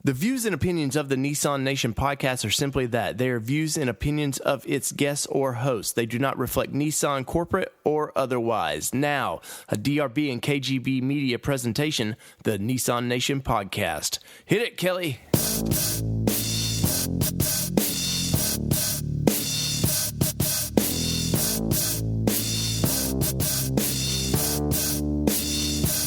The views and opinions of the Nissan Nation podcast are simply that. They are views and opinions of its guests or hosts. They do not reflect Nissan corporate or otherwise. Now, a DRB and KGB media presentation, the Nissan Nation podcast. Hit it, Kelly.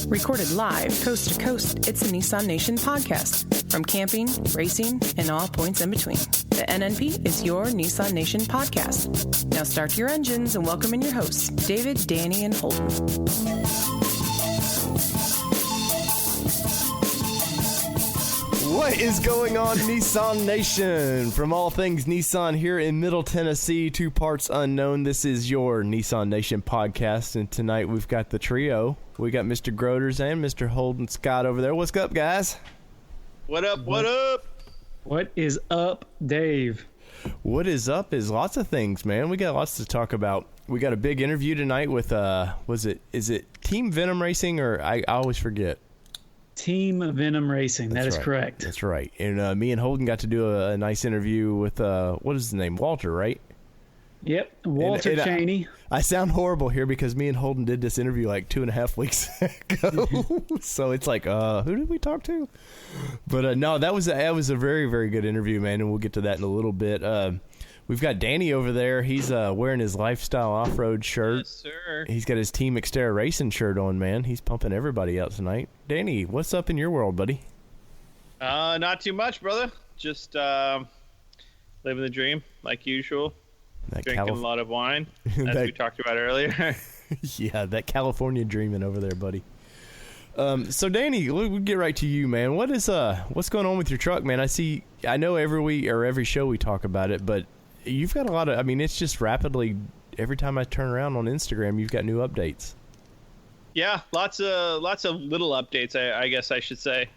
Recorded live, coast to coast, it's a Nissan Nation podcast. From camping, racing, and all points in between. The NNP is your Nissan Nation podcast. Now start your engines and welcome in your hosts, David, Danny, and Holden. What is going on, Nissan Nation? From all things Nissan here in Middle Tennessee, two parts unknown, this is your Nissan Nation podcast, and tonight we've got the trio. We got Mr. Groders and Mr. Holden Scott over there. What's up, guys? What up, what up? What is up, Dave? What is up is lots of things, man. We got lots to talk about. We got a big interview tonight with, is it Team Venom Racing, or I always forget? Team Venom Racing, that is correct. That's right. And me and Holden got to do a nice interview with, what is his name? Walter, right? Yep, Walter Cheney. I sound horrible here because me and Holden did this interview like 2.5 weeks ago. So it's like, who did we talk to? But no, that was a very, very good interview, man, and we'll get to that in a little bit. We've got Danny over there. He's wearing his lifestyle off-road shirt. Yes, sir. He's got his Team Xterra Racing shirt on, man. He's pumping everybody out tonight. Danny, what's up in your world, buddy? Not too much, brother. Just living the dream, like usual. Drinking a lot of wine, as we talked about earlier. Yeah, that California dreaming over there, buddy. So Danny, we'll get right to you, man. What's going on with your truck, man? I know every week or every show we talk about it, but you've got a lot of, it's just rapidly, every time I turn around on Instagram, you've got new updates. Yeah, lots of little updates, I guess I should say.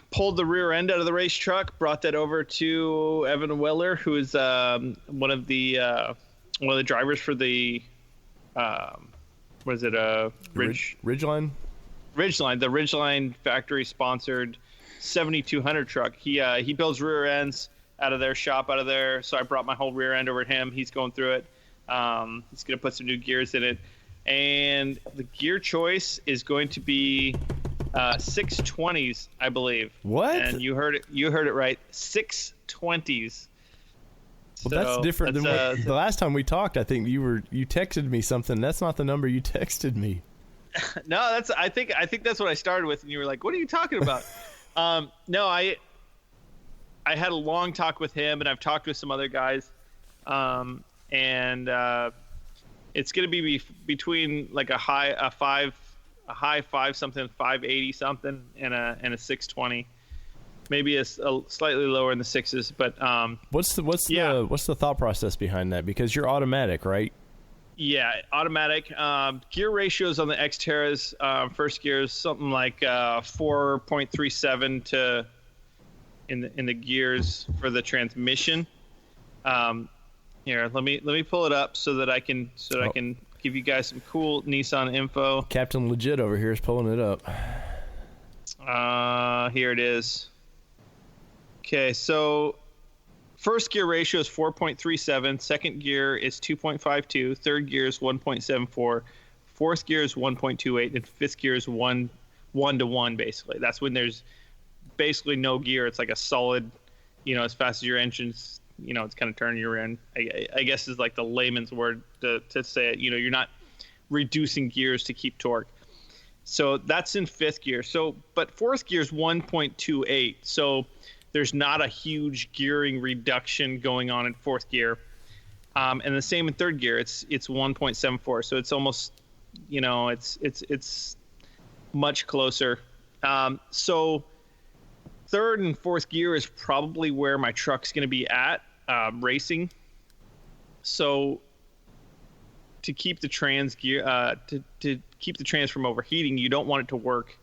Pulled the rear end out of the race truck, brought that over to Evan Weller, who is one of the drivers for the Ridgeline, the Ridgeline factory sponsored 7200 truck. He builds rear ends out of their shop out of there, so I brought my whole rear end over to him. He's going through it. He's going to put some new gears in it, and the gear choice is going to be 620s, I believe. What? And you heard it right. 620s. Well, that's different than the last time we talked. I think you texted me something. That's not the number you texted me. No, I think that's what I started with, and you were like, "What are you talking about?" No, I had a long talk with him, and I've talked with some other guys, and it's going to be between like a high five something, 580 something, and a 620, maybe a slightly lower in the sixes. But what's the thought process behind that? Because you're automatic, right? Yeah, automatic. Gear ratios on the Xterras, first gear is something like 4.37 to in the gears for the transmission. Here, let me pull it up so that I can give you guys some cool Nissan info. Captain Legit over here is pulling it up. Here it is. Okay, so first gear ratio is 4.37. Second gear is 2.52. Third gear is 1.74. Fourth gear is 1.28. And fifth gear is 1 to 1, basically. That's when there's basically no gear. It's like a solid, as fast as your engine's, it's kind of turning your end. I guess is like the layman's word to say it. You're not reducing gears to keep torque. So that's in fifth gear. But fourth gear is 1.28. So there's not a huge gearing reduction going on in fourth gear. And the same in third gear. It's 1.74. So it's almost, it's much closer. So third and fourth gear is probably where my truck's going to be at racing. So to keep the trans gear, to keep the trans from overheating, you don't want it to work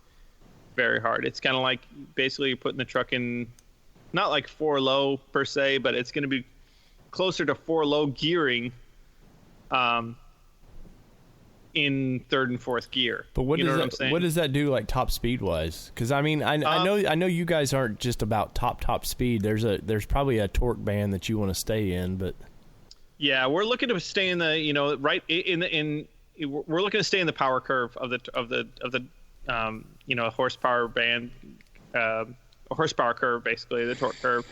very hard. It's kind of like basically you're putting the truck in, not like 4 low per se, but it's going to be closer to 4 low gearing in third and fourth gear. But what does that do, like, top speed wise? Because I mean, I know you guys aren't just about top speed. There's probably a torque band that you want to stay in, but yeah, we're looking to stay in the we're looking to stay in the power curve of the horsepower band, horsepower curve, basically the torque curve.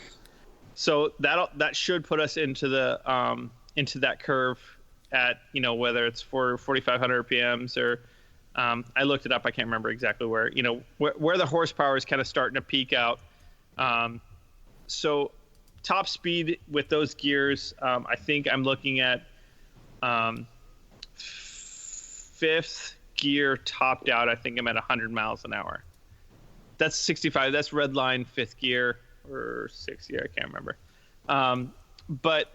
So that should put us into that curve at, whether it's for 4,500 RPMs or I looked it up. I can't remember exactly where the horsepower is kind of starting to peak out. So top speed with those gears, I think I'm looking at fifth gear topped out. I think I'm at 100 miles an hour. That's 65. That's red line fifth gear or sixth gear. I can't remember. But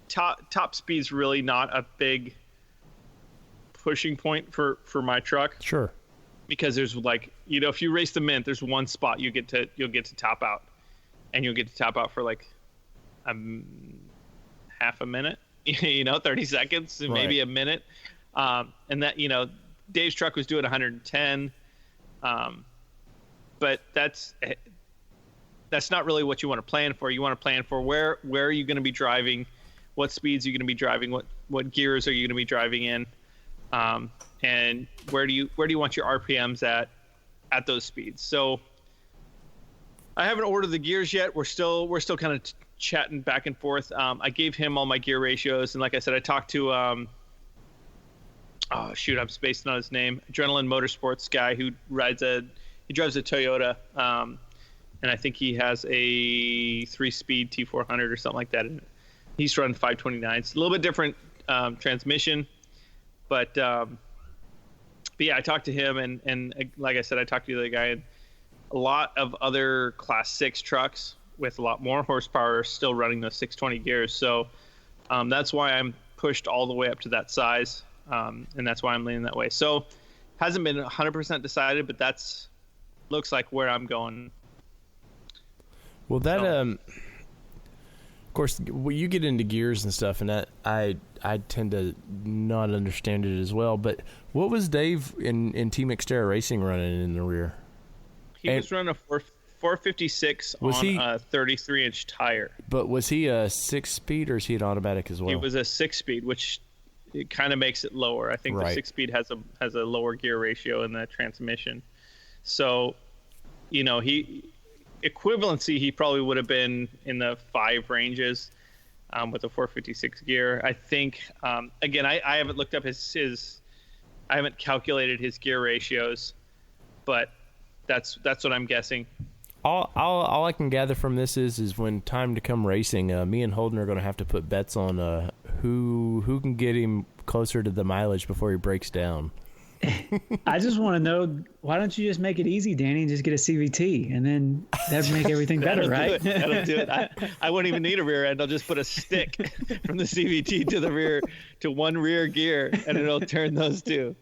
top speed's really not a big pushing point for my truck. Sure. Because there's if you race the Mint, there's one spot you'll get to top out, and you'll get to top out for like half a minute, 30 seconds, and maybe a minute. And that, Dave's truck was doing 110. But that's not really what you want to plan for. You want to plan for where are you going to be driving, what speeds are you going to be driving, what gears are you going to be driving in, and where do you want your RPMs at those speeds. So I haven't ordered the gears yet. We're still kind of chatting back and forth. I gave him all my gear ratios, and like I said, I talked to I'm spacing on his name, Adrenaline Motorsports guy who drives a Toyota, and I think he has a 3-speed T400 or something like that. And he's run 529s. It's a little bit different transmission, but yeah, I talked to him, and like I said, I talked to the other guy, and a lot of other Class 6 trucks with a lot more horsepower are still running those 620 gears. So that's why I'm pushed all the way up to that size, and that's why I'm leaning that way. So hasn't been 100% decided, but that's looks like where I'm going. Well, that of course, when you get into gears and stuff, and that I tend to not understand it as well. But what was Dave in Team Xterra Racing running in the rear? He was running a 456 on a 33-inch tire. But was he a 6-speed or is he an automatic as well? He was a 6-speed, which it kind of makes it lower. I think the 6-speed has a lower gear ratio in the transmission. So, equivalency, he probably would have been in the 5 ranges with a 456 gear. I think, again, I haven't looked up his I haven't calculated his gear ratios, but that's what I'm guessing. All I can gather from this is when time to come racing, me and Holden are going to have to put bets on who can get him closer to the mileage before he breaks down. I just want to know, why don't you just make it easy, Danny, and just get a CVT, and then that'd make everything better, right? That'll do it. I won't even need a rear end. I'll just put a stick from the CVT to the rear to one rear gear, and it'll turn those two.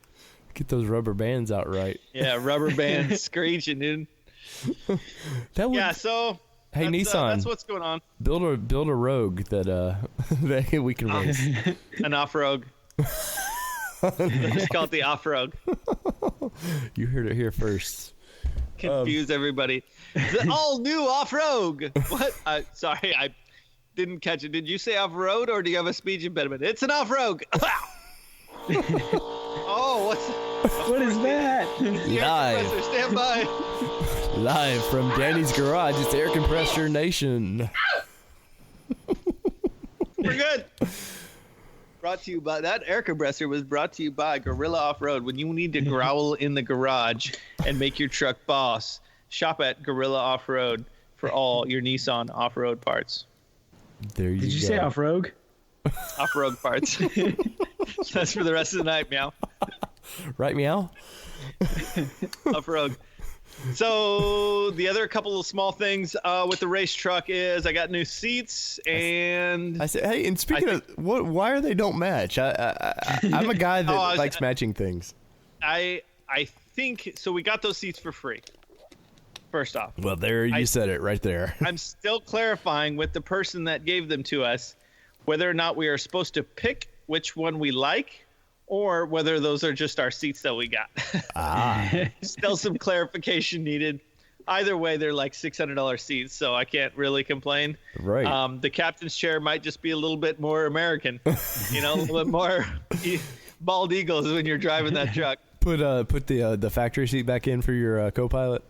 Get those rubber bands out right. Yeah, rubber bands screeching, dude. So hey, Nissan, that's what's going on. Build a Rogue that we can race. An off-road. Just call it the off-road. You heard it here first. Confuse everybody. The all-new off-road. What? Sorry, I didn't catch it. Did you say off-road, or do you have a speech impediment? It's an off-road. Oh, what is that? Live. Stand by. Live from Danny's garage. It's Air Compressor Nation. We're good. Brought to you by that air compressor was brought to you by Gorilla Off-Road. When you need to growl in the garage and make your truck boss, shop at Gorilla Off-Road for all your Nissan off-road parts. There you go. Did you say off-road? Off-road parts. That's for the rest of the night, meow. Right, meow? Off-road. So the other couple of small things with the race truck is I got new seats, and I said, hey, and speaking of why are they don't match? I'm a guy that likes matching things. I think so. We got those seats for free. First off, well, there you said it right there. I'm still clarifying with the person that gave them to us whether or not we are supposed to pick which one we like, or whether those are just our seats that we got. Still some clarification needed. Either way, they're like $600 seats, so I can't really complain. Right. The captain's chair might just be a little bit more American, a little bit more bald eagles when you're driving that truck. Put the factory seat back in for your co-pilot.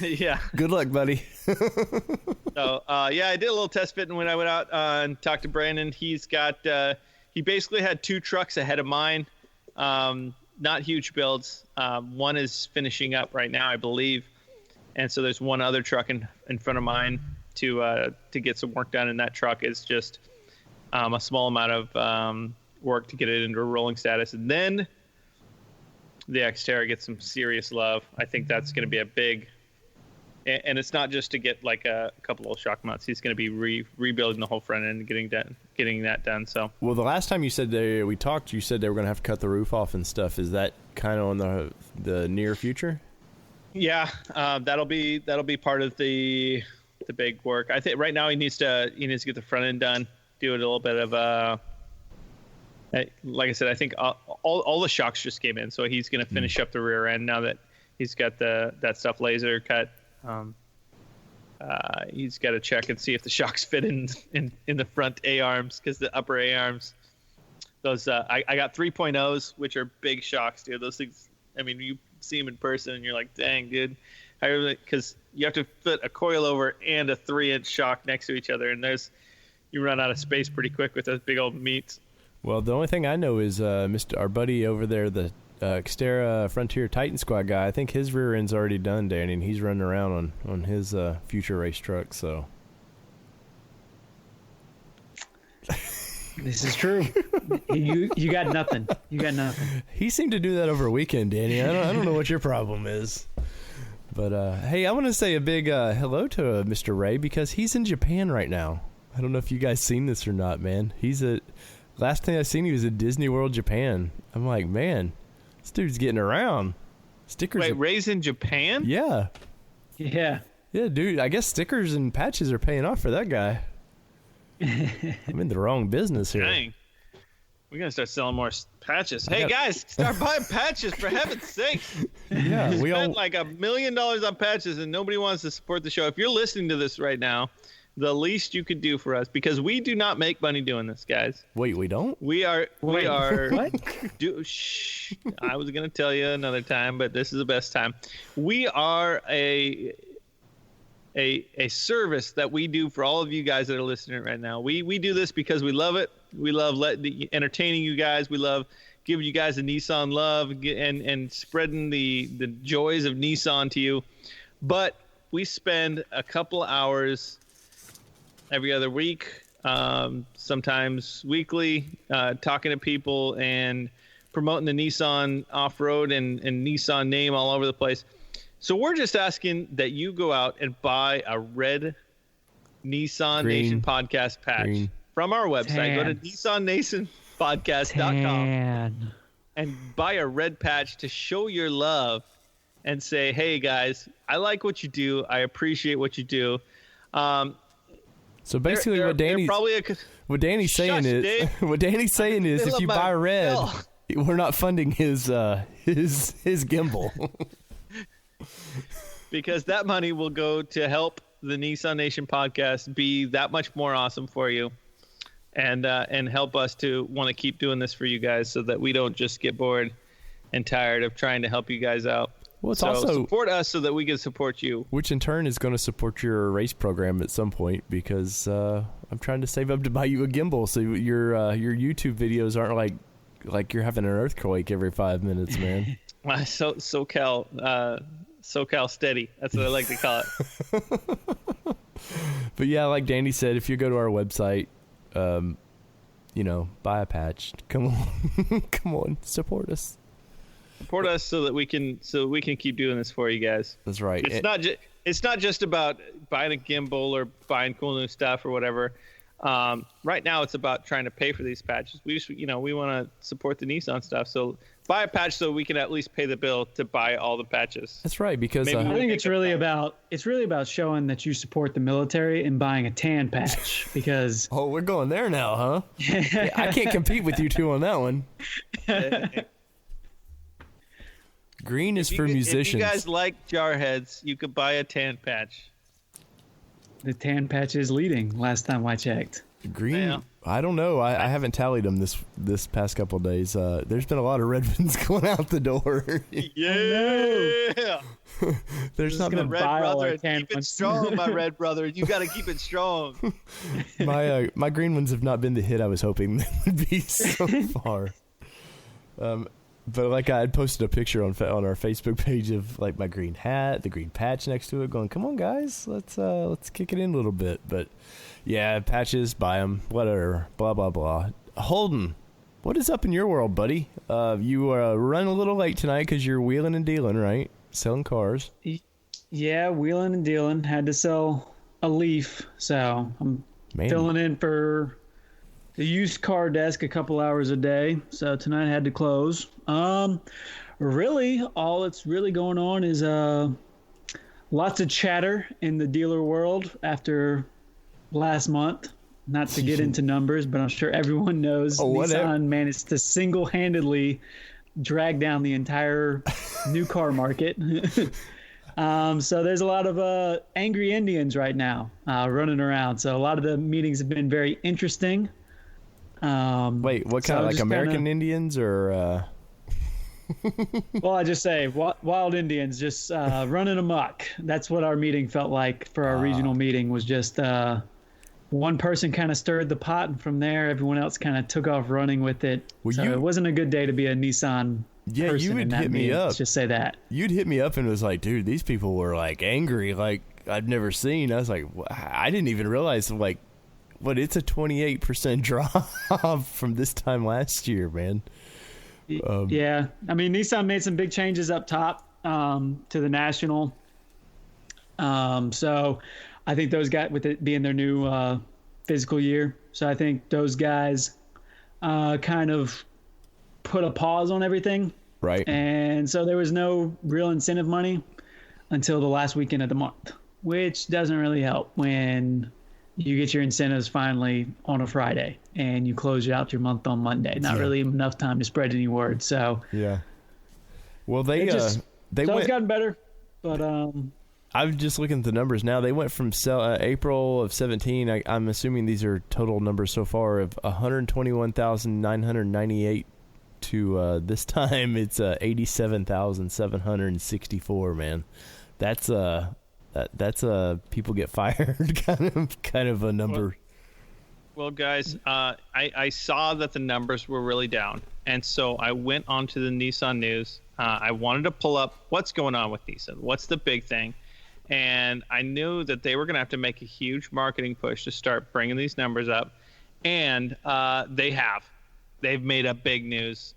Yeah. Good luck, buddy. So, I did a little test fitting when I went out and talked to Brandon. He's got he basically had 2 trucks ahead of mine. Not huge builds. One is finishing up right now, I believe. And so there's one other truck in front of mine to get some work done. And that truck is just a small amount of work to get it into a rolling status. And then the Xterra gets some serious love. I think that's going to be a big, and it's not just to get like a couple of shock mounts. He's going to be rebuilding the whole front end and getting that done. So, well, the last time you said we talked, you said they were going to have to cut the roof off and stuff. Is that kind of on the near future? Yeah, that'll be part of the big work. I think right now he needs to get the front end done, do a little bit of like I said, I think all the shocks just came in, so he's going to finish up the rear end now that he's got that stuff laser cut. He's got to check and see if the shocks fit in the front A arms, because the upper A arms, those I got 3.0s, which are big shocks, dude. Those things, I mean, you see them in person and you're like, dang, dude. Because you have to fit a coilover and a 3-inch shock next to each other, and you run out of space pretty quick with those big old meats. Well, the only thing I know is our buddy over there, the Xterra Frontier Titan Squad guy. I think his rear end's already done, Danny, and he's running around on his future race truck. So this is true. You got nothing. You got nothing. He seemed to do that over a weekend, Danny. I don't know what your problem is. But hey, I want to say a big hello to Mr. Ray, because he's in Japan right now. I don't know if you guys seen this or not, man. Last thing I seen, he was at Disney World, Japan. I'm like, man, this dude's getting around. Stickers. Wait, Ray's in Japan? Yeah. Yeah. Yeah, dude. I guess stickers and patches are paying off for that guy. I'm in the wrong business here. Dang. We're going to start selling more patches. Hey, guys, start buying patches, for heaven's sake. Yeah, we spent like $1 million on patches, and nobody wants to support the show. If you're listening to this right now, the least you could do for us, because we do not make money doing this, guys. Wait, we don't? We are. What? Shh. I was going to tell you another time, but this is the best time. We are a service that we do for all of you guys that are listening right now. We do this because we love it. We love entertaining you guys. We love giving you guys a Nissan love and spreading the joys of Nissan to you. But we spend a couple hours every other week, sometimes weekly, talking to people and promoting the Nissan off-road and Nissan name all over the place. So we're just asking that you go out and buy a red Nissan Nation podcast patch from our website. Go to nissannationpodcast.com and buy a red patch to show your love and say, hey, guys, I like what you do. I appreciate what you do. So basically, what Danny's saying is if you buy red, we're not funding his gimbal. Because that money will go to help the Nissan Nation podcast be that much more awesome for you, and help us to want to keep doing this for you guys, so that we don't just get bored and tired of trying to help you guys out. Well, it's also support us so that we can support you, which in turn is going to support your race program at some point, because I'm trying to save up to buy you a gimbal, so your YouTube videos aren't like you're having an earthquake every 5 minutes, man. SoCal steady. That's what I like to call it. But yeah, like Danny said, if you go to our website, buy a patch. Come on, support us. Support us so that we can keep doing this for you guys. That's right. It's not just about buying a gimbal or buying cool new stuff or whatever. Right now, it's about trying to pay for these patches. We want to support the Nissan stuff. So buy a patch so we can at least pay the bill to buy all the patches. That's right, because Maybe I think it's really about showing that you support the military and buying a tan patch because oh, we're going there now, huh? Yeah, I can't compete with you two on that one. Green is for musicians. If you guys like Jarheads, you could buy a tan patch. the tan patch is leading last time I checked. Green, Yeah. I don't know. I haven't tallied them this past couple of days. There's been a lot of red ones going out the door. Yeah. There's not been Red brother, keep it strong, my red brother. You got to keep it strong. my green ones have not been the hit I was hoping they would be so far. But like I had posted a picture on our Facebook page of like my green hat, the green patch next to it, going, "Come on, guys, let's kick it in a little bit." But yeah, patches, buy them, whatever, blah blah blah. Holden, what is up in your world, buddy? You running a little late tonight because you're wheeling and dealing, right? Selling cars. Yeah, wheeling and dealing. Had to sell a Leaf, so I'm filling in for the used car desk a couple hours a day. So tonight I had to close. Really, all that's really going on is lots of chatter in the dealer world after last month. Not to get into numbers, but I'm sure everyone knows Nissan managed to single-handedly drag down the entire new car market. So there's a lot of angry Indians right now running around. So a lot of the meetings have been very interesting. Wait, what kind of like American Indians or? Well, I just say wild Indians just running amok. That's what our meeting felt like for our regional meeting. Was just one person kind of stirred the pot, and from there, everyone else kind of took off running with it. Well, so it wasn't a good day to be a Nissan person. You would in that hit meeting. me up. Let's just say that. You'd hit me up and was like, dude, these people were like angry, like I've never seen. I was like, I didn't even realize, like, what, it's a 28% drop from this time last year, man. Yeah, I mean, Nissan made some big changes up top to the national. So I think those guys, with it being their new physical year, so I think those guys kind of put a pause on everything. Right. And so there was no real incentive money until the last weekend of the month, which doesn't really help when you get your incentives finally on a Friday and you close out your month on Monday. Not really enough time to spread any word. So yeah. Well, it's gotten better, but I'm just looking at the numbers now. They went from April of 17. I'm assuming these are total numbers so far of 121,998 to this time it's 87,764. Man, that's people get fired kind of a number. Well, guys, I saw that the numbers were really down, and so I went onto the Nissan news. I wanted to pull up what's going on with Nissan. What's the big thing? And I knew that they were going to have to make a huge marketing push to start bringing these numbers up, and they have. They've made a big news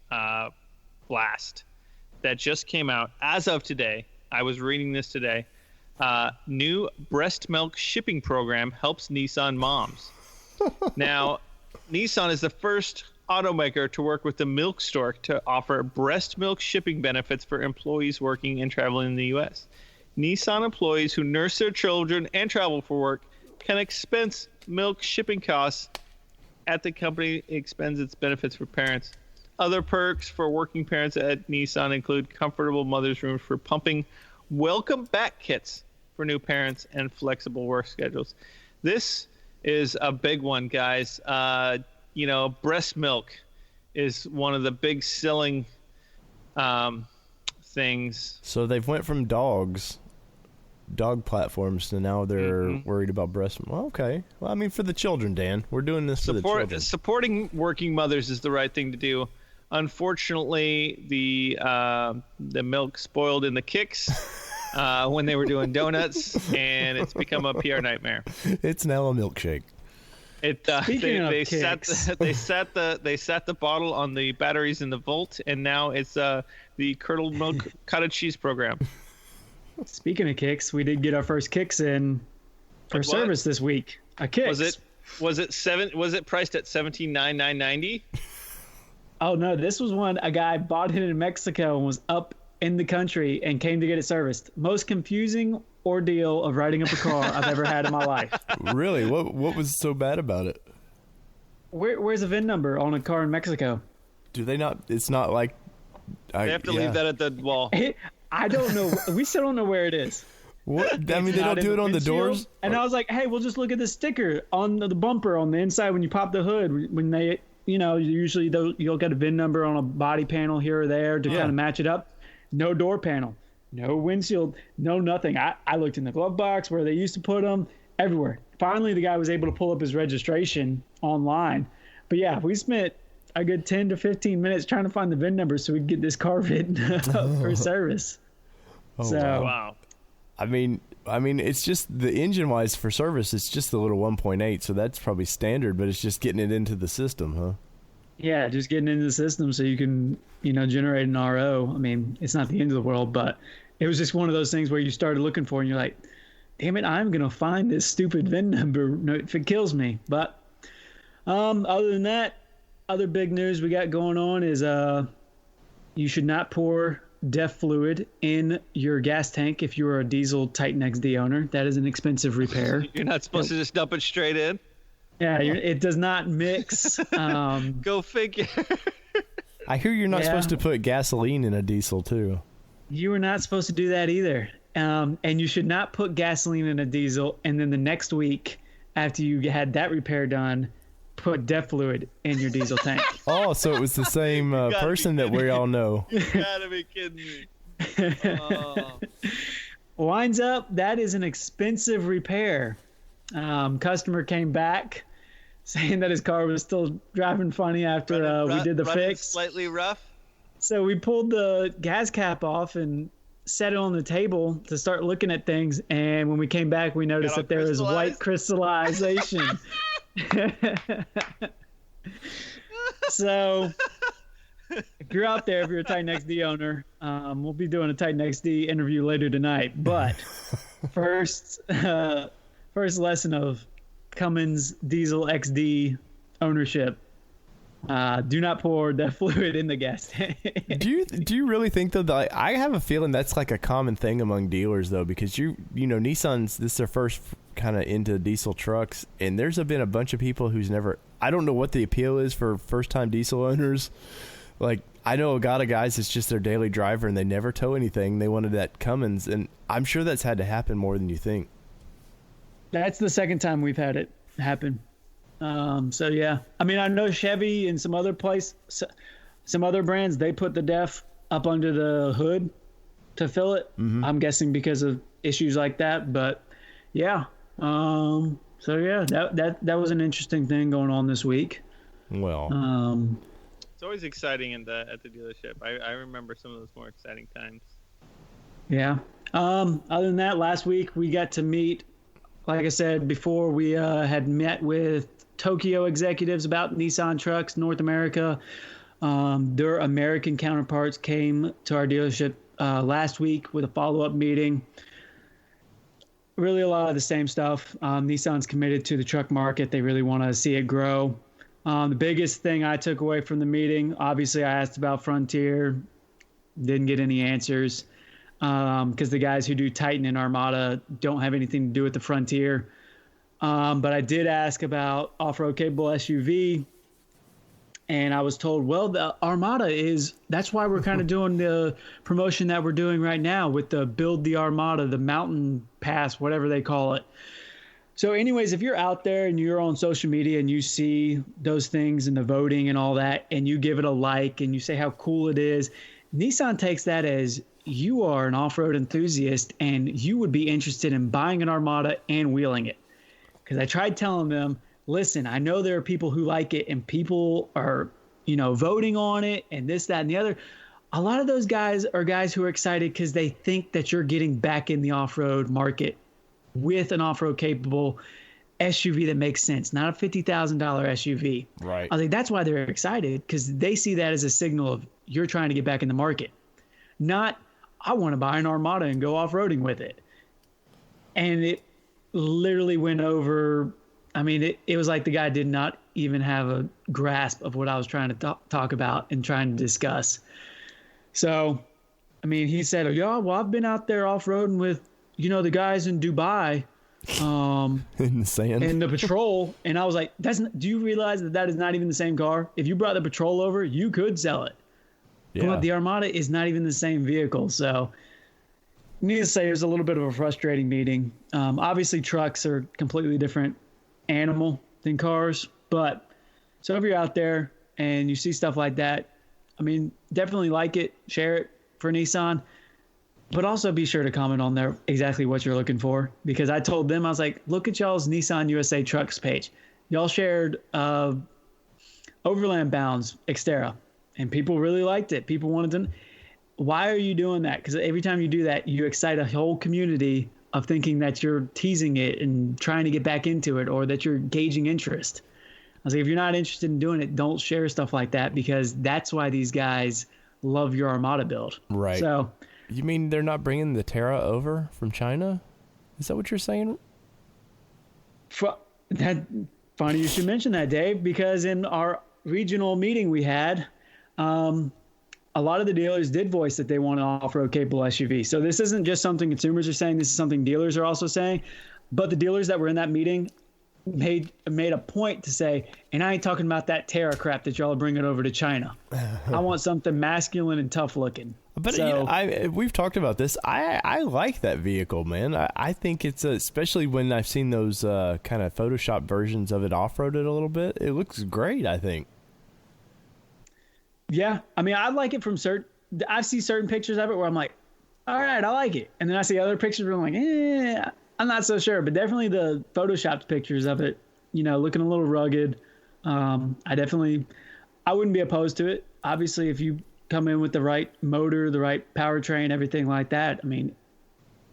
blast that just came out as of today. I was reading this today. New breast milk shipping program helps Nissan moms. Now, Nissan is the first automaker to work with the milk stork to offer breast milk shipping benefits for employees working and traveling in the U.S. Nissan employees who nurse their children and travel for work can expense milk shipping costs at the company expends its benefits for parents. Other perks for working parents at Nissan include comfortable mother's rooms for pumping, welcome back kits for new parents, and flexible work schedules. This is a big one, guys. Breast milk is one of the big selling things. So they've went from dog platforms to now they're worried about breast milk. Well, okay. Well, I mean, for the children, Dan. We're doing this for the children. Supporting working mothers is the right thing to do. Unfortunately, the milk spoiled in the kicks when they were doing donuts, and it's become a PR nightmare. It's now a milkshake. They set the bottle on the batteries in the Volt, and now it's the curdled milk cottage cheese program. Speaking of kicks, we did get our first kicks in for service this week. A kicks. Was it priced at $17,990? Oh no, this was one a guy bought it in Mexico and was up in the country and came to get it serviced. Most confusing ordeal of writing up a car I've ever had in my life. Really? What was so bad about it? Where's the VIN number on a car in Mexico? Do they not? It's not like They have to leave that at the wall. I don't know. We still don't know where it is. What? I mean, they don't do it on the doors? And I was like, hey, we'll just look at the sticker on the bumper on the inside when you pop the hood. When they, usually you'll get a VIN number on a body panel here or there to kind of match it up. No door panel, no windshield, no nothing. I looked in the glove box where they used to put them, everywhere. Finally, the guy was able to pull up his registration online. But yeah, we spent a good 10 to 15 minutes trying to find the VIN number so we could get this car written for service. Oh, wow. I mean, it's just the engine-wise for service. It's just the little 1.8, so that's probably standard. But it's just getting it into the system, huh? Yeah, just getting into the system so you can, generate an RO. I mean, it's not the end of the world, but it was just one of those things where you started looking for, and you're like, "Damn it, I'm gonna find this stupid VIN number if it kills me." But other than that, other big news we got going on is you should not pour DEF fluid in your gas tank if you are a diesel Titan XD owner. That is an expensive repair. You're not supposed to just dump it straight in? Yeah, it does not mix. Go figure. I hear you're not supposed to put gasoline in a diesel, too. You are not supposed to do that either. And you should not put gasoline in a diesel, and then the next week, after you had that repair done, put DEF fluid in your diesel tank. Oh, so it was the same person that we all know. You gotta be kidding me. Oh. Winds up, that is an expensive repair. Customer came back saying that his car was still driving funny after we did the fix. Slightly rough. So we pulled the gas cap off and set it on the table to start looking at things. And when we came back, we noticed that there was white crystallization. So if you're out there, if you're a Titan XD owner, we'll be doing a Titan XD interview later tonight. But first lesson of Cummins diesel XD ownership: do not pour DEF fluid in the gas tank. Do you really think though that I have a feeling that's like a common thing among dealers though, because Nissan's, this is their first kind of into diesel trucks, and there's been a bunch of people who's never, I don't know what the appeal is for first time diesel owners. Like, I know a lot of guys, it's just their daily driver and they never tow anything. They wanted that Cummins, and I'm sure that's had to happen more than you think. That's the second time we've had it happen. So yeah, I mean, I know Chevy and some other brands, they put the DEF up under the hood to fill it. Mm-hmm. I'm guessing because of issues like that, but yeah. So yeah, that was an interesting thing going on this week. Well, it's always exciting at the dealership. I remember some of those more exciting times. Yeah. Other than that, last week we got to meet, like I said before, we had met with Tokyo executives about Nissan trucks, North America. Their American counterparts came to our dealership last week with a follow-up meeting. Really a lot of the same stuff. Nissan's committed to the truck market. They really want to see it grow. The biggest thing I took away from the meeting, obviously I asked about Frontier, didn't get any answers, because the guys who do Titan and Armada don't have anything to do with the Frontier. But I did ask about off-road capable SUV, and I was told, well, the Armada that's why we're kind of doing the promotion that we're doing right now with the Build the Armada, the Mountain Pass, whatever they call it. So anyways, if you're out there and you're on social media and you see those things and the voting and all that, and you give it a like and you say how cool it is, Nissan takes that as you are an off-road enthusiast and you would be interested in buying an Armada and wheeling it. Because I tried telling them, listen, I know there are people who like it and people are, voting on it and this, that, and the other. A lot of those guys are guys who are excited because they think that you're getting back in the off-road market with an off-road capable SUV that makes sense, not a $50,000 SUV. Right. I think that's why they're excited, because they see that as a signal of you're trying to get back in the market. Not, I want to buy an Armada and go off-roading with it. And it literally went over. I mean, it was like the guy did not even have a grasp of what I was trying to talk about and trying to discuss. So, I mean, he said, "Oh, yeah, well, I've been out there off-roading with, the guys in Dubai, in the sand, and the Patrol." And I was like, do you realize that is not even the same car? If you brought the Patrol over, you could sell it. Yeah. But the Armada is not even the same vehicle. So, needless to say, it was a little bit of a frustrating meeting. Obviously, trucks are a completely different animal than cars. But so if you're out there and you see stuff like that, I mean, definitely like it, share it for Nissan. But also be sure to comment on there exactly what you're looking for. Because I told them, I was like, look at y'all's Nissan USA Trucks page. Y'all shared Overland Bound's Xterra. And people really liked it. People wanted to. Why are you doing that? Because every time you do that, you excite a whole community of thinking that you're teasing it and trying to get back into it, or that you're gauging interest. I was like, if you're not interested in doing it, don't share stuff like that, because that's why these guys love your Armada build. Right. So, you mean they're not bringing the Terra over from China? Is that what you're saying? Funny you should mention that, Dave, because in our regional meeting we had, a lot of the dealers did voice that they want an off-road capable SUV. So this isn't just something consumers are saying. This is something dealers are also saying. But the dealers that were in that meeting made a point to say, and I ain't talking about that Terra crap that y'all are bringing over to China. I want something masculine and tough looking. But so, we've talked about this. I like that vehicle, man. I think it's especially when I've seen those kind of Photoshop versions of it off-roaded a little bit. It looks great, I think. Yeah, I mean, I like it from I see certain pictures of it where I'm like, all right, I like it. And then I see other pictures where I'm like, I'm not so sure. But definitely the Photoshopped pictures of it, looking a little rugged. I wouldn't be opposed to it. Obviously, if you come in with the right motor, the right powertrain, everything like that, I mean,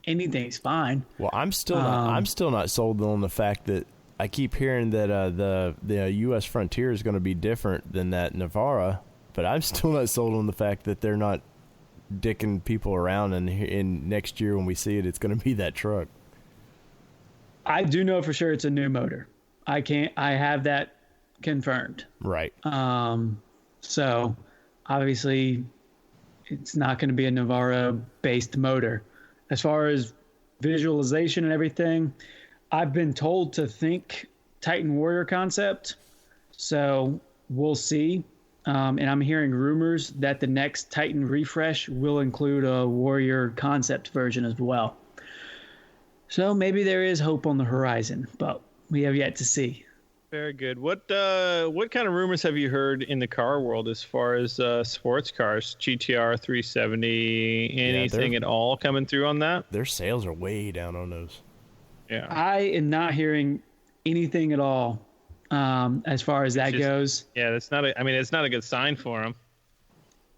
anything's fine. Well, I'm still not sold on the fact that I keep hearing that the U.S. Frontier is going to be different than that Navara. But I'm still not sold on the fact that they're not dicking people around, and in next year when we see it, it's going to be that truck. I do know for sure it's a new motor. I have that confirmed. Right. So obviously it's not going to be a Navara-based motor. As far as visualization and everything, I've been told to think Titan Warrior concept. So we'll see. And I'm hearing rumors that the next Titan refresh will include a Warrior concept version as well. So maybe there is hope on the horizon, but we have yet to see. Very good. What kind of rumors have you heard in the car world as far as sports cars, GTR 370, anything at all coming through on that? Their sales are way down on those. Yeah. I am not hearing anything at all. As far as that goes. Yeah, it's not a good sign for them.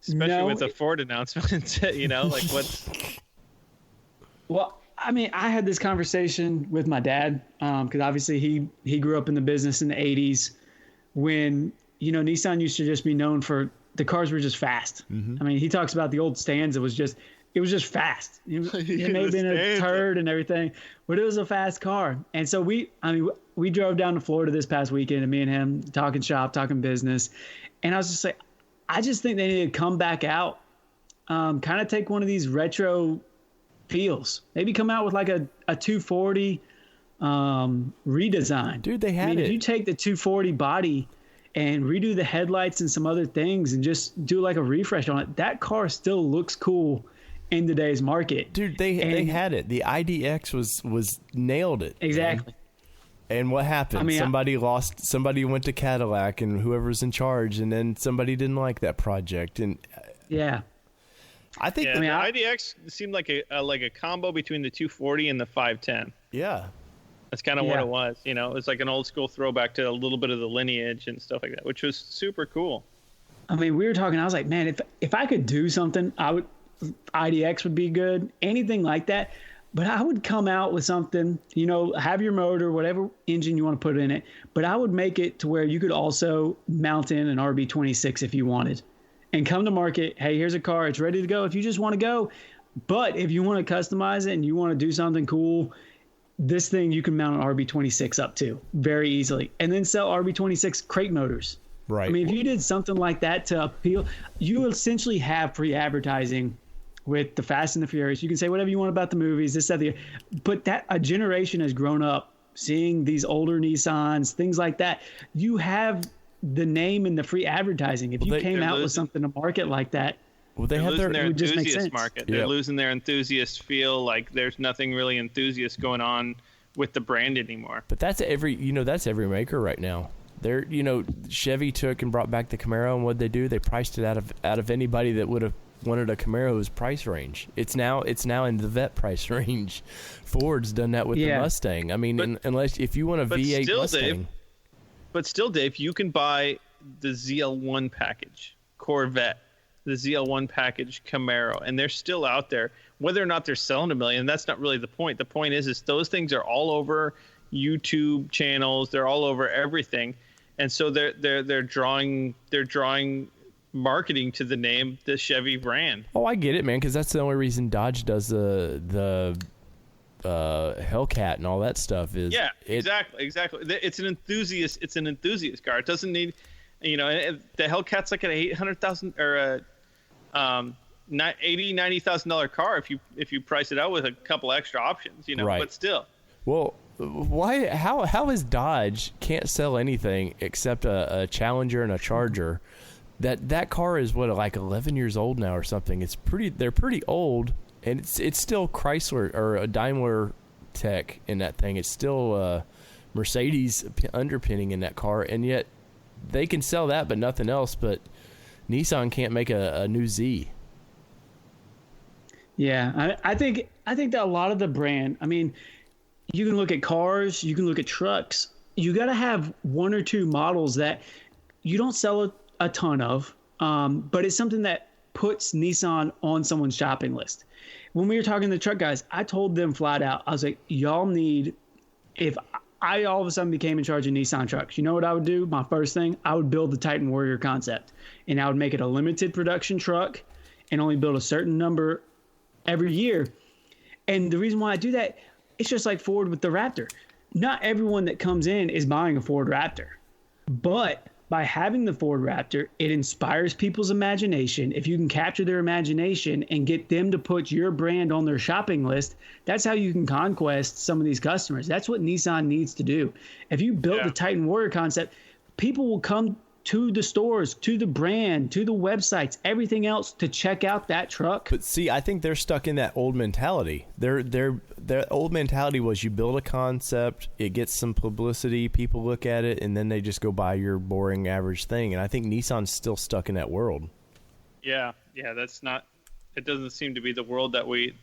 Especially with the Ford announcement, like what's... Well, I mean, I had this conversation with my dad, because obviously he grew up in the business in the 80s when, Nissan used to just be known for the cars were just fast. Mm-hmm. I mean, he talks about the old Stanza was just fast. It may have been a turd and everything, but it was a fast car. And so we drove down to Florida this past weekend, and me and him talking shop, talking business. And I was just like, I just think they need to come back out, kind of take one of these retro feels. Maybe come out with like a 240 redesign. Dude, they had it. If you take the 240 body and redo the headlights and some other things and just do like a refresh on it, that car still looks cool in today's market. Dude, they had it. The IDX was nailed it. Exactly. Man. And what happened? I mean, somebody went to Cadillac, and whoever's in charge, and then somebody didn't like that project. And yeah. I think the IDX seemed like a combo between the 240 and the 510. Yeah. That's kind of what it was. It was like an old school throwback to a little bit of the lineage and stuff like that, which was super cool. I mean, we were talking, I was like, man, if I could do something, IDX would be good, anything like that. But I would come out with something, have your motor, whatever engine you want to put in it. But I would make it to where you could also mount in an RB26 if you wanted. And come to market, hey, here's a car. It's ready to go if you just want to go. But if you want to customize it and you want to do something cool, this thing you can mount an RB26 up to very easily, and then sell RB26 crate motors. Right. I mean, if you did something like that to appeal, you essentially have free advertising with the Fast and the Furious. You can say whatever you want about the movies, this, that, the other. But that a generation has grown up seeing these older Nissans, things like that. You have the name and the free advertising. If you came out with something to market like that, well, they have their enthusiast market. They're losing their enthusiast feel. Like there's nothing really enthusiast going on with the brand anymore. But that's every maker right now. They're, Chevy took and brought back the Camaro, and what'd they do? They priced it out of anybody that would have wanted a Camaro's price range. It's now in the vet price range. Ford's done that with the Mustang. I mean, unless if you want a V8 still, Mustang. Dave, you can buy the ZL1 package Corvette, the ZL1 package Camaro, and they're still out there. Whether or not they're selling 1 million, that's not really the point. The point is those things are all over YouTube channels. They're all over everything. And so they're drawing marketing to the name, the Chevy brand. Oh, I get it, man, because that's the only reason Dodge does the Hellcat and all that stuff. Exactly. It's an enthusiast car. It doesn't need, the Hellcat's like an $800,000 or $90,000 car if you price it out with a couple extra options, Right. But still. Well, why? How is Dodge can't sell anything except a Challenger and a Charger? That car is like 11 years old now or something. They're pretty old, and it's still Chrysler or a Daimler tech in that thing. It's still Mercedes underpinning in that car, and yet they can sell that but nothing else. But Nissan can't make a new Z. Yeah, I think that a lot of the brand, I mean, you can look at cars, you can look at trucks. You got to have one or two models that you don't sell a ton of, but it's something that puts Nissan on someone's shopping list. When we were talking to the truck guys, I told them flat out, I was like, y'all need, if I all of a sudden became in charge of Nissan trucks, you know what I would do? My first thing, I would build the Titan Warrior concept, and I would make it a limited production truck and only build a certain number every year. And the reason why I do that, it's just like Ford with the Raptor. Not everyone that comes in is buying a Ford Raptor, but by having the Ford Raptor, it inspires people's imagination. If you can capture their imagination and get them to put your brand on their shopping list, that's how you can conquest some of these customers. That's what Nissan needs to do. If you build the Titan Warrior concept, people will come to the stores, to the brand, to the websites, everything else to check out that truck. But see, I think they're stuck in that old mentality. Their old mentality was you build a concept, it gets some publicity, people look at it, and then they just go buy your boring average thing. And I think Nissan's still stuck in that world. Yeah, that's not. It doesn't seem to be the world that we.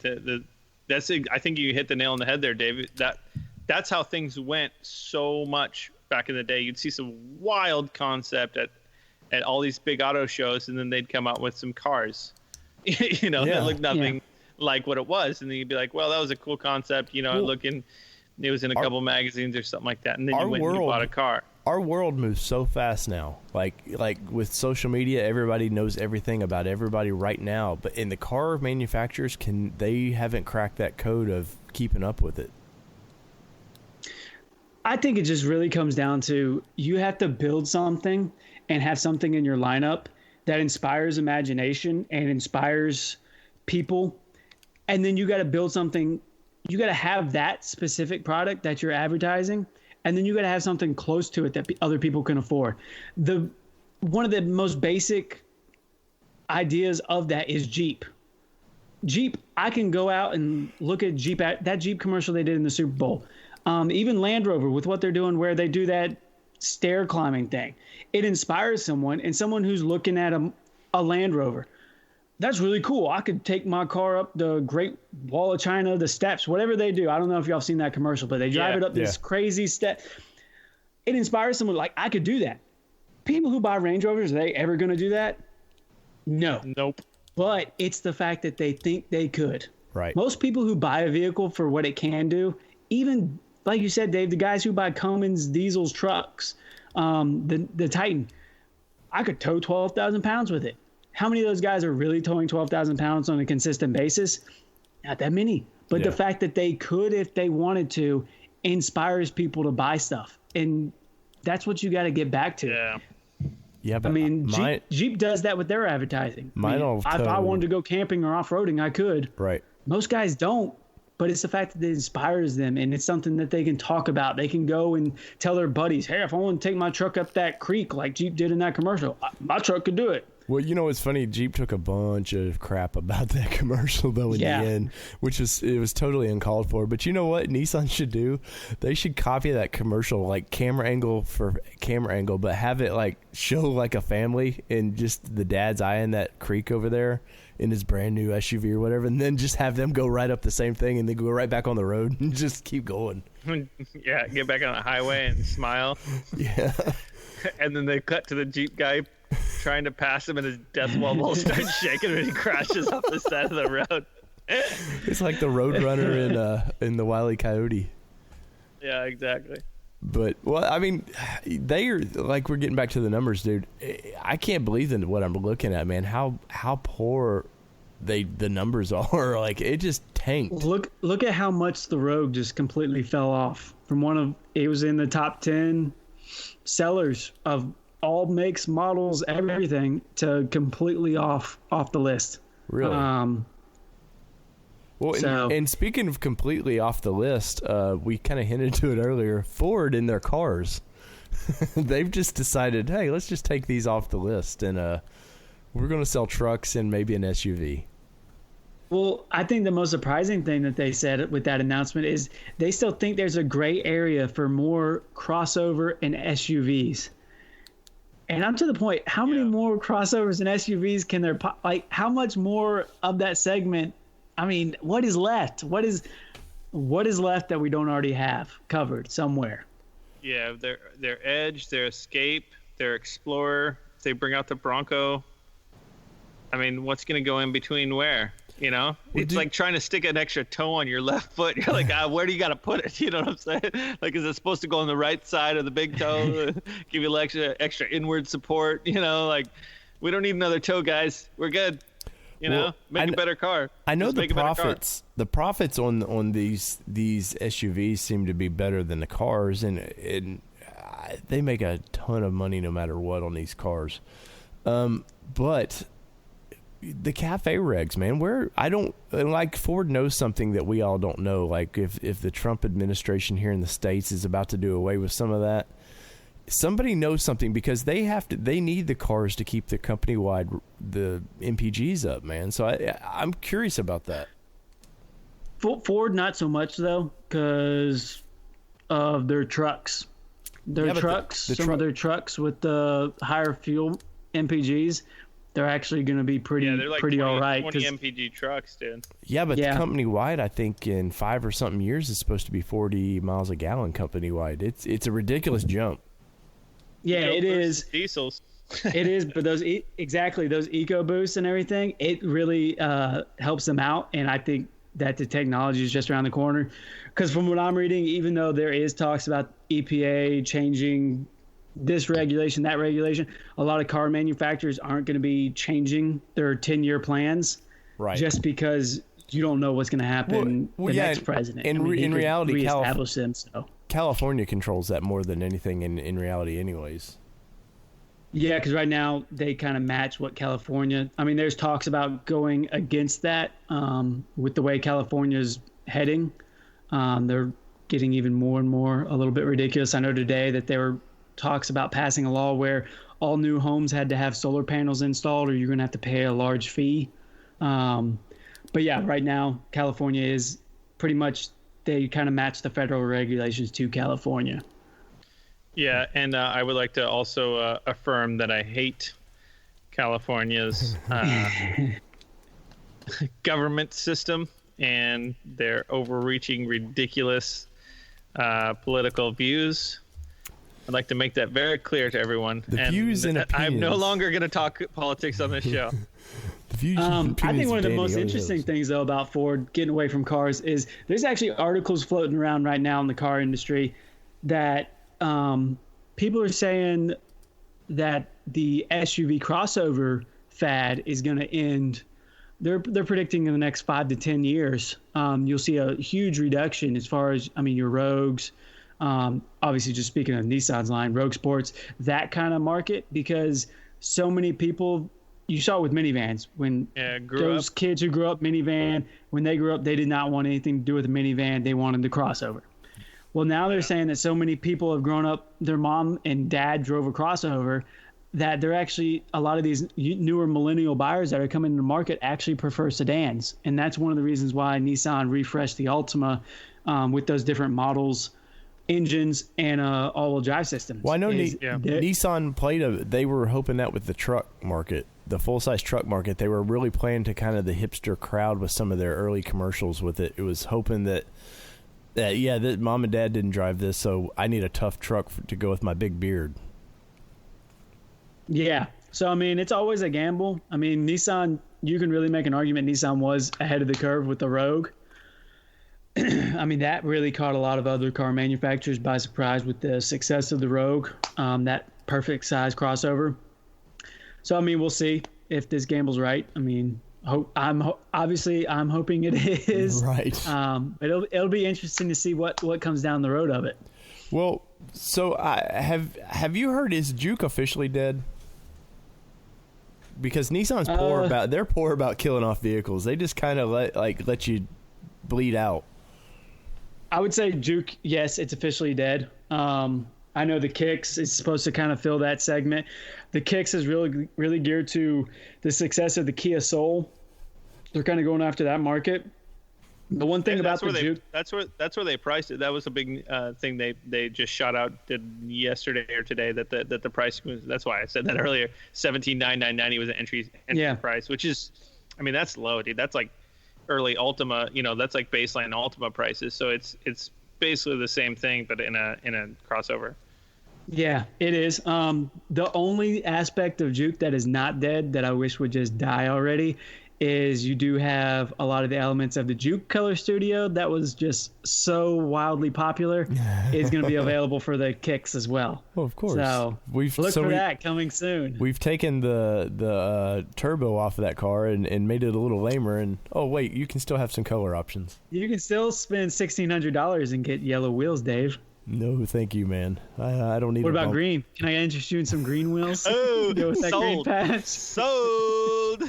That's. I think you hit the nail on the head there, David. That's how things went so much back in the day. You'd see some wild concept at all these big auto shows, and then they'd come out with some cars, that looked nothing like what it was, and then you'd be like, well, that was a cool concept, it was in a couple magazines or something like that, and then you went and you bought a car. Our world moves so fast now, like with social media, everybody knows everything about everybody right now, but in the car manufacturers, they haven't cracked that code of keeping up with it. I think it just really comes down to you have to build something and have something in your lineup that inspires imagination and inspires people. And then you got to build something. You got to have that specific product that you're advertising. And then you got to have something close to it that other people can afford. One of the most basic ideas of that is Jeep. Jeep, I can go out and look at Jeep, that Jeep commercial they did in the Super Bowl. Even Land Rover with what they're doing where they do that stair climbing thing. It inspires someone, and someone who's looking at a Land Rover. That's really cool. I could take my car up the Great Wall of China, the steps, whatever they do. I don't know if y'all have seen that commercial, but they drive it up this crazy step. It inspires someone like, I could do that. People who buy Range Rovers, are they ever going to do that? No. Nope. But it's the fact that they think they could. Right. Most people who buy a vehicle for what it can do, even like you said, Dave, the guys who buy Cummins diesels trucks, the Titan, I could tow 12,000 pounds with it. How many of those guys are really towing 12,000 pounds on a consistent basis? Not that many. But Yeah. the fact that they could, if they wanted to, inspires people to buy stuff. And that's what you got to get back to. Yeah. Yeah, but I mean, Jeep does that with their advertising. If I wanted to go camping or off-roading, I could. Right. Most guys don't, but it's the fact that it inspires them, and it's something that they can talk about. They can go and tell their buddies, hey, if I want to take my truck up that creek like Jeep did in that commercial, my truck could do it. Well, you know, it's funny. Jeep took a bunch of crap about that commercial, though, in the end, which was totally uncalled for. But you know what Nissan should do? They should copy that commercial, like camera angle for camera angle, but have it like show like a family and just the dad's eyeing that creek over there in his brand new SUV or whatever, and then just have them go right up the same thing and then go right back on the road and just keep going. Yeah, get back on the highway and smile. Yeah. And then they cut to the Jeep guy trying to pass him, and his death wobble starts shaking and he crashes off the side of the road. It's like the Roadrunner in the Wile E. Coyote. Yeah, exactly. But, well, I mean, they are, like, we're getting back to the numbers, dude. I can't believe in what I'm looking at, man. How poor the numbers are. Like, it just tanked. Look at how much the Rogue just completely fell off. It was in the top 10 sellers of all makes, models, everything, to completely off the list. Really? Well, and speaking of completely off the list, we kind of hinted to it earlier. Ford in their cars, they've just decided, hey, let's just take these off the list, and we're going to sell trucks and maybe an SUV. Well, I think the most surprising thing that they said with that announcement is they still think there's a gray area for more crossover and SUVs. And I'm to the point, how many more crossovers and SUVs can there, like, how much more of that segment? I mean, what is left? What is left that we don't already have covered somewhere? Yeah, their Edge, their Escape, their Explorer. They bring out the Bronco. I mean, what's going to go in between where? You know, it's like trying to stick an extra toe on your left foot. You're like, where do you got to put it? You know what I'm saying? Like, is it supposed to go on the right side of the big toe? Give you extra inward support? You know, like, we don't need another toe, guys. We're good. You know, make a better car. I know the profits on these SUVs seem to be better than the cars, and they make a ton of money no matter what on these cars. But the cafe regs, man, Ford knows something that we all don't know. Like if the Trump administration here in the States is about to do away with some of that, somebody knows something, because they need the cars to keep the company-wide, the MPGs up, man. So I'm curious about that. Ford, not so much, though, because of their trucks. Some of their trucks with the higher fuel MPGs, they're actually going to be pretty all right. 20 MPG trucks, dude. Yeah, but the company-wide, I think in 5 or something years is supposed to be 40 miles a gallon company-wide. It's a ridiculous jump. Yeah, it is. Diesels. It is, but those EcoBoosts and everything, it really helps them out, and I think that the technology is just around the corner. Because from what I'm reading, even though there is talks about EPA changing this regulation, that regulation, a lot of car manufacturers aren't going to be changing their 10-year plans, right? Just because you don't know what's going to happen next president. In reality, reestablish them. So California controls that more than anything in reality, anyways. Yeah, because right now they kind of match what California. I mean, there's talks about going against that with the way California's heading. They're getting even more and more a little bit ridiculous. I know today that there were talks about passing a law where all new homes had to have solar panels installed, or you're going to have to pay a large fee. But yeah, right now California is pretty much, they kind of match the federal regulations to California. Yeah, and I would like to also affirm that I hate California's government system and their overreaching, ridiculous political views. I'd like to make that very clear to everyone. Views and opinions. I'm no longer going to talk politics on this show. I think one of the most interesting things, though, about Ford getting away from cars is there's actually articles floating around right now in the car industry that people are saying that the SUV crossover fad is going to end they're predicting in the next 5 to 10 years, you'll see a huge reduction as far as, I mean, your Rogues, obviously just speaking of Nissan's line, Rogue Sports, that kind of market, because so many people, you saw it with minivans when those kids who grew up minivan, when they grew up, they did not want anything to do with a minivan. They wanted the crossover. Well, now they're saying that so many people have grown up, their mom and dad drove a crossover, that they're actually, a lot of these newer millennial buyers that are coming to the market actually prefer sedans. And that's one of the reasons why Nissan refreshed the Altima with those different models, engines, and all-wheel drive systems. Well, I know Nissan they were hoping that with the truck market, the full-size truck market, they were really playing to kind of the hipster crowd with some of their early commercials with it. It was hoping that mom and dad didn't drive this, so I need a tough truck to go with my big beard. Yeah. So, I mean, it's always a gamble. I mean, Nissan, you can really make an argument Nissan was ahead of the curve with the Rogue. I mean, that really caught a lot of other car manufacturers by surprise with the success of the Rogue, that perfect size crossover. So, I mean, we'll see if this gamble's right. I mean, I'm hoping it is. Right. But it'll be interesting to see what comes down the road of it. Well, so have you heard, is Juke officially dead? Because Nissan's poor about killing off vehicles. They just kind of let you bleed out. I would say Juke, yes, it's officially dead. I know the Kicks is supposed to kind of fill that segment. The Kicks is really geared to the success of the Kia Soul. They're kind of going after that market. The one thing about the Juke, that's where they priced it. That was a big thing they just shot out yesterday or today that the price was. That's why I said that earlier. $17,990 was the entry price, which is, I mean, that's low, dude. That's like early Ultima. That's like baseline Ultima prices. So it's basically the same thing, but in a crossover. Yeah, it is. The only aspect of Juke that is not dead that I wish would just die already is you do have a lot of the elements of the Juke Color Studio that was just so wildly popular is going to be available for the Kicks as well. Well, of course. So look for that coming soon. We've taken the turbo off of that car and made it a little lamer. And oh wait, you can still have some color options. You can still spend $1,600 and get yellow wheels, Dave. No, thank you, man. I don't need. What about green? Can I interest you in some green wheels? Oh, go with that sold. Green patch. Sold.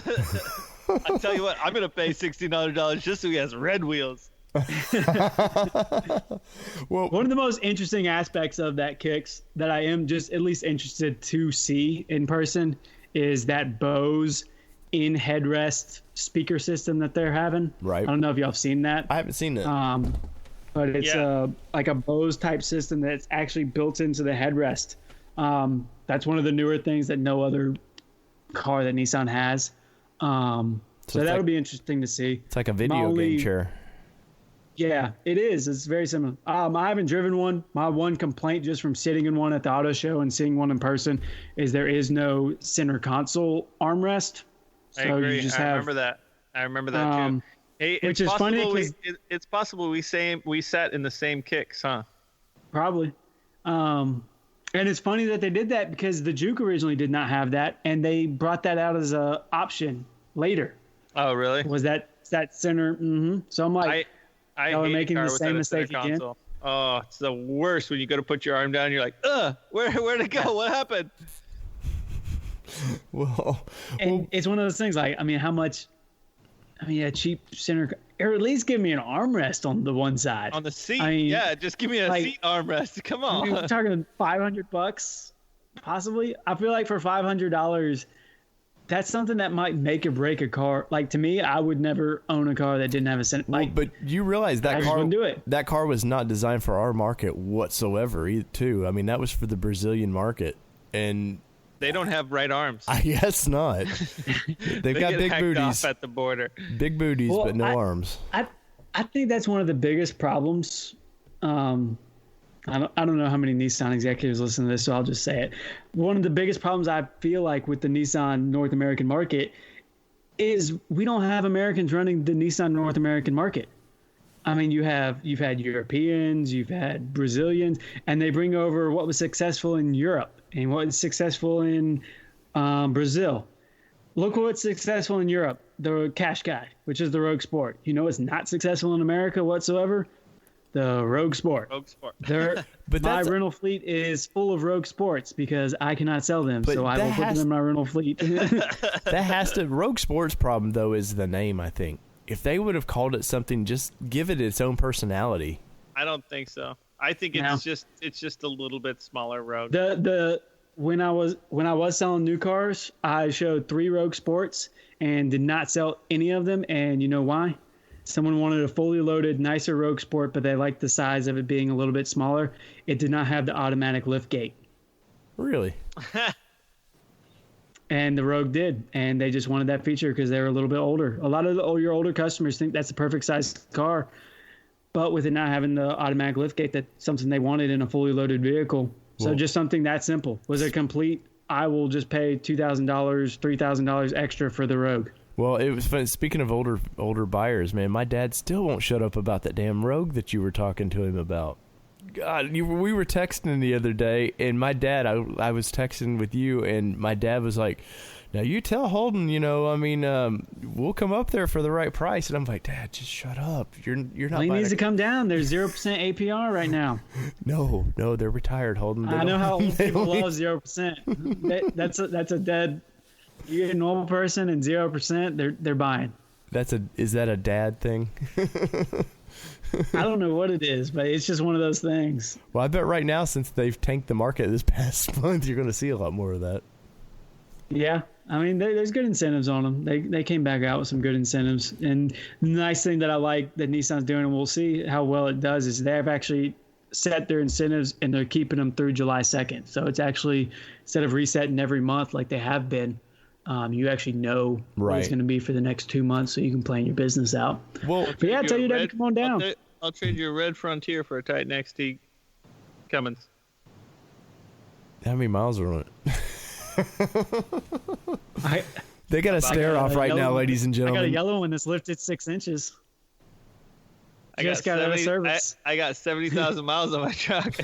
I tell you what, I'm gonna pay $1,600 just so he has red wheels. Well, one of the most interesting aspects of that Kicks that I am just at least interested to see in person is that Bose in headrest speaker system that they're having. Right. I don't know if y'all have seen that. I haven't seen it. But it's like a Bose type system that's actually built into the headrest. That's one of the newer things that no other car that Nissan has. So that would be interesting to see. It's like a video game chair. Yeah, it is. It's very similar. I haven't driven one. My one complaint just from sitting in one at the auto show and seeing one in person is there is no center console armrest. So I agree. I remember that too. Hey, which is funny. It's possible we sat in the same Kicks, huh? Probably. And it's funny that they did that because the Juke originally did not have that, and they brought that out as an option later. Oh, really? Was that center? Mm-hmm. So I'm like, I y'all are hate making the same mistake again. Console. Oh, it's the worst when you go to put your arm down. You're like, where'd it go? What happened? And it's one of those things. Like, I mean, how much? I mean, a cheap center, or at least give me an armrest on the one side. On the seat, I mean, yeah, just give me a seat armrest. Come on. I mean, we're talking $500, possibly. I feel like for $500, that's something that might make or break a car. Like, to me, I would never own a car that didn't have a center. Like, but you realize that car wouldn't do it. That car was not designed for our market whatsoever, too. I mean, that was for the Brazilian market, and they don't have right arms. I guess not. They've got big booties off at the border. Big booties, but no arms. I think that's one of the biggest problems. I don't know how many Nissan executives listen to this, so I'll just say it. One of the biggest problems I feel like with the Nissan North American market is we don't have Americans running the Nissan North American market. I mean, you've had Europeans, you've had Brazilians, and they bring over what was successful in Europe and what was successful in Brazil. Look what's successful in Europe. the Cash Guy, which is the Rogue Sport. You know, it's not successful in America whatsoever. The Rogue Sport. But my rental fleet is full of Rogue Sports because I cannot sell them, so I will put them in my rental fleet. Rogue Sports problem though is the name. I think if they would have called it something, just give it its own personality. I don't think so. I think it's just a little bit smaller Rogue. When I was selling new cars, I showed 3 Rogue Sports and did not sell any of them. And you know why? Someone wanted a fully loaded, nicer Rogue Sport, but they liked the size of it being a little bit smaller. It did not have the automatic lift gate. Really? And the Rogue did, and they just wanted that feature because they were a little bit older. A lot of your older customers think that's the perfect size car, but with it not having the automatic lift gate, that's something they wanted in a fully loaded vehicle. So just something that simple. Was it complete? I will just pay $2,000, $3,000 extra for the Rogue. Well, it was fun. Speaking of older buyers, man, my dad still won't shut up about that damn Rogue that you were talking to him about. God, we were texting the other day, and my dad, I was texting with you, and my dad was like, now you tell Holden, we'll come up there for the right price. And I'm like, Dad, just shut up. You're not. He needs to come down. There's 0% APR right now. No, they're retired, Holden. I know how old people love 0%. That's a dead. You get a normal person and 0%, they're buying. Is that a dad thing? I don't know what it is, but it's just one of those things. Well, I bet right now, since they've tanked the market this past month, you're going to see a lot more of that. Yeah. I mean, there's good incentives on them. They came back out with some good incentives. And the nice thing that I like that Nissan's doing, and we'll see how well it does, is they have actually set their incentives and they're keeping them through July 2nd. So it's actually, instead of resetting every month like they have been, you actually know what it's going to be for the next 2 months, so you can plan your business out. Well, but yeah, I tell you that, come on down. I'll trade you a red Frontier for a Titan XT Cummins. How many miles are on it? They got a stare off right now, ladies and gentlemen. I got a yellow one that's lifted 6 inches. I got out of service. I got 70,000 miles on my truck.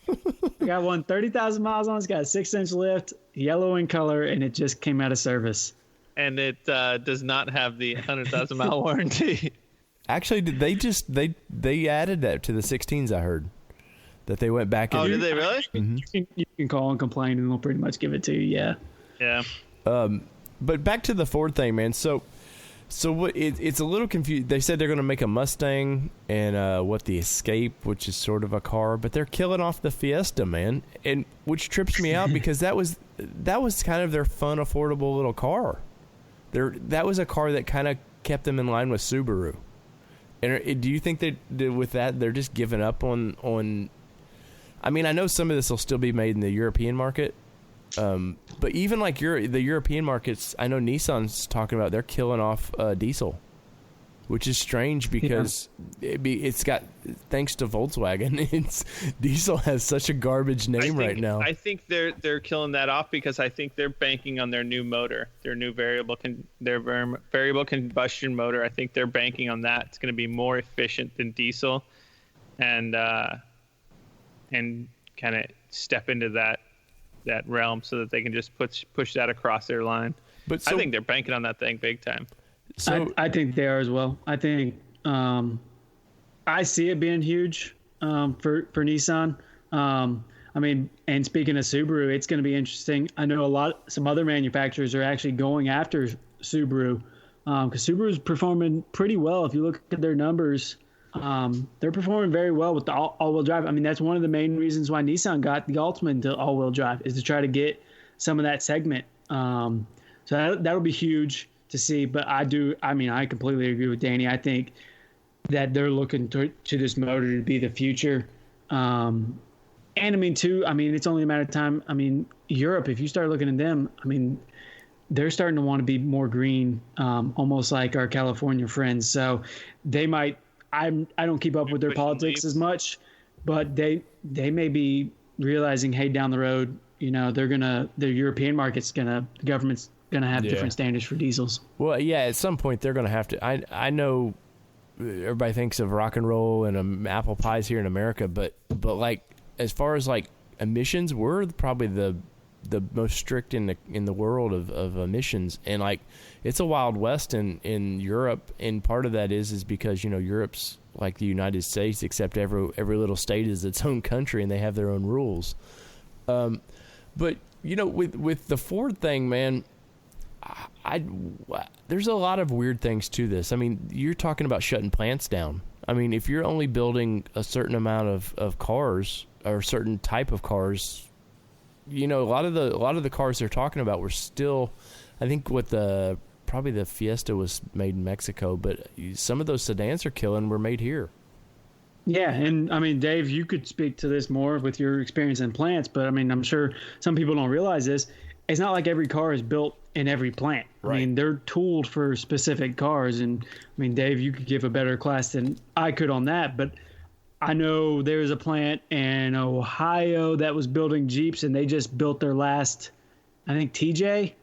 I got one 30,000 miles on. It's got a 6-inch lift, yellow in color, and it just came out of service. And it does not have the 100,000 mile warranty. Actually, they added that to the 16s. I heard that they went back. Oh, did they really? Mm-hmm. You can call and complain, and they'll pretty much give it to you. Yeah. Yeah. But back to the Ford thing, man. So what? It's a little confused. They said they're going to make a Mustang and the Escape, which is sort of a car, but they're killing off the Fiesta, man, and which trips me out because that was kind of their fun, affordable little car. That was a car that kind of kept them in line with Subaru. And do you think that with that they're just giving up on? I mean, I know some of this will still be made in the European market. But even like the European markets, I know Nissan's talking about they're killing off diesel, which is strange because it's got, thanks to Volkswagen, diesel has such a garbage name right now. I think they're killing that off because I think they're banking on their new motor, their new variable combustion motor. I think they're banking on that. It's going to be more efficient than diesel, and kind of step into that realm so that they can just push that across their line. But I think they're banking on that thing big time. So I think they are as well. I think I see it being huge for Nissan. I mean, and speaking of Subaru, it's going to be interesting. I know some other manufacturers are actually going after Subaru because Subaru's performing pretty well. If you look at their numbers, they're performing very well with the all-wheel drive. I mean, that's one of the main reasons why Nissan got the Altima into all-wheel drive, is to try to get some of that segment. So that'll be huge to see. But I completely agree with Danny. I think that they're looking to this motor to be the future. And I mean, it's only a matter of time. I mean, Europe, if you start looking at them, I mean, they're starting to want to be more green, almost like our California friends. So they might. I don't keep up with their politics as much, but they may be realizing, hey, down the road, the European market's the government's gonna have different standards for diesels. Well, yeah, at some point they're gonna have to. I know everybody thinks of rock and roll and apple pies here in America, but like as far as like emissions, we're probably the the most strict in the world of emissions, and like it's a wild west in Europe, and part of that is because Europe's like the United States, except every little state is its own country and they have their own rules. But with the Ford thing, man, there's a lot of weird things to this. I mean, you're talking about shutting plants down. I mean, if you're only building a certain amount of cars or a certain type of cars, a lot of the cars they're talking about were still, I think probably the Fiesta was made in Mexico, but some of those sedans were made here. Yeah, and I mean, Dave, you could speak to this more with your experience in plants, but I mean, I'm sure some people don't realize this. It's not like every car is built in every plant. Right. I mean, they're tooled for specific cars, and I mean, Dave, you could give a better class than I could on that, but I know there's a plant in Ohio that was building Jeeps, and they just built their last, I think, TJ.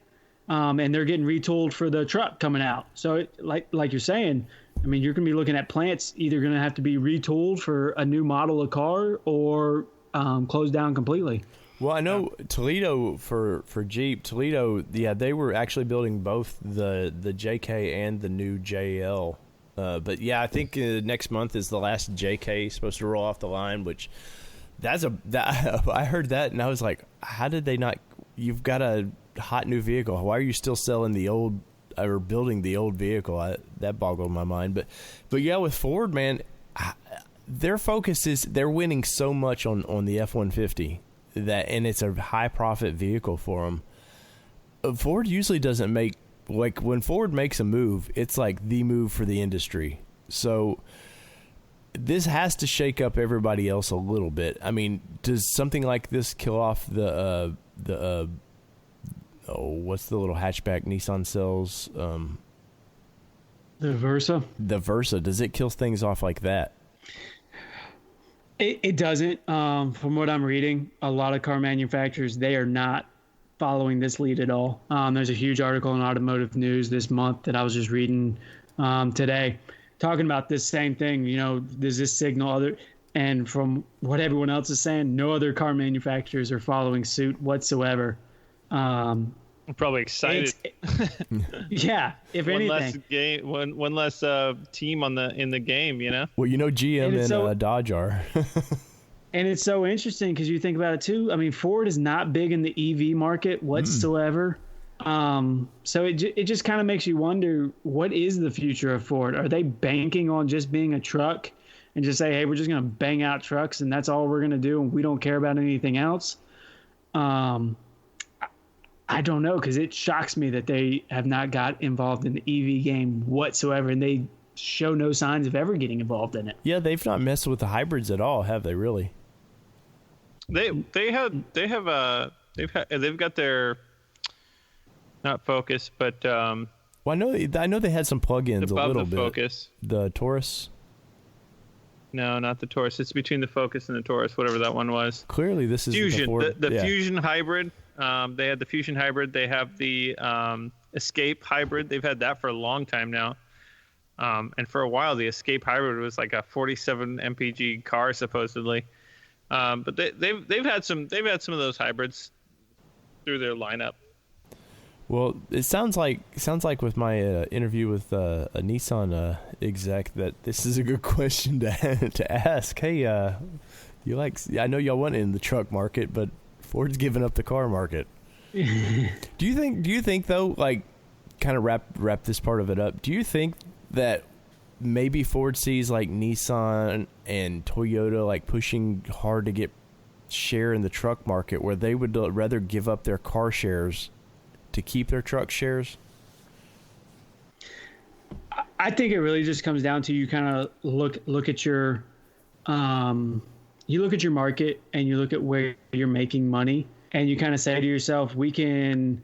And they're getting retooled for the truck coming out. So like you're saying, I mean, you're going to be looking at plants either going to have to be retooled for a new model of car or closed down completely. Well, I know Toledo for Jeep, they were actually building both the JK and the new JL. But yeah, I think next month is the last JK supposed to roll off the line, which I heard that and I was like, how did they not? You've got a hot new vehicle. Why are you still selling the old or building the old vehicle? That boggled my mind. But yeah, with Ford, man, their focus is they're winning so much on the F-150 and it's a high profit vehicle for them. Ford usually doesn't make, like, when Ford makes a move, it's like the move for the industry. So this has to shake up everybody else a little bit. I mean, does something like this kill off what's the little hatchback Nissan sells? The Versa. The Versa. Does it kill things off like that? It doesn't. From what I'm reading, a lot of car manufacturers, they are not following this lead at all. There's a huge article in Automotive News this month that I was just reading today, talking about this same thing. Does this signal and from what everyone else is saying, no other car manufacturers are following suit whatsoever. I'm probably excited. Yeah, if anything, one less team in the game, Well, GM and Dodge are. And it's so interesting because you think about it too. I mean, Ford is not big in the EV market whatsoever. So it just kind of makes you wonder, what is the future of Ford? Are they banking on just being a truck and just say, hey, we're just going to bang out trucks and that's all we're going to do and we don't care about anything else? I don't know, because it shocks me that they have not got involved in the EV game whatsoever, and they show no signs of ever getting involved in it. Yeah, they've not messed with the hybrids at all, have they? Really? They've got their, not Focus, but well, I know they had some plug-ins a little bit. Focus. The Taurus. No, not the Taurus. It's between the Focus and the Taurus, whatever that one was. Clearly, this is Fusion. The Fusion hybrid. They had the Fusion hybrid. They have the Escape hybrid. They've had that for a long time now. And for a while, the Escape hybrid was like a 47 mpg car supposedly. But they've had some of those hybrids through their lineup. Well, it sounds like with my interview with a Nissan exec that this is a good question to ask. Hey, I know y'all went in the truck market, but Ford's giving up the car market. Do you think though, like, kind of wrap this part of it up, do you think that maybe Ford sees like Nissan and Toyota like pushing hard to get share in the truck market, where they would rather give up their car shares to keep their truck shares? I think it really just comes down to, you kind of look at your you look at your market and you look at where you're making money, and you kind of say to yourself, we can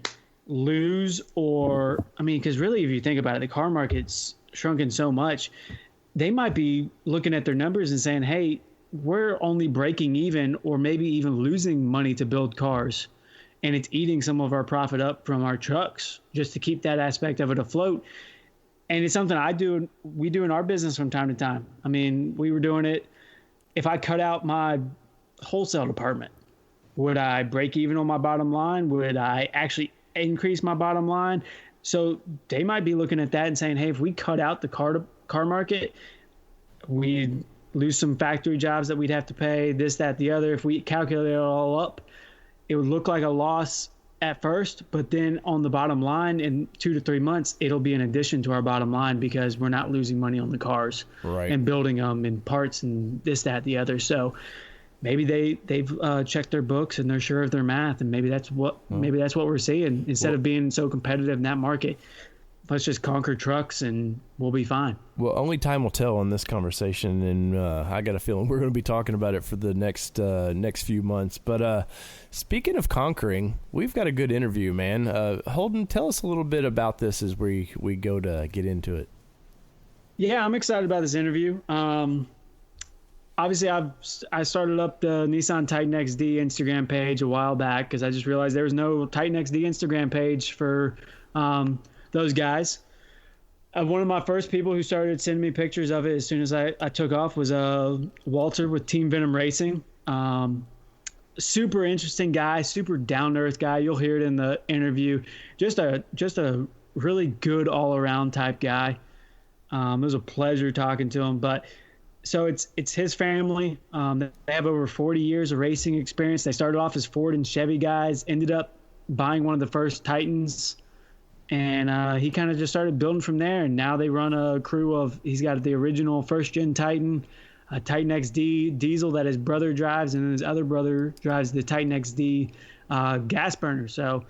lose, or, I mean, because really, if you think about it, the car market's shrunken so much, they might be looking at their numbers and saying, hey, we're only breaking even or maybe even losing money to build cars, and it's eating some of our profit up from our trucks just to keep that aspect of it afloat. And it's something we do in our business from time to time. I mean, we were doing it. If I cut out my wholesale department, Would I break even on my bottom line? Would I actually increase my bottom line? So they might be looking at that and saying, hey, if we cut out the car market, we lose some factory jobs that we'd have to pay, this, that, the other. If we calculate it all up, it would look like a loss at first, but then on the bottom line in 2 to 3 months, it'll be an addition to our bottom line because we're not losing money on the cars and building them and parts and this, that, the other. So maybe they've checked their books and they're sure of their math, and maybe that's what we're seeing. Instead of being so competitive in that market, let's just conquer trucks and we'll be fine. Well, only time will tell on this conversation, and I got a feeling we're going to be talking about it for the next few months. But speaking of conquering, we've got a good interview, man. Holden, tell us a little bit about this as we go to get into it. Yeah, I'm excited about this interview. Obviously, I started up the Nissan Titan XD Instagram page a while back because I just realized there was no Titan XD Instagram page for those guys. One of my first people who started sending me pictures of it as soon as I took off was Walter with Team Venom Racing. Super interesting guy, super down-to-earth guy. You'll hear it in the interview. Just a really good all-around type guy. It was a pleasure talking to him. But so it's his family. They have over 40 years of racing experience. They started off as Ford and Chevy guys, ended up buying one of the first Titans. And he kind of just started building from there. And now they run a crew of, he's got the original first-gen Titan, a Titan XD diesel that his brother drives, and then his other brother drives the Titan XD gas burner. So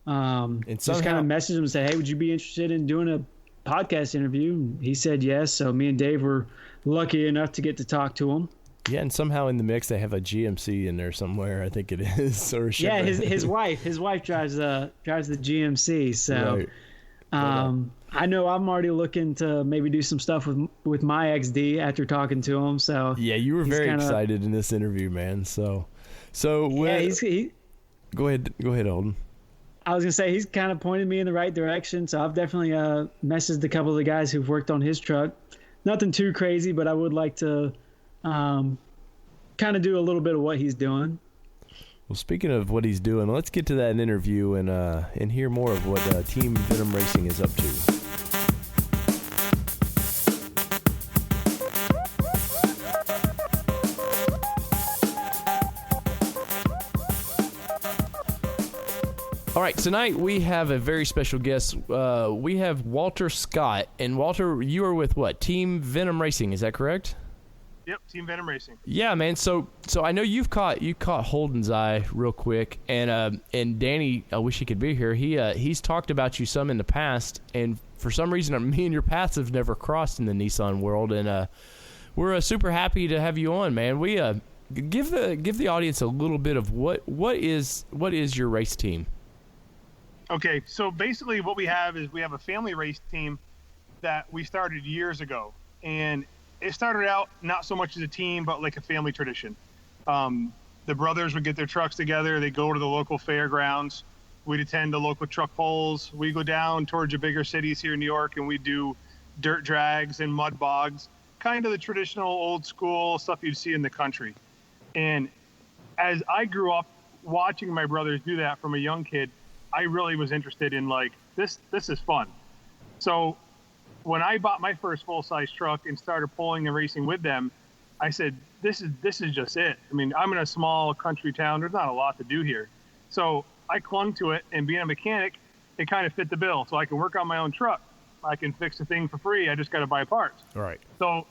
just kind of messaged him and said, hey, would you be interested in doing a podcast interview? And he said yes. So me and Dave were lucky enough to get to talk to him. Yeah, and somehow in the mix they have a GMC in there somewhere. I think it is. Or yeah, his wife drives the GMC. So right. I know I'm already looking to maybe do some stuff with my XD after talking to him. So yeah, you were very excited in this interview, man. So yeah, go ahead, Holden. I was gonna say he's kind of pointed me in the right direction. So I've definitely messaged a couple of the guys who've worked on his truck. Nothing too crazy, but I would like to kind of do a little bit of what he's doing. Well, speaking of what he's doing, let's get to that interview and hear more of what Team Venom Racing is up to. All right, tonight we have a very special guest. We have Walter Scott. And Walter, you are with what? Team Venom Racing, is that correct? Yep, Team Venom Racing. Yeah, man. So I know you caught Holden's eye real quick, and Danny, I wish he could be here. He's talked about you some in the past, and for some reason, me and your paths have never crossed in the Nissan world, and we're super happy to have you on, man. We give the audience a little bit of what is your race team. Okay, so basically what we have is we have a family race team that we started years ago, and it started out not so much as a team, but like a family tradition. The brothers would get their trucks together. They'd go to the local fairgrounds. We'd attend the local truck polls. We go down towards the bigger cities here in New York, and we do dirt drags and mud bogs, kind of the traditional old school stuff you'd see in the country. And as I grew up watching my brothers do that from a young kid, I really was interested in like, this is fun. So when I bought my first full-size truck and started pulling and racing with them, I said, this is just it. I mean, I'm in a small country town. There's not a lot to do here. So I clung to it, and being a mechanic, it kind of fit the bill. So I can work on my own truck. I can fix the thing for free. I just got to buy parts. All right. So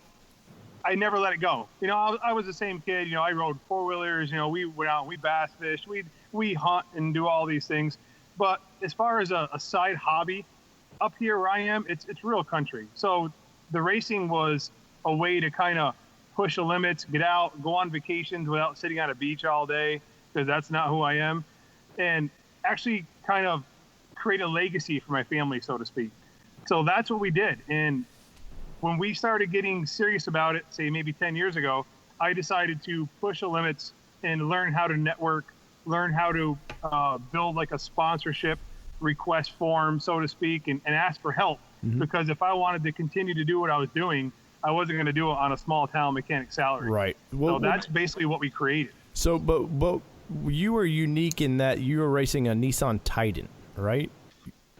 I never let it go. You know, I was the same kid. You know, I rode four-wheelers. You know, we went out and we bass fished. We hunt and do all these things. But as far as a side hobby, up here where I am, it's real country. So the racing was a way to kind of push the limits, get out, go on vacations without sitting on a beach all day, because that's not who I am, and actually kind of create a legacy for my family, so to speak. So that's what we did. And when we started getting serious about it, say maybe 10 years ago, I decided to push the limits and learn how to network, learn how to build like a sponsorship request form, so to speak, and ask for help. Mm-hmm. Because if I wanted to continue to do what I was doing, I wasn't going to do it on a small town mechanic salary. Right. Well, so that's basically what we created. So, but you were unique in that you were racing a Nissan Titan, right?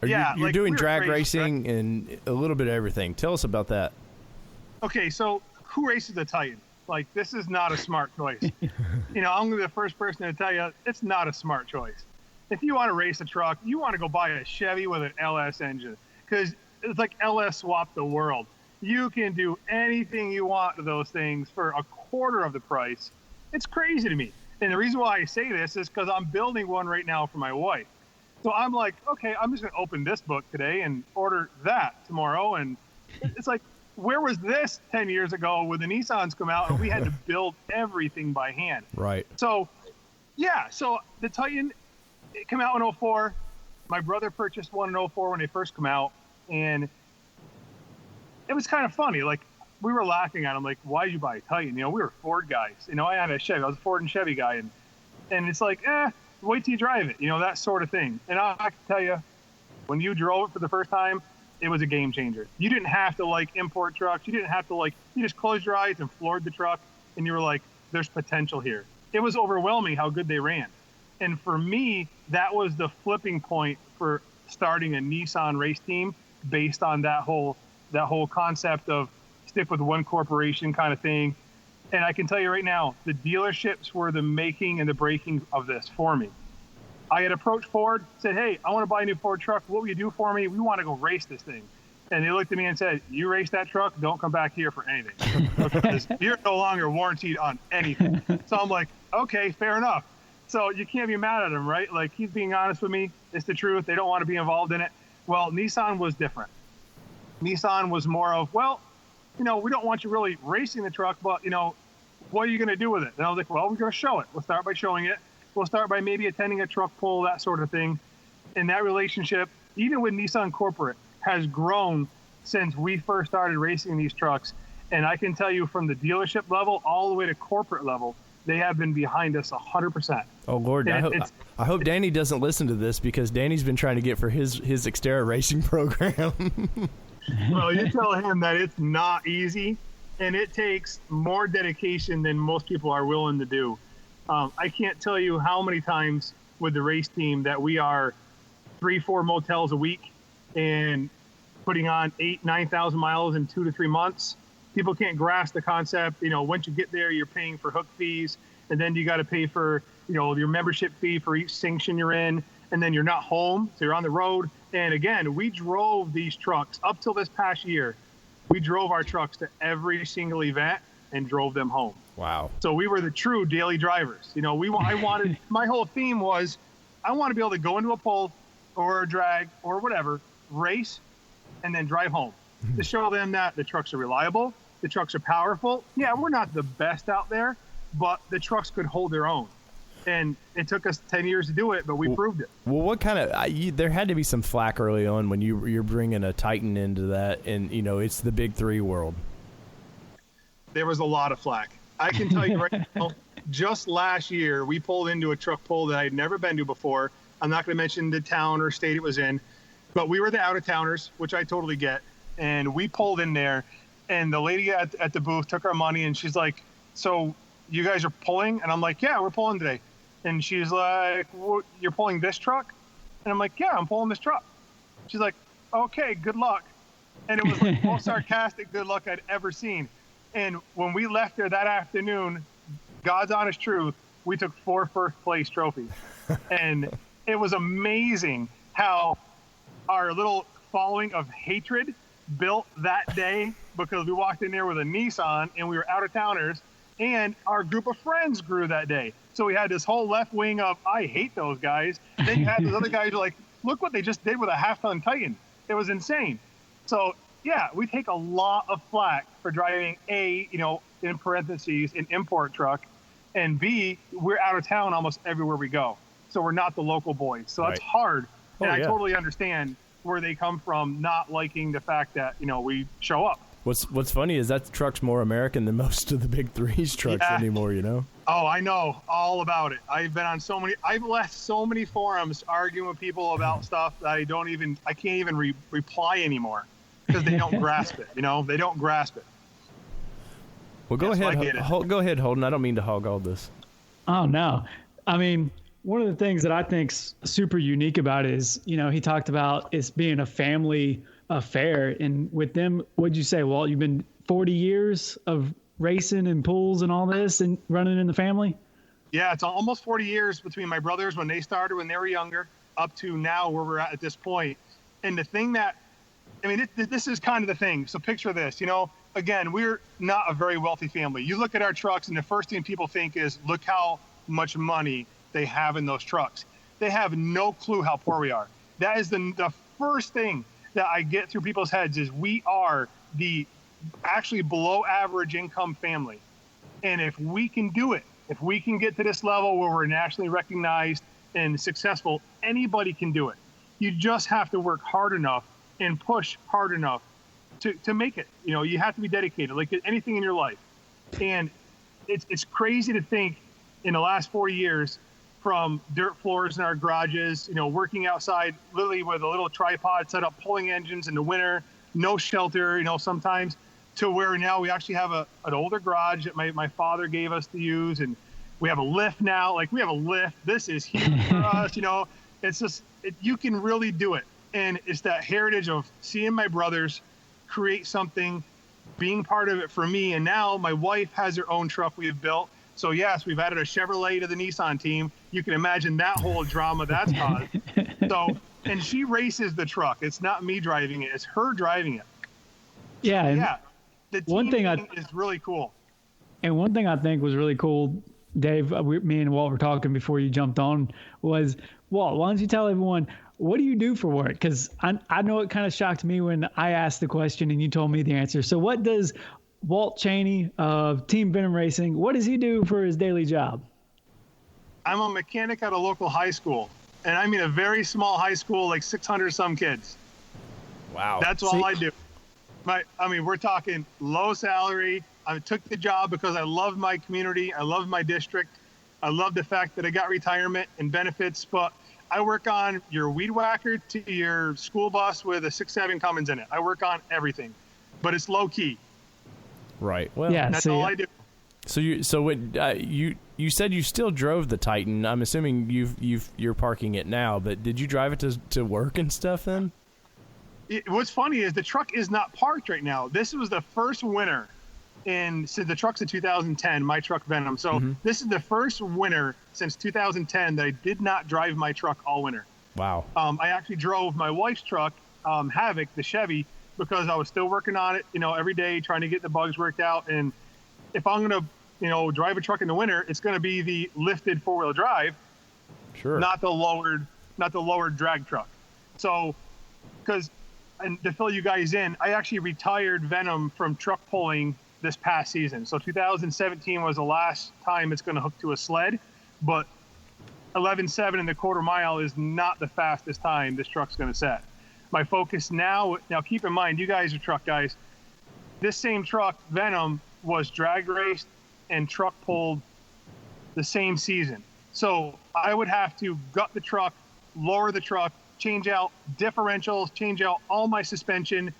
You're doing drag racing and a little bit of everything. Tell us about that. Okay, so who races the Titan? Like, this is not a smart choice. I'm going to be the first person to tell you it's not a smart choice. If you want to race a truck, you want to go buy a Chevy with an LS engine, because it's like LS swapped the world. You can do anything you want to those things for a quarter of the price. It's crazy to me. And the reason why I say this is because I'm building one right now for my wife. So I'm like, okay, I'm just going to open this book today and order that tomorrow. And it's like, where was this 10 years ago when the Nissans come out and we had to build everything by hand? Right. So, yeah. So the Titan, it came out in 04. My brother purchased one in 04 when they first come out. And it was kind of funny. Like, we were laughing at him, like, why did you buy a Titan? We were Ford guys. I had a Chevy. I was a Ford and Chevy guy. And it's like, wait till you drive it, that sort of thing. And I can tell you, when you drove it for the first time, it was a game changer. You didn't have to like import trucks. You didn't have to you just closed your eyes and floored the truck. And you were like, there's potential here. It was overwhelming how good they ran. And for me, that was the flipping point for starting a Nissan race team based on that whole concept of stick with one corporation kind of thing. And I can tell you right now, the dealerships were the making and the breaking of this for me. I had approached Ford, said, hey, I want to buy a new Ford truck. What will you do for me? We want to go race this thing. And they looked at me and said, you race that truck, don't come back here for anything. Because you're no longer warranted on anything. So I'm like, okay, fair enough. So you can't be mad at him, right? Like, he's being honest with me. It's the truth. They don't want to be involved in it. Well, Nissan was different. Nissan was more of, well, we don't want you really racing the truck, but, what are you going to do with it? And I was like, well, we're going to show it. We'll start by showing it. We'll start by maybe attending a truck pull, that sort of thing. And that relationship, even with Nissan Corporate, has grown since we first started racing these trucks. And I can tell you from the dealership level all the way to corporate level, they have been behind us 100%. Oh, Lord. I hope Danny doesn't listen to this, because Danny's been trying to get for his Xterra racing program. Well, you tell him that it's not easy, and it takes more dedication than most people are willing to do. I can't tell you how many times with the race team that we are 3-4 motels a week and putting on 8,000-9,000 miles in 2 to 3 months. People can't grasp the concept. Once you get there, you're paying for hook fees, and then you got to pay for, your membership fee for each sanction you're in, and then you're not home, so you're on the road. And again, we drove these trucks up till this past year. We drove our trucks to every single event and drove them home. Wow. So we were the true daily drivers. I wanted, my whole theme was, I want to be able to go into a pull or a drag or whatever, race, and then drive home to show them that the trucks are reliable, the trucks are powerful. Yeah, we're not the best out there, but the trucks could hold their own. And it took us 10 years to do it, but we proved it. Well, what kind of there had to be some flack early on when you're bringing a Titan into that, and it's the big three world. There was a lot of flack. I can tell you right now, just last year, we pulled into a truck pull that I'd never been to before. I'm not going to mention the town or state it was in, but we were the out-of-towners, which I totally get. And we pulled in there, and the lady at the booth took our money, and she's like, so you guys are pulling? And I'm like, yeah, we're pulling today. And she's like, well, you're pulling this truck? And I'm like, yeah, I'm pulling this truck. She's like, okay, good luck. And it was like the most sarcastic good luck I'd ever seen. And when we left there that afternoon, God's honest truth, we took 4 first place trophies. And it was amazing how our little following of hatred built that day, because we walked in there with a Nissan and we were out of towners, and our group of friends grew that day. So we had this whole left wing of, I hate those guys. And then you had those other guys who are like, look what they just did with a half-ton Titan. It was insane. So yeah, we take a lot of flack for driving in parentheses, an import truck, and B, we're out of town almost everywhere we go. So we're not the local boys. So that's hard. And I totally understand where they come from, not liking the fact that, we show up. What's funny is that truck's more American than most of the big threes trucks anymore, Oh, I know all about it. I've left so many forums arguing with people about stuff that I can't even reply anymore, because they don't grasp it. They don't grasp it. Well, go ahead, Holden. I don't mean to hog all this. Oh, no. I mean, one of the things that I think's super unique about it is, he talked about it being a family affair. And with them, what'd you say, Walt? You've been 40 years of racing and pools and all this and running in the family? Yeah, it's almost 40 years between my brothers when they started when they were younger up to now where we're at this point. And the thing that, this is kind of the thing. So picture this, again, we're not a very wealthy family. You look at our trucks and the first thing people think is, look how much money they have in those trucks. They have no clue how poor we are. That is the first thing that I get through people's heads is we are the actually below average income family. And if we can do it, if we can get to this level where we're nationally recognized and successful, anybody can do it. You just have to work hard enough and push hard enough to make it. You have to be dedicated, like anything in your life. And it's crazy to think in the last 4 years, from dirt floors in our garages, working outside literally with a little tripod set up, pulling engines in the winter, no shelter, sometimes, to where now we actually have an older garage that my father gave us to use, and we have a lift now. Like, we have a lift. This is huge for us. It's just you can really do it. And it's that heritage of seeing my brothers create something, being part of it for me. And now my wife has her own truck we have built. So yes, we've added a Chevrolet to the Nissan team. You can imagine that whole drama that's caused. So, and she races the truck. It's not me driving it. It's her driving it. Yeah. Yeah. The team is really cool. And one thing I think was really cool, Dave, me and Walt were talking before you jumped on, was, Walt, why don't you tell everyone, what do you do for work? Because I know it kind of shocked me when I asked the question and you told me the answer. So what does Walt Cheney of Team Venom Racing, what does he do for his daily job? I'm a mechanic at a local high school. And I mean a very small high school, like 600 some kids. Wow. That's all I do. We're talking low salary. I took the job because I love my community. I love my district. I love the fact that I got retirement and benefits, but I work on your weed whacker to your school bus with a 6.7 Cummins in it. I work on everything, but it's low key. Right. Well, yeah, that's all I do. So you said you still drove the Titan. I'm assuming you're parking it now, but did you drive it to work and stuff then? What's funny is the truck is not parked right now. This was the first winter since the truck's in 2010, my truck Venom. So This is the first winter since 2010 that I did not drive my truck all winter. Wow. I actually drove my wife's truck, Havoc, the Chevy, because I was still working on it, every day trying to get the bugs worked out. And if I'm going to, drive a truck in the winter, it's going to be the lifted 4-wheel drive, sure, not the lowered drag truck. So, and to fill you guys in, I actually retired Venom from truck pulling this past season. So 2017 was the last time it's going to hook to a sled, but 11.7 in the quarter mile is not the fastest time this truck's going to set. My focus now keep in mind, you guys are truck guys, this same truck, Venom, was drag raced and truck pulled the same season. So I would have to gut the truck, lower the truck, change out differentials, change out all my suspension,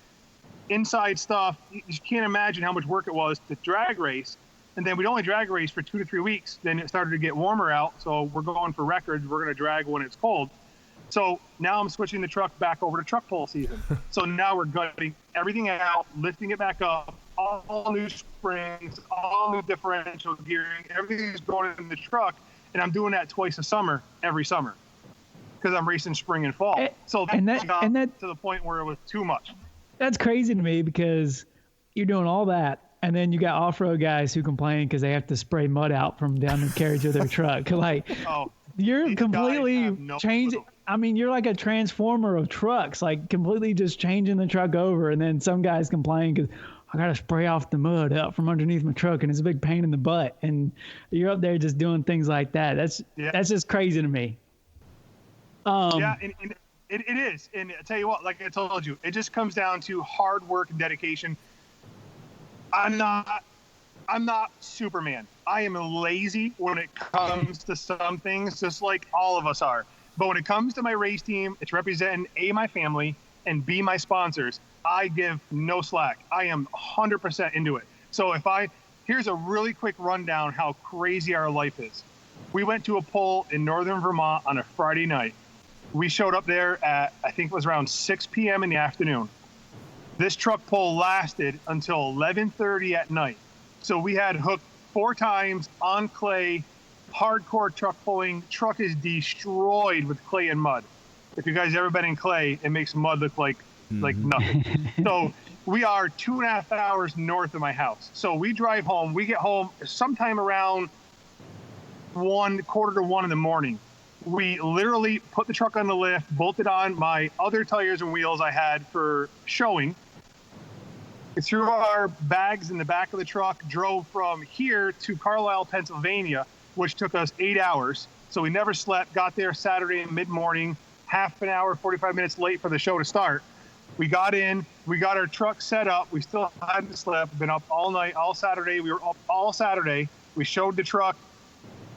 inside stuff. You can't imagine how much work it was to drag race. And then we'd only drag race for 2 to 3 weeks. Then it started to get warmer out. So we're going for records. We're going to drag when it's cold. So now I'm switching the truck back over to truck pull season. So now we're gutting everything out, lifting it back up, all new springs, all new differential gearing. Everything's going in the truck. And I'm doing that twice a summer, every summer, because I'm racing spring and fall. So that to the point where it was too much. That's crazy to me because you're doing all that, and then you got off-road guys who complain because they have to spray mud out from down the carriage of their truck. Like, you're completely changing. I mean, you're like a transformer of trucks, like completely just changing the truck over. And then some guys complain because I got to spray off the mud out from underneath my truck, and it's a big pain in the butt. And you're up there just doing things like that. That's just crazy to me. And it is. And I tell you what, like I told you, it just comes down to hard work and dedication. I'm not Superman. I am lazy when it comes to some things, just like all of us are. But when it comes to my race team, it's representing A, my family, and B, my sponsors. I give no slack. I am 100% into it. So here's a really quick rundown how crazy our life is. We went to a pull in northern Vermont on a Friday night. We showed up there at, I think it was around 6 p.m. in the afternoon. This truck pull lasted until 11:30 at night. So we had hooked 4 times on clay, hardcore truck pulling. Truck is destroyed with clay and mud. If you guys ever been in clay, it makes mud look like nothing. So we are 2.5 hours north of my house. So we drive home. We get home sometime around 1:45 in the morning. We literally put the truck on the lift, bolted on my other tires and wheels I had for showing. We threw our bags in the back of the truck, drove from here to Carlisle, Pennsylvania, which took us 8 hours. So we never slept, got there Saturday mid-morning, half an hour, 45 minutes late for the show to start. We got in, we got our truck set up. We still hadn't slept, been up all night, all Saturday. We were up all Saturday. We showed the truck,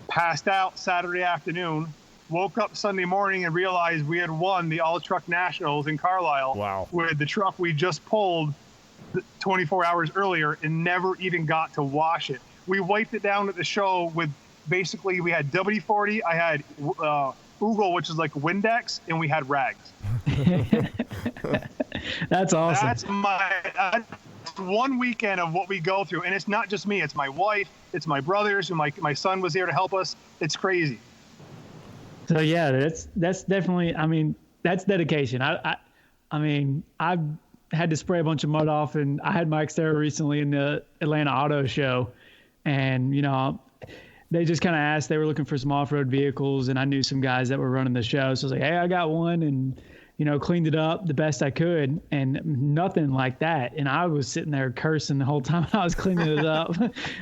passed out Saturday afternoon, woke up Sunday morning and realized we had won the All Truck Nationals in Carlisle. Wow. With the truck we just pulled 24 hours earlier and never even got to wash it. We wiped it down at the show with basically, we had WD-40, I had Oogle, which is like Windex, and we had rags. That's awesome. That's one weekend of what we go through. And it's not just me, it's my wife, it's my brothers, and my son was there to help us. It's crazy. So yeah, that's definitely, I mean, that's dedication. I mean, I've had to spray a bunch of mud off, and I had Mike there recently in the Atlanta Auto Show, and you know, they just kind of asked, they were looking for some off-road vehicles, and I knew some guys that were running the show, so I was like, hey, I got one, and you know, cleaned it up the best I could, and nothing like that. And I was sitting there cursing the whole time I was cleaning it up.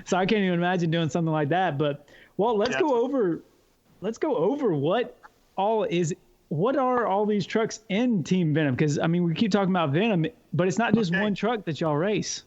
So I can't even imagine doing something like that. But well, let's go over what are all these trucks in Team Venom? Because I mean, we keep talking about Venom, but it's not just one truck that y'all race.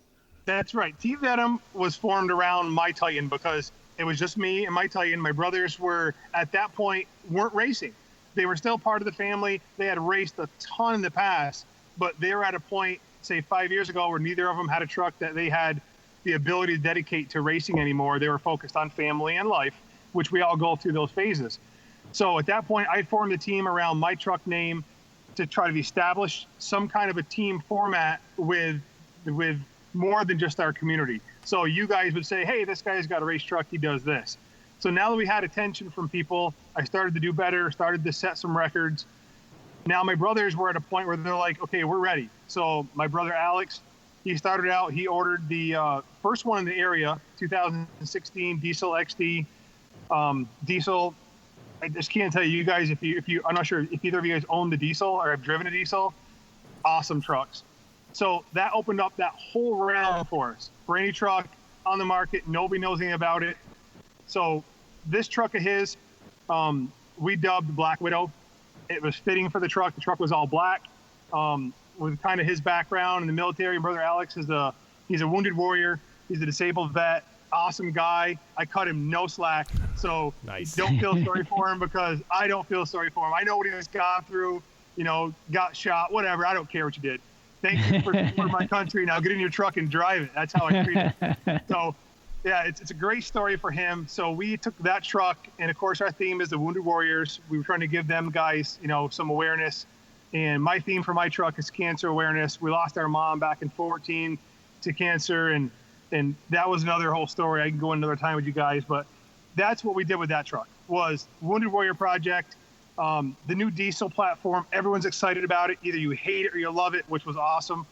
That's right. Team Venom was formed around my Titan because it was just me and my Titan. My brothers were at that point weren't racing. They were still part of the family. They had raced a ton in the past, but they were at a point, say 5 years ago, where neither of them had a truck that they had the ability to dedicate to racing anymore. They were focused on family and life, which we all go through those phases. So at that point, I formed a team around my truck name to try to establish some kind of a team format with more than just our community. So you guys would say, hey, this guy's got a race truck, he does this. So now that we had attention from people, I started to do better, started to set some records. Now my brothers were at a point where they're like, okay, we're ready. So my brother Alex, he started out, he ordered the first one in the area, 2016 Diesel XD. Diesel, I just can't tell you guys, if you, I'm not sure if either of you guys own the Diesel or have driven a Diesel, awesome trucks. So that opened up that whole realm for us. For any truck on the market, nobody knows anything about it. So this truck of his, we dubbed Black Widow. It was fitting for the truck. The truck was all black, with kind of his background in the military. Brother Alex he's a wounded warrior. He's a disabled vet. Awesome guy. I cut him no slack. So nice. Don't feel sorry for him, because I don't feel sorry for him. I know what he has gone through, you know, got shot, whatever. I don't care what you did. Thank you for my country. Now get in your truck and drive it. That's how I treat it. So yeah, it's a great story for him. So we took that truck, and of course our theme is the Wounded Warriors. We were trying to give them guys, you know, some awareness. And my theme for my truck is cancer awareness. We lost our mom back in 2014 to cancer, and that was another whole story. I can go another time with you guys, but that's what we did with that truck, was Wounded Warrior Project. The new diesel platform, everyone's excited about it. Either you hate it or you love it, which was awesome.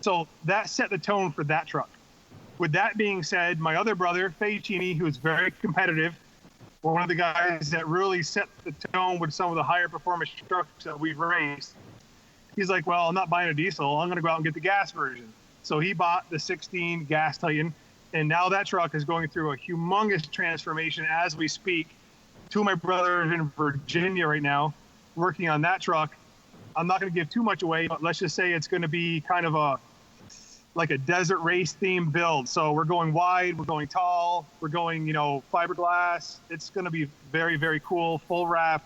So that set the tone for that truck. With that being said, my other brother, Faycini, who's very competitive, one of the guys that really set the tone with some of the higher performance trucks that we've raced, he's like, well, I'm not buying a diesel. I'm going to go out and get the gas version. So he bought the 16 gas Titan, and now that truck is going through a humongous transformation as we speak. Two of my brothers in Virginia right now working on that truck. I'm not going to give too much away, but let's just say it's going to be kind of like a desert race theme build. So we're going wide, we're going tall, we're going, you know, fiberglass. It's going to be very, very cool, full wrap.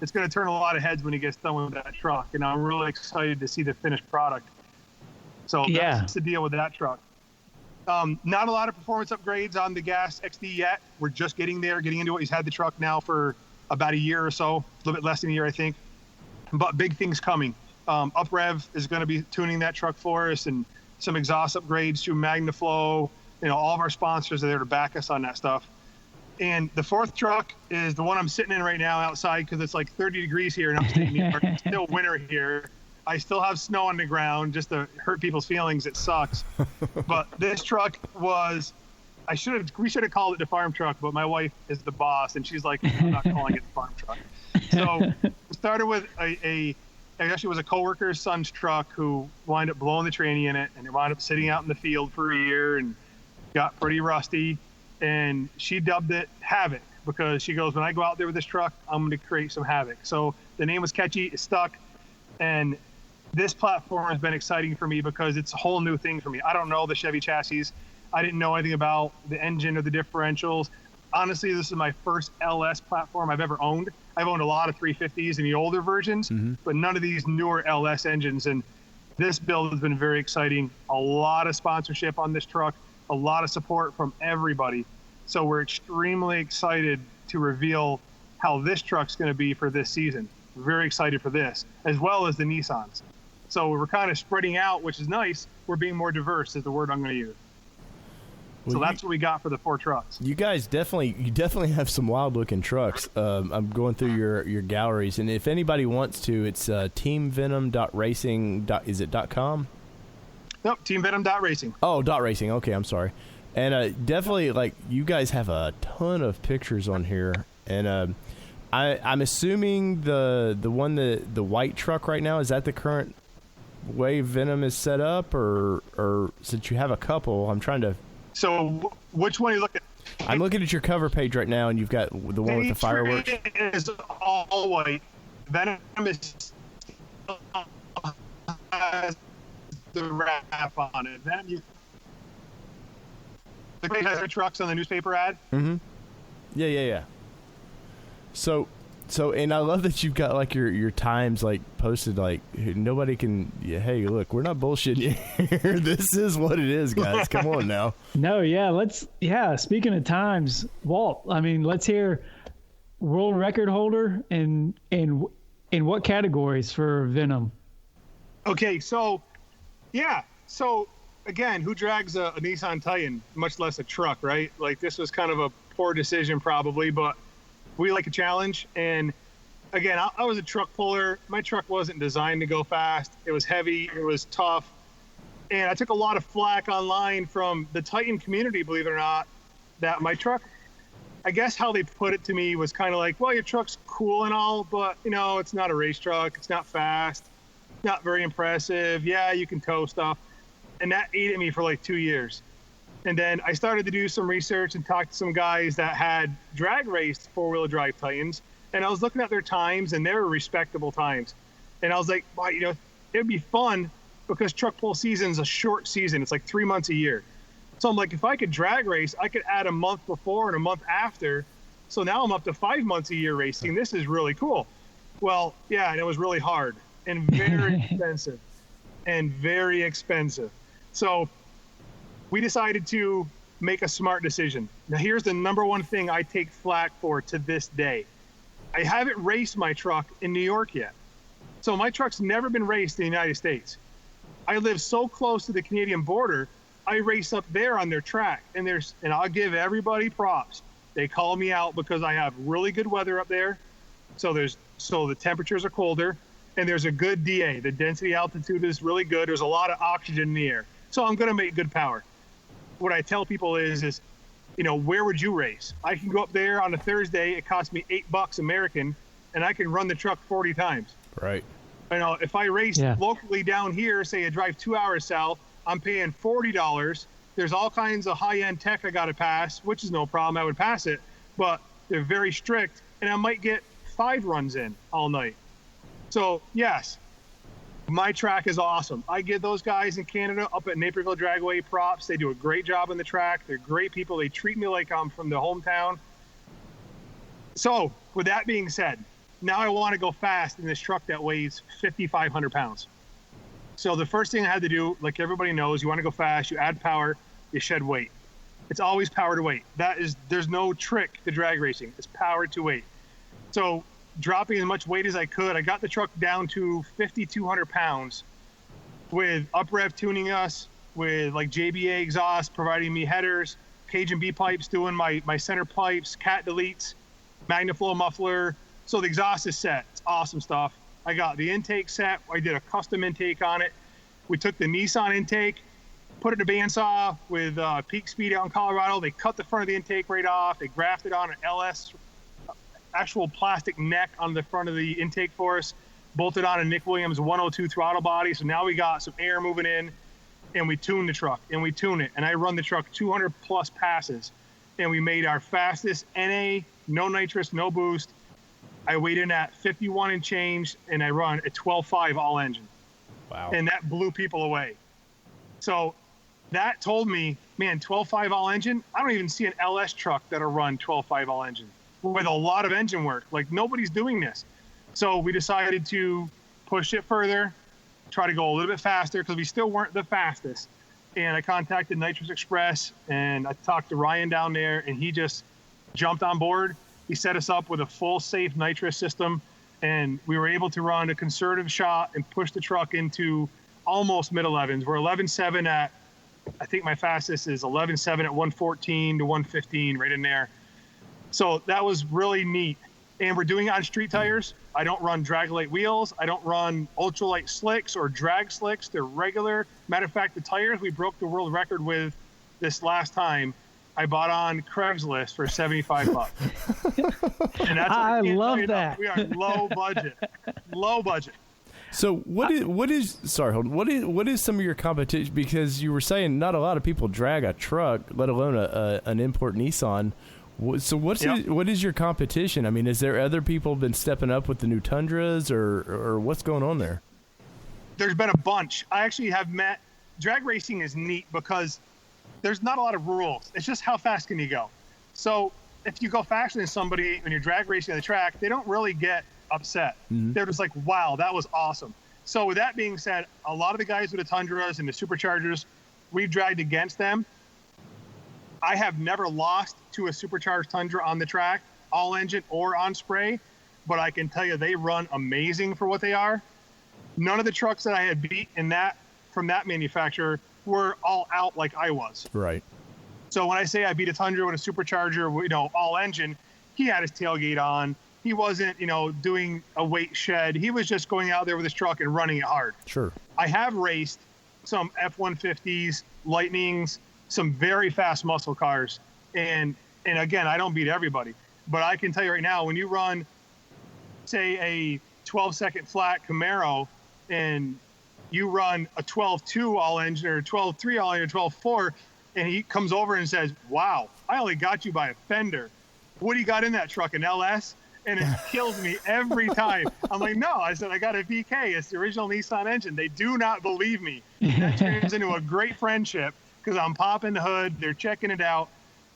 It's going to turn a lot of heads when he gets done with that truck. And I'm really excited to see the finished product. So that's the deal with that truck. Not a lot of performance upgrades on the gas XD yet. We're just getting there, getting into it. He's had the truck now for about a year or so, a little bit less than a year, I think. But big things coming. UpRev is going to be tuning that truck for us, and some exhaust upgrades to MagnaFlow. All of our sponsors are there to back us on that stuff. And the fourth truck is the one I'm sitting in right now outside because it's like 30 degrees here in upstate New York. It's still winter here. I still have snow on the ground just to hurt people's feelings. It sucks. But this truck was, we should have called it the farm truck, but my wife is the boss and she's like, I'm not calling it the farm truck. So it started with it actually was a coworker's son's truck who wound up blowing the tranny in it, and it wound up sitting out in the field for a year and got pretty rusty. And she dubbed it Havoc because she goes, when I go out there with this truck, I'm going to create some havoc. So the name was catchy, it stuck. And this platform has been exciting for me because it's a whole new thing for me. I don't know the Chevy chassis. I didn't know anything about the engine or the differentials. Honestly, this is my first LS platform I've ever owned. I've owned a lot of 350s in the older versions, but none of these newer LS engines. And this build has been very exciting. A lot of sponsorship on this truck, a lot of support from everybody. So we're extremely excited to reveal how this truck's going to be for this season. We're very excited for this, as well as the Nissans. So we're kind of spreading out, which is nice. We're being more diverse is the word I'm going to use. Well, so that's what we got for the 4 trucks. You guys definitely have some wild looking trucks. I'm going through your galleries, and if anybody wants to, it's teamvenom.racing. Is it .com? Nope, teamvenom.racing. Oh, .racing. Okay, I'm sorry. And definitely, like, you guys have a ton of pictures on here, and I'm assuming the white truck right now, is that the current way Venom is set up, or since you have a couple, I'm trying to. So which one are you looking at? I'm looking at your cover page right now, and you've got the one with the fireworks. Is all white. Venom has the wrap on it. Venom, the guy has the trucks on the newspaper ad. Mm-hmm. Yeah. So, and I love that you've got like your times like posted, like nobody can. Hey, look, we're not bullshitting here. This is what it is, guys. Come on now. No, yeah. Speaking of times, Walt. I mean, let's hear world record holder in what categories for Venom? Okay, so again, who drags a Nissan Titan, much less a truck, right? Like this was kind of a poor decision probably, but we like a challenge. And again, I was a truck puller. My truck wasn't designed to go fast. It was heavy. It was tough. And I took a lot of flack online from the Titan community, believe it or not, that my truck, I guess how they put it to me was kind of like, well, your truck's cool and all, but, it's not a race truck. It's not fast. Not very impressive. Yeah, you can tow stuff. And that ate at me for like 2 years. And then I started to do some research and talk to some guys that had drag raced 4-wheel drive Titans. And I was looking at their times, and they were respectable times. And I was like, well, it'd be fun because truck pull season's a short season. It's like 3 months a year. So I'm like, if I could drag race, I could add a month before and a month after. So now I'm up to 5 months a year racing. This is really cool. Well, yeah, and it was really hard and very expensive. So we decided to make a smart decision. Now, here's the number one thing I take flack for to this day. I haven't raced my truck in New York yet. So my truck's never been raced in the United States. I live so close to the Canadian border, I race up there on their track. And I'll give everybody props. They call me out because I have really good weather up there. So the temperatures are colder, and there's a good DA. The density altitude is really good. There's a lot of oxygen in the air. So I'm going to make good power. What I tell people is, where would you race? I can go up there on a Thursday. It costs me $8 American, and I can run the truck 40 times. Right. If I race locally down here, say I drive 2 hours south, I'm paying $40. There's all kinds of high-end tech I got to pass, which is no problem. I would pass it, but they're very strict, and I might get 5 runs in all night. So, yes, my track is awesome. I give those guys in Canada up at Naperville Dragway props. They do a great job on the track. They're great people. They treat me like I'm from the hometown. So, with that being said, now I want to go fast in this truck that weighs 5,500 pounds. So the first thing I had to do, like everybody knows, you want to go fast, you add power. you shed weight. It's always power to weight. There's no trick to drag racing. It's power to weight. So dropping as much weight as I could, I got the truck down to 5,200 pounds with up rev tuning us, with like JBA exhaust providing me headers, Cajun B pipes doing my center pipes, cat deletes, Magnaflow muffler. So the exhaust is set. It's awesome stuff. I got the intake set. I did a custom intake on it. We took the Nissan intake, put it in a bandsaw with Peak Speed out in Colorado. They cut the front of the intake right off. They grafted on an LS actual plastic neck on the front of the intake for us, bolted on a Nick Williams 102 throttle body. So now we got some air moving in, and we tune the truck, and we tune it. And I run the truck 200 plus passes, and we made our fastest NA, no nitrous, no boost. I weighed in at 51 and change, and I run a 12.5 all engine. Wow. And that blew people away. So that told me, man, 12.5 all engine, I don't even see an LS truck that'll run 12.5 all engine with a lot of engine work. Like, nobody's doing this. So we decided to push it further, try to go a little bit faster, because we still weren't the fastest. And I contacted Nitrous Express, and I talked to Ryan down there, and he just jumped on board. He set us up with a full safe nitrous system, and we were able to run a conservative shot and push the truck into almost mid-11s. We're 11.7 at, I think my fastest is 11.7 at 114 to 115, right in there. So that was really neat. And we're doing it on street tires. I don't run drag-light wheels. I don't run ultralight slicks or drag slicks. They're regular. Matter of fact, the tires we broke the world record with this last time, I bought on Craigslist for $75. And that's I love that. We are low budget. Low budget. So what is sorry, Holden, what is some of your competition? Because you were saying not a lot of people drag a truck, let alone an import Nissan. So what is your competition? I mean, is there other people been stepping up with the new Tundras, or what's going on there? There's been a bunch. I actually have met. Drag racing is neat because there's not a lot of rules. It's just how fast can you go. So if you go faster than somebody when you're drag racing on the track, they don't really get upset. Mm-hmm. They're just like, wow, that was awesome. So with that being said, a lot of the guys with the Tundras and the Superchargers, we've dragged against them. I have never lost to a supercharged Tundra on the track, all engine or on spray, but I can tell you they run amazing for what they are. None of the trucks that I had beat in that from that manufacturer were all out like I was. Right. So when I say I beat a Tundra with a supercharger, all engine, he had his tailgate on. He wasn't, doing a weight shed. He was just going out there with his truck and running it hard. Sure. I have raced some F-150s, Lightnings, some very fast muscle cars. And again, I don't beat everybody. But I can tell you right now, when you run, say, a 12-second flat Camaro and you run a 12.2 all engine or 12.3 all engine or 12.4, and he comes over and says, wow, I only got you by a fender. What do you got in that truck, an LS? And it kills me every time. I'm like, no, I said, I got a VK. It's the original Nissan engine. They do not believe me. That turns into a great friendship because I'm popping the hood. They're checking it out.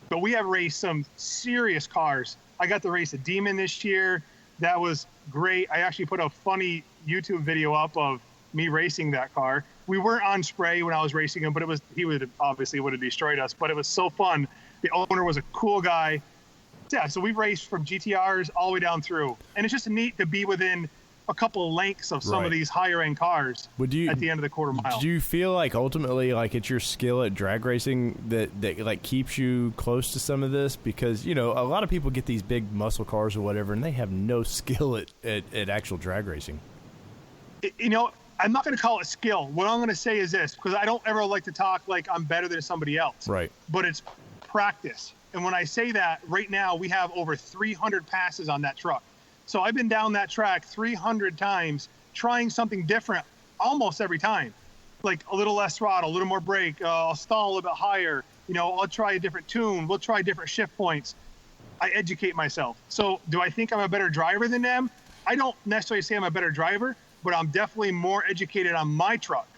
But we have raced some serious cars. I got to race a Demon this year. That was great. I actually put a funny YouTube video up of me racing that car. We weren't on spray when I was racing him, but he would have destroyed us. But it was so fun. The owner was a cool guy. Yeah, so we've raced from GTRs all the way down through. And it's just neat to be within a couple of lengths of some of these higher-end cars at the end of the quarter mile. Do you feel like ultimately like it's your skill at drag racing that like keeps you close to some of this? Because, a lot of people get these big muscle cars or whatever, and they have no skill at actual drag racing. I'm not going to call it skill. What I'm going to say is this, because I don't ever like to talk like I'm better than somebody else. Right. But it's practice. And when I say that, right now we have over 300 passes on that truck. So I've been down that track 300 times trying something different almost every time. Like a little less throttle, a little more brake, I'll stall a little bit higher. I'll try a different tune. We'll try different shift points. I educate myself. So do I think I'm a better driver than them? I don't necessarily say I'm a better driver, but I'm definitely more educated on my truck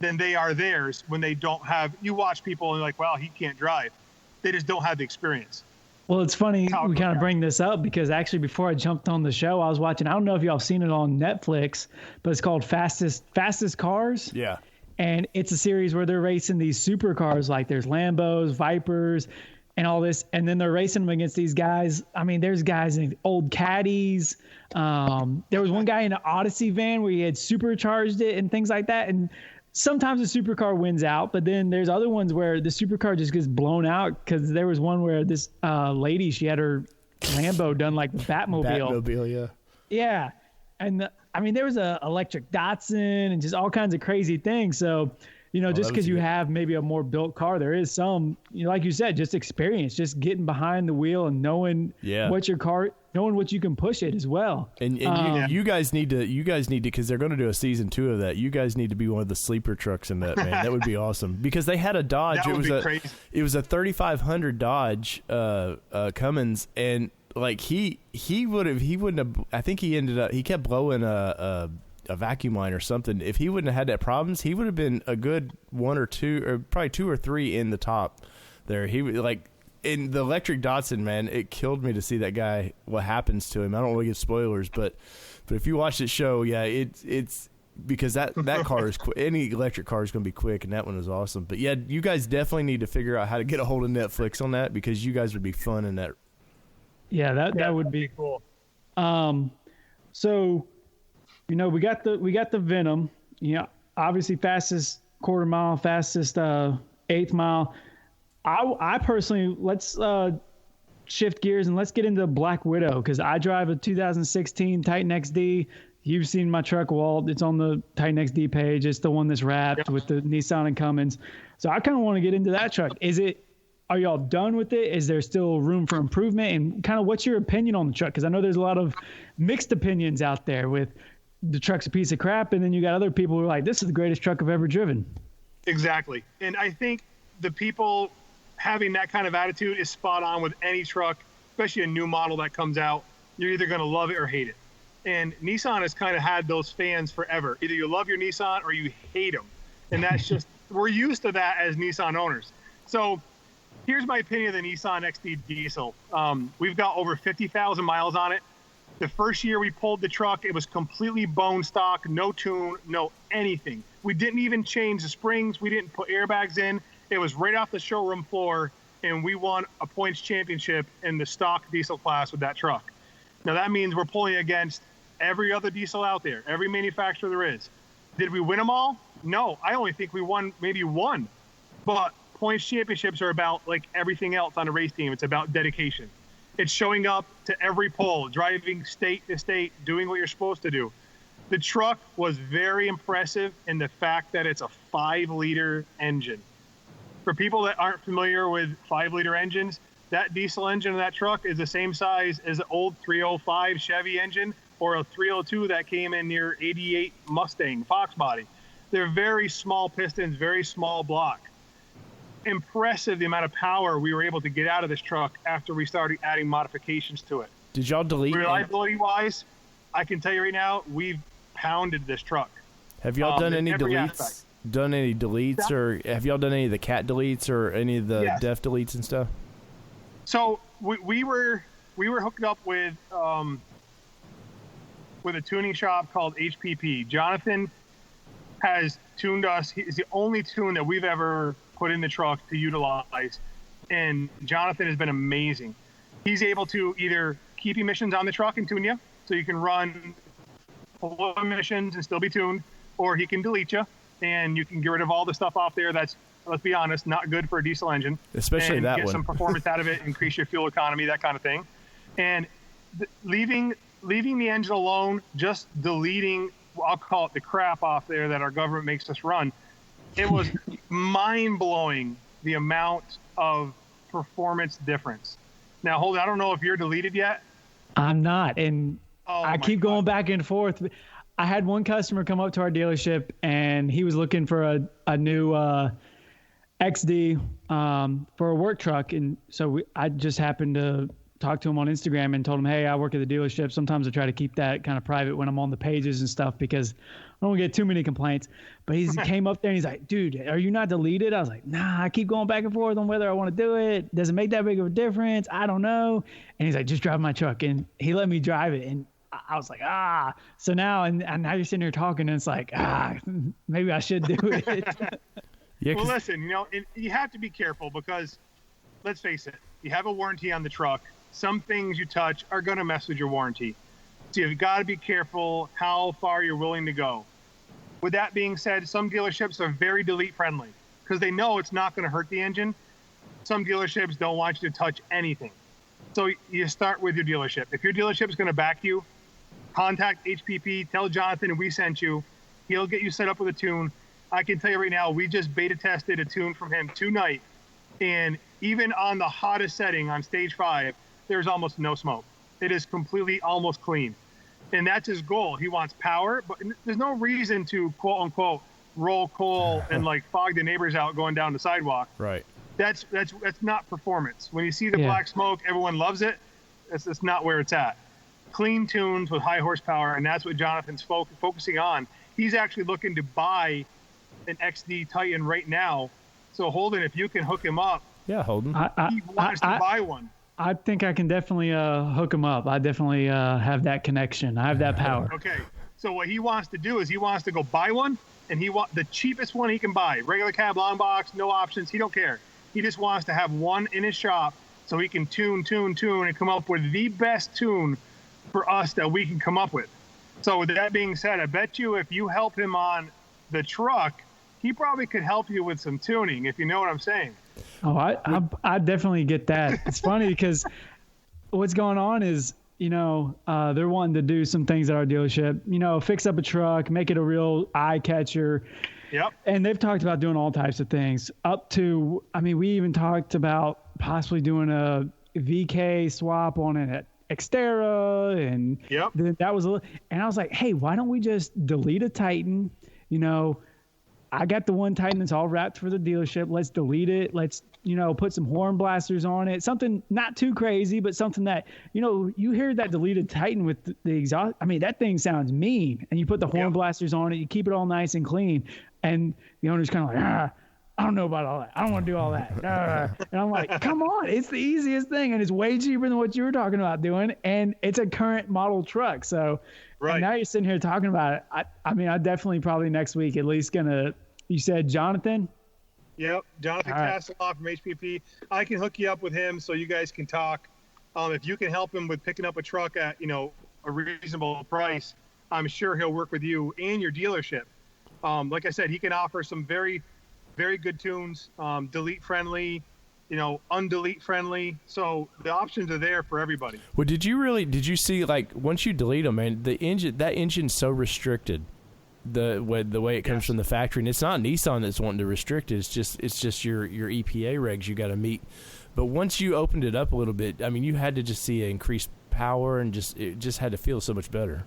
than they are theirs when they don't have. You watch people and you're like, well, he can't drive. They just don't have the experience. Well, it's funny we kind of bring this up because actually before I jumped on the show, I was watching, I don't know if y'all have seen it on Netflix, but it's called Fastest Cars. Yeah. And it's a series where they're racing these supercars, like there's Lambos, Vipers, and all this. And then they're racing them against these guys. I mean, there's guys in old caddies. There was one guy in an Odyssey van where he had supercharged it and things like that. And sometimes the supercar wins out, but then there's other ones where the supercar just gets blown out, because there was one where this lady, she had her Lambo done like the Batmobile. Batmobile, yeah. Yeah. And I mean, there was a electric Datsun and just all kinds of crazy things. So, you know, just because you have maybe a more built car, there is some, you know, like you said, just experience, just getting behind the wheel and knowing what your car, knowing what you can push it as well. And you guys need to, because they're going to do a season 2 of that. You guys need to be one of the sleeper trucks in that, man. That would be awesome, because they had a Dodge. It was a 3500 Dodge Cummins, and like he wouldn't have. I think he kept blowing a vacuum line or something. If he wouldn't have had that problems, he would have been a good 1 or 2, or probably 2 or 3 in the top there. He like in the electric Datsun, man. It killed me to see that guy. What happens to him? I don't want to give spoilers, but if you watch this show, yeah, it's because that car is quick. Any electric car is going to be quick, and that one was awesome. But yeah, you guys definitely need to figure out how to get a hold of Netflix on that, because you guys would be fun in that. Yeah, that would be cool. So, you know, we got the Venom. You know, obviously fastest quarter mile, fastest eighth mile. I personally, let's shift gears and let's get into Black Widow, because I drive a 2016 Titan XD. You've seen my truck, Walt. It's on the Titan XD page. It's the one that's wrapped with the Nissan and Cummins. So I kind of want to get into that truck. Are y'all done with it? Is there still room for improvement? And kind of what's your opinion on the truck? Because I know there's a lot of mixed opinions out there with the truck's a piece of crap, and then you got other people who are like, this is the greatest truck I've ever driven. Exactly. And I think the people having that kind of attitude is spot on with any truck, especially a new model that comes out. You're either going to love it or hate it. And Nissan has kind of had those fans forever. Either you love your Nissan or you hate them. And that's just, we're used to that as Nissan owners. So here's my opinion of the Nissan XD diesel. We've got over 50,000 miles on it. The first year we pulled the truck, it was completely bone stock, no tune, no anything. We didn't even change the springs. We didn't put airbags in. It was right off the showroom floor, and we won a points championship in the stock diesel class with that truck. Now that means we're pulling against every other diesel out there, every manufacturer there is. Did we win them all? No, I only think we won maybe one. But points championships are about like everything else on a race team. It's about dedication. It's showing up to every pole, driving state to state, doing what you're supposed to do. The truck was very impressive in the fact that it's a 5-liter engine. For people that aren't familiar with 5-liter engines, that diesel engine in that truck is the same size as an old 305 Chevy engine or a 302 that came in your 88 Mustang Fox body. They're very small pistons, very small block. Impressive the amount of power we were able to get out of this truck after we started adding modifications to it. Did y'all delete? Reliability wise, I can tell you right now, we've pounded this truck. Have y'all done any deletes? Aspect. Done any deletes, or have y'all done any of the cat deletes or any of the def deletes and stuff? So we were hooked up with a tuning shop called HPP. Jonathan has tuned us. He's the only tune that we've ever put in the truck to utilize, and Jonathan has been amazing. He's able to either keep emissions on the truck and tune you, so you can run full emissions and still be tuned, or he can delete you, and you can get rid of all the stuff off there that's, let's be honest, not good for a diesel engine. Especially that one. Get some performance out of it, increase your fuel economy, that kind of thing. And leaving the engine alone, just deleting, I'll call it the crap off there that our government makes us run, it was mind-blowing the amount of performance difference. Now, Holden, I don't know if you're deleted yet. I'm not, and I keep going back and forth. I had one customer come up to our dealership, and he was looking for a new XD for a work truck, and so I just happened to talk to him on Instagram and told him, hey, I work at the dealership. Sometimes I try to keep that kind of private when I'm on the pages and stuff because I don't get too many complaints. But he came up there and he's like, dude, are you not deleted? I was like, nah, I keep going back and forth on whether I want to do it. Does it make that big of a difference? I don't know. And he's like, just drive my truck. And he let me drive it. And I was like, So now, and now you're sitting here talking, and it's like, maybe I should do it. Yeah, well, listen, you have to be careful because, let's face it, you have a warranty on the truck. Some things you touch are going to mess with your warranty. So you've got to be careful how far you're willing to go. With that being said, some dealerships are very delete friendly because they know it's not going to hurt the engine. Some dealerships don't want you to touch anything. So you start with your dealership. If your dealership is going to back you, contact HPP, tell Jonathan we sent you. He'll get you set up with a tune. I can tell you right now, we just beta tested a tune from him tonight. And even on the hottest setting on stage 5, there's almost no smoke. It is completely almost clean. And that's his goal. He wants power, but there's no reason to quote unquote roll coal and like fog the neighbors out going down the sidewalk. Right. That's not performance. When you see the black smoke, everyone loves it. That's not where it's at. Clean tunes with high horsepower, and that's what Jonathan's focusing on. He's actually looking to buy an XD Titan right now. So Holden, if you can hook him up, Holden, he wants to buy one. I think I can definitely hook him up. I definitely have that connection. I have that power. Okay. So what he wants to do is he wants to go buy one, and he want the cheapest one he can buy. Regular cab, long box, no options. He don't care. He just wants to have one in his shop so he can tune, and come up with the best tune for us that we can come up with. So with that being said, I bet you if you help him on the truck, he probably could help you with some tuning, if you know what I'm saying. Oh, I definitely get that. It's funny because what's going on is, they're wanting to do some things at our dealership, fix up a truck, make it a real eye catcher. Yep. And they've talked about doing all types of things up to, we even talked about possibly doing a VK swap on an Xterra. And that was and I was like, hey, why don't we just delete a Titan? I got the one Titan that's all wrapped for the dealership. Let's delete it. Let's, put some horn blasters on it. Something not too crazy, but something that, you hear that deleted Titan with the exhaust. That thing sounds mean. And you put the horn blasters on it. You keep it all nice and clean. And the owner's kind of like, I don't know about all that. I don't want to do all that. And I'm like, come on. It's the easiest thing. And it's way cheaper than what you were talking about doing. And it's a current model truck. So and now you're sitting here talking about it. I definitely probably next week at least you said Jonathan? Yep. Jonathan Castleoff from HPP. I can hook you up with him so you guys can talk. If you can help him with picking up a truck at, a reasonable price, I'm sure he'll work with you and your dealership. Like I said, he can offer some very, very good tunes, delete friendly, undelete friendly. So the options are there for everybody. Well, did you see, like, once you delete them, man, that engine's so restricted, the way it comes from the factory, and it's not Nissan that's wanting to restrict it. It's just your EPA regs you got to meet. But once you opened it up a little bit, you had to just see increased power, and it just had to feel so much better.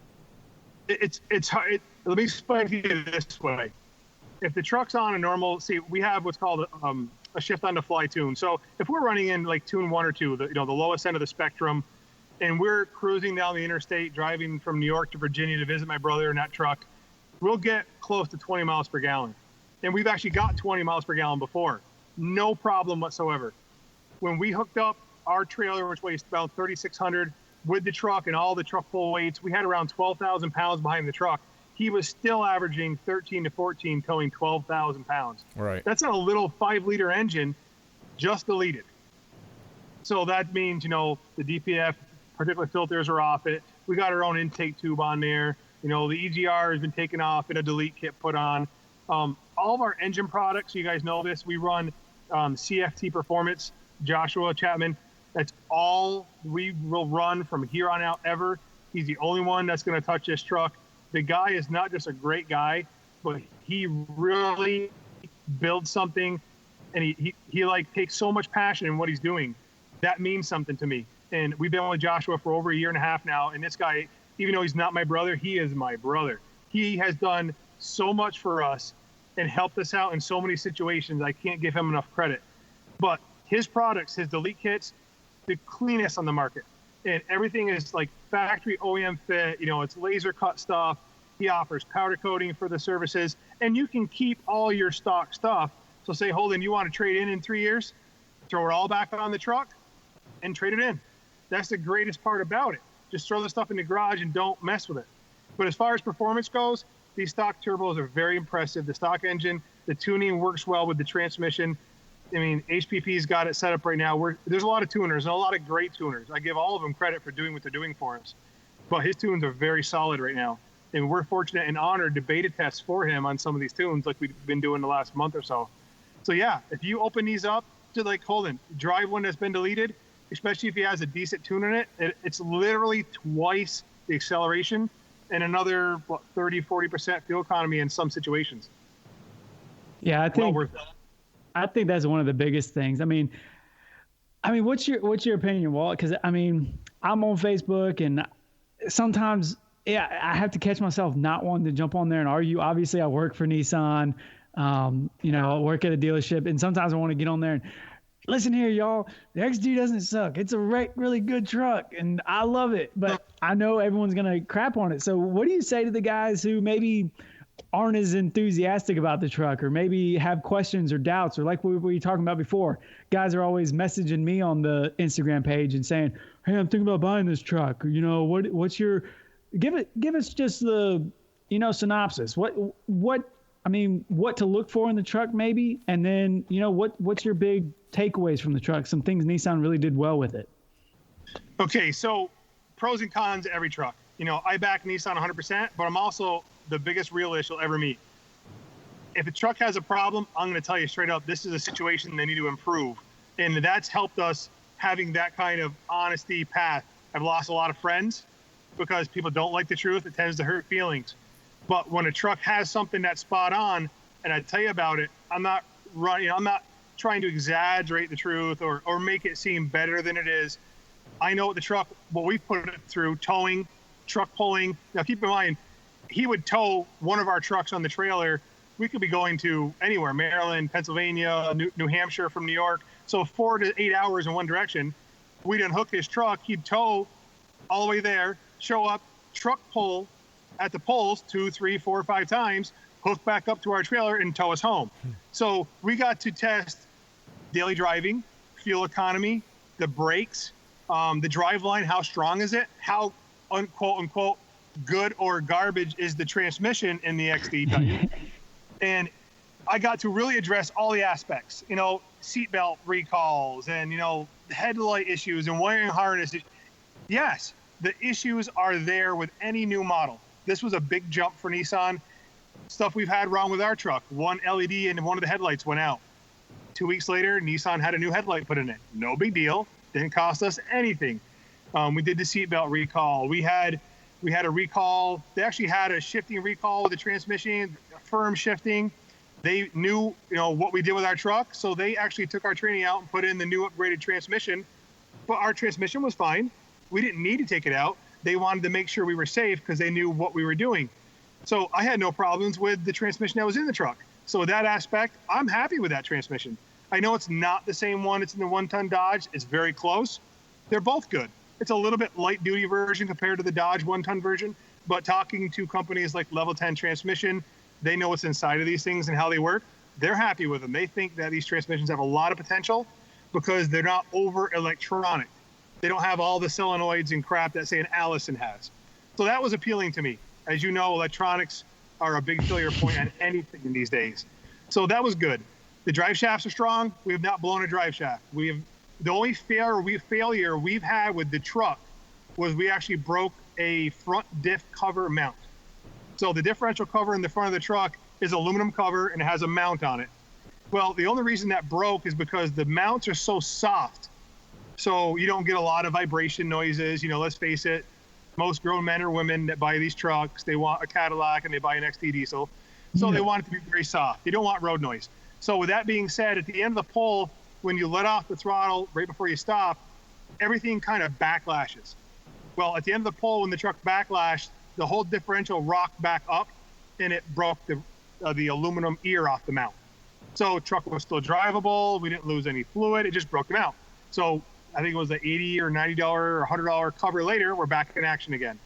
It's hard. Let me explain to you this way. If the truck's on a normal, we have what's called a shift on the fly tune. So if we're running in like tune 1 or 2, the lowest end of the spectrum, and we're cruising down the interstate, driving from New York to Virginia to visit my brother in that truck, we'll get close to 20 miles per gallon. And we've actually got 20 miles per gallon before. No problem whatsoever. When we hooked up our trailer, which weighs about 3,600, with the truck and all the truck pull weights, we had around 12,000 pounds behind the truck. He was still averaging 13 to 14, towing 12,000 pounds. Right. That's a little 5-liter engine just deleted. So that means, the DPF particulate filters are off it. We got our own intake tube on there. The EGR has been taken off and a delete kit put on. All of our engine products, you guys know this, we run CFT Performance, Joshua Chapman. That's all we will run from here on out ever. He's the only one that's going to touch this truck. The guy is not just a great guy, but he really builds something, and he like takes so much passion in what he's doing. That means something to me. And we've been with Joshua for over a year and a half now, and this guy, even though he's not my brother, he is my brother. He has done so much for us and helped us out in so many situations. I can't give him enough credit. But his products, his delete kits, the cleanest on the market. And everything is like factory OEM fit. It's laser cut stuff. He offers powder coating for the services. And you can keep all your stock stuff. So say, Holden, you want to trade in 3 years? Throw it all back on the truck and trade it in. That's the greatest part about it. Just throw the stuff in the garage and don't mess with it. But as far as performance goes, these stock turbos are very impressive. The stock engine, the tuning works well with the transmission. I mean, HPP's got it set up right now. There's a lot of tuners and a lot of great tuners. I give all of them credit for doing what they're doing for us. But his tunes are very solid right now. And we're fortunate and honored to beta test for him on some of these tunes like we've been doing the last month or so. So, yeah, if you open these up, just like Holden, drive one that's been deleted, especially if he has a decent tune in it, it's literally twice the acceleration and another 30-40% fuel economy in some situations. Yeah, I think that's one of the biggest things. I mean, what's your opinion, Walt? Because I'm on Facebook, and sometimes I have to catch myself not wanting to jump on there and argue. Obviously, I work for Nissan. I work at a dealership, and sometimes I want to get on there and listen here, y'all. The XD doesn't suck. It's a really good truck, and I love it. But I know everyone's gonna crap on it. So, what do you say to the guys who maybe aren't as enthusiastic about the truck, or maybe have questions or doubts, or like we were talking about before? Guys are always messaging me on the Instagram page and saying, "Hey, I'm thinking about buying this truck." Or, what's your give us just the synopsis. What to look for in the truck, maybe, and then what's your big takeaways from the truck? Some things Nissan really did well with it. Okay, so pros and cons of every truck. I back Nissan 100%, but I'm also the biggest realist you'll ever meet. If a truck has a problem, I'm going to tell you straight up, this is a situation they need to improve. And that's helped us having that kind of honesty path. I've lost a lot of friends because people don't like the truth. It tends to hurt feelings. But when a truck has something that's spot on, and I tell you about it, I'm not trying to exaggerate the truth or make it seem better than it is. I know what we've put it through, towing, truck pulling. Now, keep in mind, he would tow one of our trucks on the trailer. We could be going to anywhere, Maryland, Pennsylvania, New Hampshire from New York. So 4 to 8 hours in one direction. We'd unhook his truck. He'd tow all the way there, show up, truck pull at the poles 2, 3, 4, 5 times, hook back up to our trailer and tow us home. So we got to test daily driving, fuel economy, the brakes, the drive line, how strong is it? How, unquote, unquote, good or garbage is the transmission in the XD Titan? And I got to really address all the aspects, seatbelt recalls and, headlight issues and wiring harnesses. Yes, the issues are there with any new model. This was a big jump for Nissan. Stuff we've had wrong with our truck. One LED and one of the headlights went out. 2 weeks later, Nissan had a new headlight put in it. No big deal. Didn't cost us anything. We did the seatbelt recall. We had a recall. They actually had a shifting recall with the transmission, firm shifting. They knew, what we did with our truck, so they actually took our training out and put in the new upgraded transmission. But our transmission was fine. We didn't need to take it out. They wanted to make sure we were safe because they knew what we were doing. So I had no problems with the transmission that was in the truck. So with that aspect, I'm happy with that transmission. I know it's not the same one. It's in the 1-ton Dodge. It's very close. They're both good. It's a little bit light duty version compared to the Dodge 1-ton version. But talking to companies like Level 10 Transmission, they know what's inside of these things and how they work. They're happy with them. They think that these transmissions have a lot of potential because they're not over electronic. They don't have all the solenoids and crap that, say, an Allison has. So that was appealing to me. As you know, electronics are a big failure point on anything in these days. So that was good. The drive shafts are strong. We have not blown a drive shaft. The only failure we've had with the truck was we actually broke a front diff cover mount. So the differential cover in the front of the truck is aluminum cover and it has a mount on it. Well, the only reason that broke is because the mounts are so soft. So you don't get a lot of vibration noises. Let's face it, most grown men or women that buy these trucks, they want a Cadillac and they buy an XT diesel. So they want it to be very soft. They don't want road noise. So with that being said, at the end of the pull, when you let off the throttle right before you stop, everything kind of backlashes. Well, at the end of the pull, when the truck backlashed, the whole differential rocked back up and it broke the aluminum ear off the mount. So truck was still drivable. We didn't lose any fluid. It just broke the mount. So I think it was the $80 or $90 or $100 cover later, we're back in action again.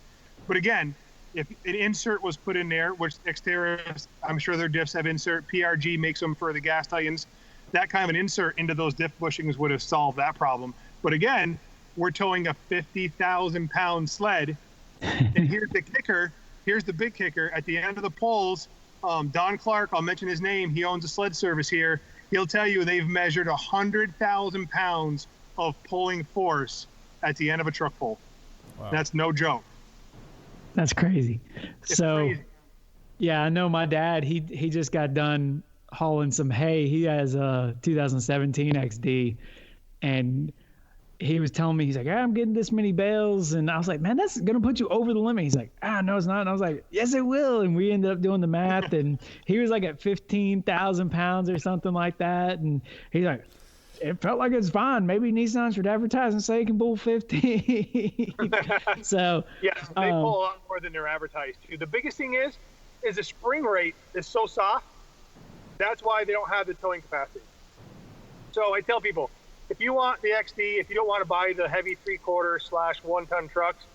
But again, if an insert was put in there, which Xterra, I'm sure their diffs have insert, PRG makes them for the gas Titans, that kind of an insert into those diff bushings would have solved that problem. But again, we're towing a 50,000-pound sled. And here's the kicker. Here's the big kicker. At the end of the polls, Don Clark, I'll mention his name. He owns a sled service here. He'll tell you they've measured 100,000 pounds of pulling force at the end of a truck pull. Wow. That's no joke. That's crazy. It's crazy. Yeah, I know my dad, he just got done hauling some hay. He has a 2017 XD, and he was telling me, he's like, I'm getting this many bales. And I was like, man, that's going to put you over the limit. He's like, no, it's not. And I was like, yes, it will. And we ended up doing the math, and he was like at 15,000 pounds or something like that. And he's like, it felt like it's fine. Maybe Nissan should advertise and say it can pull 15. So yes, they pull a lot more than they're advertised to. The biggest thing is the spring rate is so soft. That's why they don't have the towing capacity. So I tell people, if you want the XD, if you don't want to buy the heavy 3/4/1 ton trucks,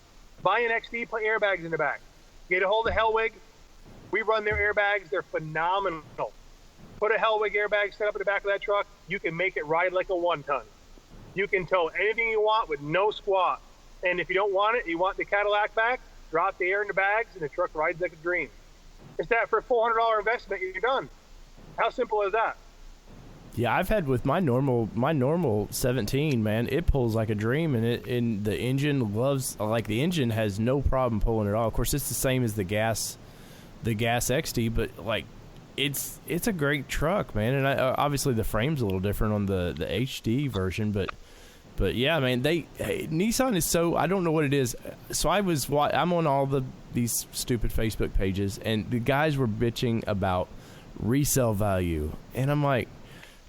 buy an XD, put airbags in the back. Get a hold of Hellwig. We run their airbags. They're phenomenal. Put a Hellwig airbag set up in the back of that truck. You can make it ride like a 1 ton. You can tow anything you want with no squat. And if you don't want it, you want the Cadillac back, drop the air in the bags, and the truck rides like a dream. It's that for a $400 investment, you're done. How simple is that? Yeah, I've had with my normal 17, man, it pulls like a dream, and the engine has no problem pulling at all. Of course, it's the same as the gas XD, but like it's a great truck, man. And obviously the frame's a little different on the HD version, but yeah, man, Nissan is so, I don't know what it is. So I'm on all these stupid Facebook pages, and the guys were bitching about resale value, and I'm like,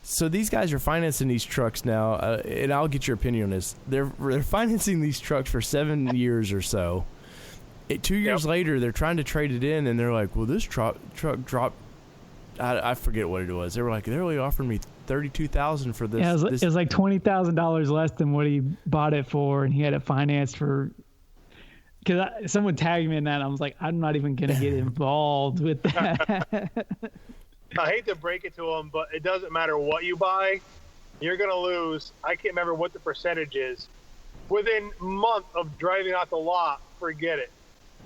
so these guys are financing these trucks now, and I'll get your opinion on this. They're financing these trucks for 7 years or so. 2 years later, they're trying to trade it in, and they're like, well, this truck dropped. I forget what it was. They were like, they're only offering me $32,000 for this. Yeah, it was like $20,000 less than what he bought it for, and he had it financed for. Because someone tagged me in that, and I was like, I'm not even going to get involved with that. I hate to break it to them, but it doesn't matter what you buy, you're going to lose. I can't remember what the percentage is. Within a month of driving out the lot, forget it.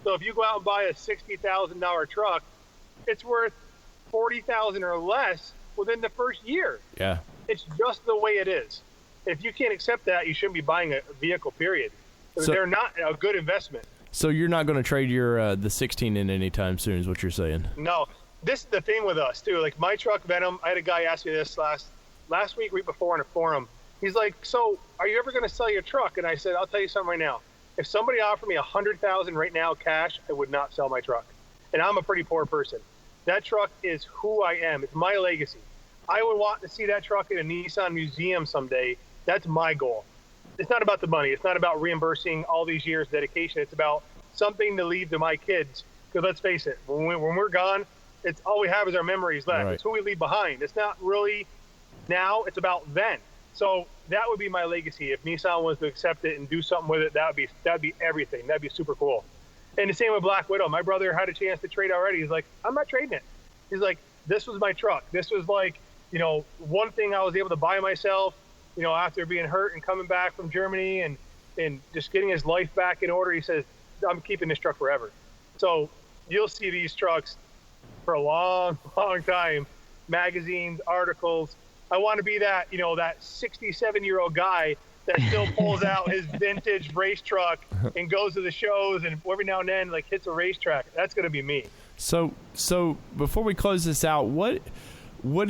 So if you go out and buy a $60,000 truck, it's worth $40,000 or less within the first year. Yeah. It's just the way it is. If you can't accept that, you shouldn't be buying a vehicle, period. So, they're not a good investment. So you're not going to trade your the 16 in anytime soon is what you're saying? No. This is the thing with us, too. Like, my truck, Venom, I had a guy ask me this last week before on a forum. He's like, so are you ever going to sell your truck? And I said, I'll tell you something right now. If somebody offered me $100,000 right now cash, I would not sell my truck. And I'm a pretty poor person. That truck is who I am. It's my legacy. I would want to see that truck in a Nissan museum someday. That's my goal. It's not about the money. It's not about reimbursing all these years' dedication. It's about something to leave to my kids. Because let's face it, when we're gone, it's all we have is our memories left. Right. It's who we leave behind. It's not really now. It's about then. So that would be my legacy. If Nissan was to accept it and do something with it, that'd be everything. That'd be super cool. And the same with Black Widow. My brother had a chance to trade already. He's like, I'm not trading it. He's like, this was my truck. This was like, one thing I was able to buy myself, after being hurt and coming back from Germany and just getting his life back in order. He says, I'm keeping this truck forever. So you'll see these trucks for a long, long time. Magazines, articles. I want to be that, that 67-year-old guy that still pulls out his vintage race truck and goes to the shows and every now and then hits a racetrack. That's going to be me. So before we close this out, what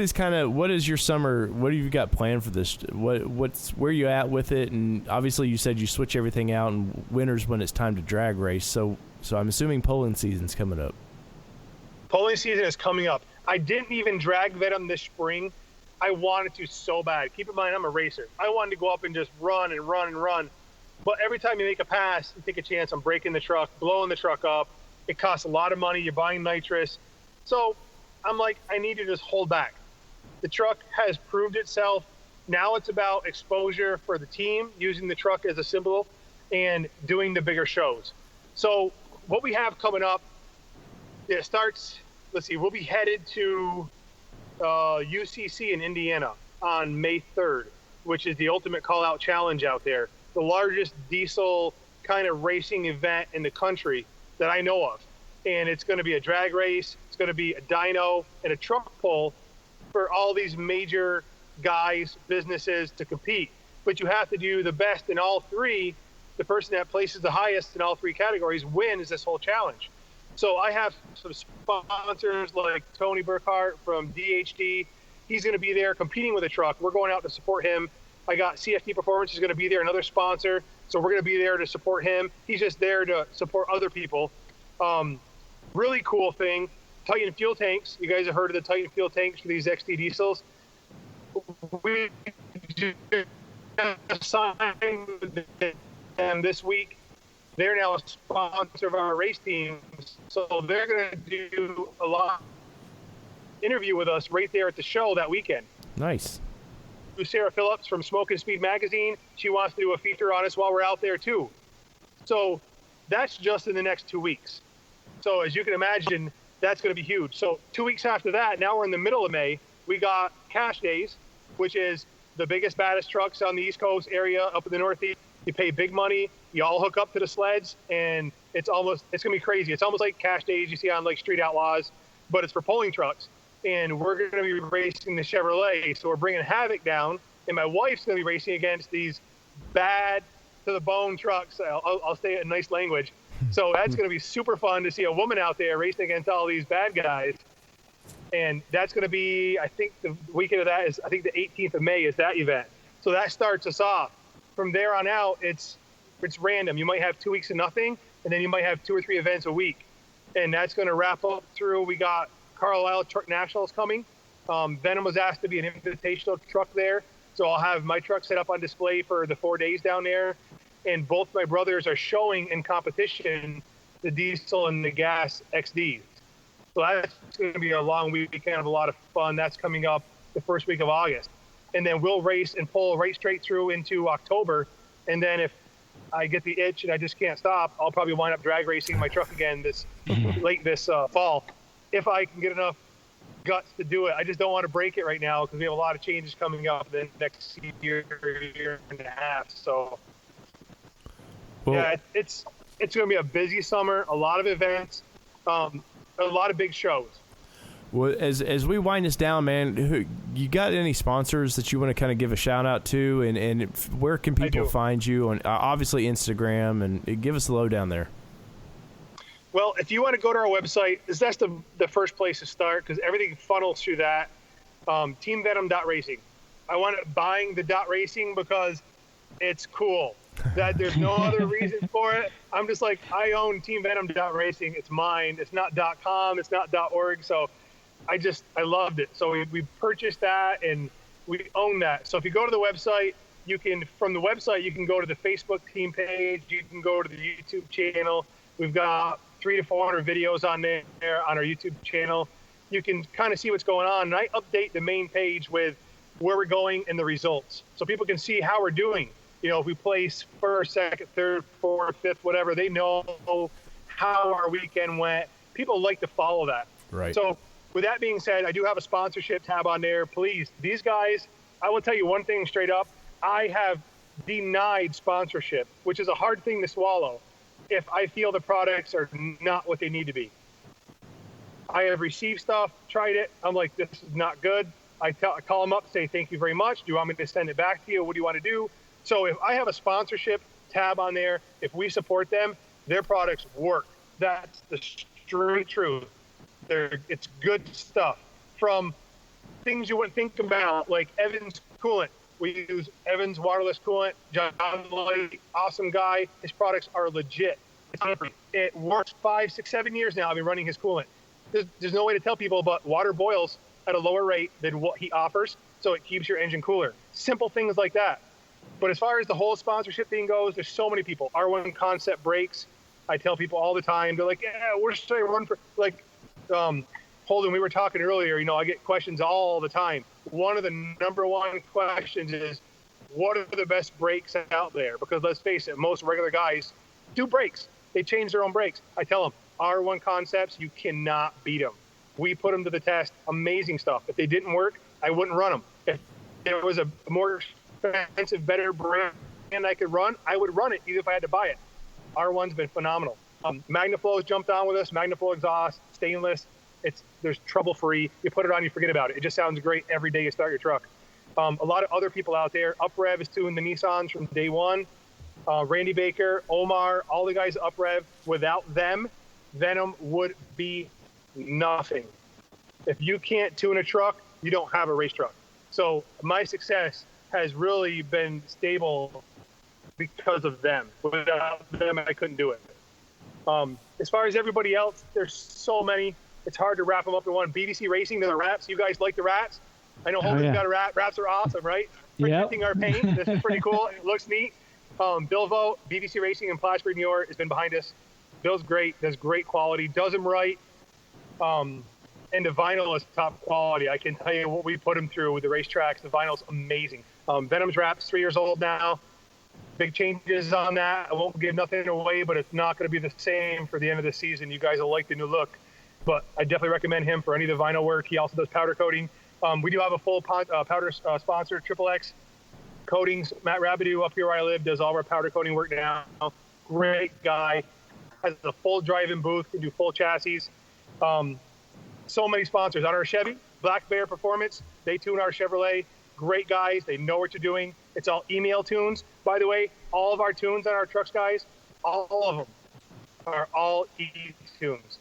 is your summer? What have you got planned for this? Where you at with it? And obviously you said you switch everything out, and winter's when it's time to drag race. So I'm assuming polling season's coming up. Polling season is coming up. I didn't even drag Venom this spring. I wanted to so bad. Keep in mind, I'm a racer. I wanted to go up and just run and run and run. But every time you make a pass, you take a chance on breaking the truck, blowing the truck up. It costs a lot of money. You're buying nitrous. So I'm like, I need to just hold back. The truck has proved itself. Now it's about exposure for the team, using the truck as a symbol and doing the bigger shows. So what we have coming up, it starts, we'll be headed to UCC in Indiana on May 3rd, which is the Ultimate Call Out Challenge out there. the largest diesel kind of racing event in the country that I know of. And it's going to be a drag race, it's going to be a dyno, and a truck pull for all these major guys, businesses to compete. But you have to do the best in all three. The person that places the highest in all three categories wins this whole challenge. So I have some sponsors like Tony Burkhart from DHD. He's going to be there competing with a truck. We're going out to support him. I got CFD Performance is going to be there, another sponsor. So we're going to be there to support him. He's just there to support other people. Really cool thing, Titan fuel tanks. You guys have heard of the Titan fuel tanks for these XD diesels. We just signed with them this week. They're now a sponsor of our race team. So they're going to do a lot interview with us right there at the show that weekend. Nice. Sarah Phillips from Smoke and Speed magazine, she wants to do a feature on us while we're out there too. So that's just in the next 2 weeks. So as you can imagine, that's going to be huge. So 2 weeks after that, now we're in the middle of May, we got Cash Days, which is the biggest, baddest trucks on the East Coast area up in the Northeast. You pay big money, you all hook up to the sleds, and it's going to be crazy. It's almost like Cash Days you see on like Street Outlaws, but it's for pulling trucks. And we're going to be racing the Chevrolet. So we're bringing Havoc down, and my wife's going to be racing against these bad to the bone trucks. I'll say it in nice language. So that's going to be super fun to see a woman out there racing against all these bad guys. And that's going to be, I think the weekend of that is, I think the 18th of May is that event. So that starts us off. From there on out, it's random. You might have 2 weeks of nothing, and then you might have 2 or 3 events a week. And that's going to wrap up through, we got Carlisle Truck Nationals coming. Venom was asked to be an invitational truck there. So I'll have my truck set up on display for the 4 days down there. And both my brothers are showing in competition the diesel and the gas XDs. So that's going to be a long weekend of a lot of fun. That's coming up the first week of August. And then we'll race and pull right straight through into October. And then if I get the itch and I just can't stop, I'll probably wind up drag racing my truck again late this fall, if I can get enough guts to do it. I just don't want to break it right now because we have a lot of changes coming up in the next year and a half. So, yeah, it's going to be a busy summer, a lot of events, a lot of big shows. Well, as we wind this down, man, you got any sponsors that you want to kind of give a shout out to, and where can people find you on obviously Instagram, and give us the lowdown there? Well, if you want to go to our website, that's the first place to start because everything funnels through that. TeamVenom.racing. I want buying the .racing because it's cool. That there's no other reason for it. I'm just like, I own TeamVenom.racing. It's mine. It's not .com. It's not .org. So I loved it. So we purchased that and we own that. So if you go to the website, from the website, you can go to the Facebook team page. You can go to the YouTube channel. We've got 300 to 400 videos on there on our YouTube channel. You can kind of see what's going on. And I update the main page with where we're going and the results. So people can see how we're doing. You know, if we place first, second, third, fourth, fifth, whatever, they know how our weekend went. People like to follow that. Right. So with that being said, I do have a sponsorship tab on there. Please, these guys, I will tell you one thing straight up. I have denied sponsorship, which is a hard thing to swallow if I feel the products are not what they need to be. I have received stuff, tried it. I'm like, this is not good. I call them up, say, thank you very much. Do you want me to send it back to you? What do you want to do? So if I have a sponsorship tab on there, if we support them, their products work. That's the straight truth. It's good stuff. From things you wouldn't think about, like Evans coolant. We use Evans waterless coolant. John Light, awesome guy. His products are legit. It works 5, 6, 7 years now. I've been running his coolant. There's no way to tell people, but water boils at a lower rate than what he offers, so it keeps your engine cooler. Simple things like that. But as far as the whole sponsorship thing goes, there's so many people. R1 Concept Brakes, I tell people all the time. They're like, yeah, we're straight run for, like, Holden, we were talking earlier, I get questions all the time. One of the number one questions is, what are the best brakes out there? Because let's face it, most regular guys do brakes. They change their own brakes. I tell them, R1 Concepts, you cannot beat them. We put them to the test. Amazing stuff. If they didn't work, I wouldn't run them. If there was a more expensive, better brand I could run, I would run it even if I had to buy it. R1's been phenomenal. MagnaFlow's jumped on with us. MagnaFlow exhaust, stainless. There's trouble-free. You put it on, you forget about it. It just sounds great every day you start your truck. A lot of other people out there. UpRev is tuned the Nissans from day one. Randy Baker, Omar, all the guys at UpRev. Without them, Venom would be nothing. If you can't tune a truck, you don't have a race truck. So my success has really been stable because of them. Without them, I couldn't do it. As far as everybody else, there's so many. It's hard to wrap them up in one. BBC Racing, the Wraps. You guys like the Wraps? I know Holden's got a Wrap. Wraps are awesome, right? Protecting our paint. This is pretty cool. It looks neat. Bill Vogt, BBC Racing in Plattsburgh, New York, has been behind us. Bill's great. Does great quality. Does them right. And the vinyl is top quality. I can tell you what we put him through with the racetracks. The vinyl's amazing. Venom's Wrap's 3 years old now. Big changes on that. I won't give nothing away, but it's not going to be the same for the end of the season. You guys will like the new look. But I definitely recommend him for any of the vinyl work. He also does powder coating. We do have a full powder sponsor, Triple X Coatings. Matt Rabideau up here where I live does all of our powder coating work now. Great guy. Has a full drive-in booth. Can do full chassis. So many sponsors. On our Chevy, Black Bear Performance, they tune our Chevrolet. Great guys. They know what you're doing. It's all email tunes. By the way, all of our tunes on our trucks, guys, all of them are all e-tunes.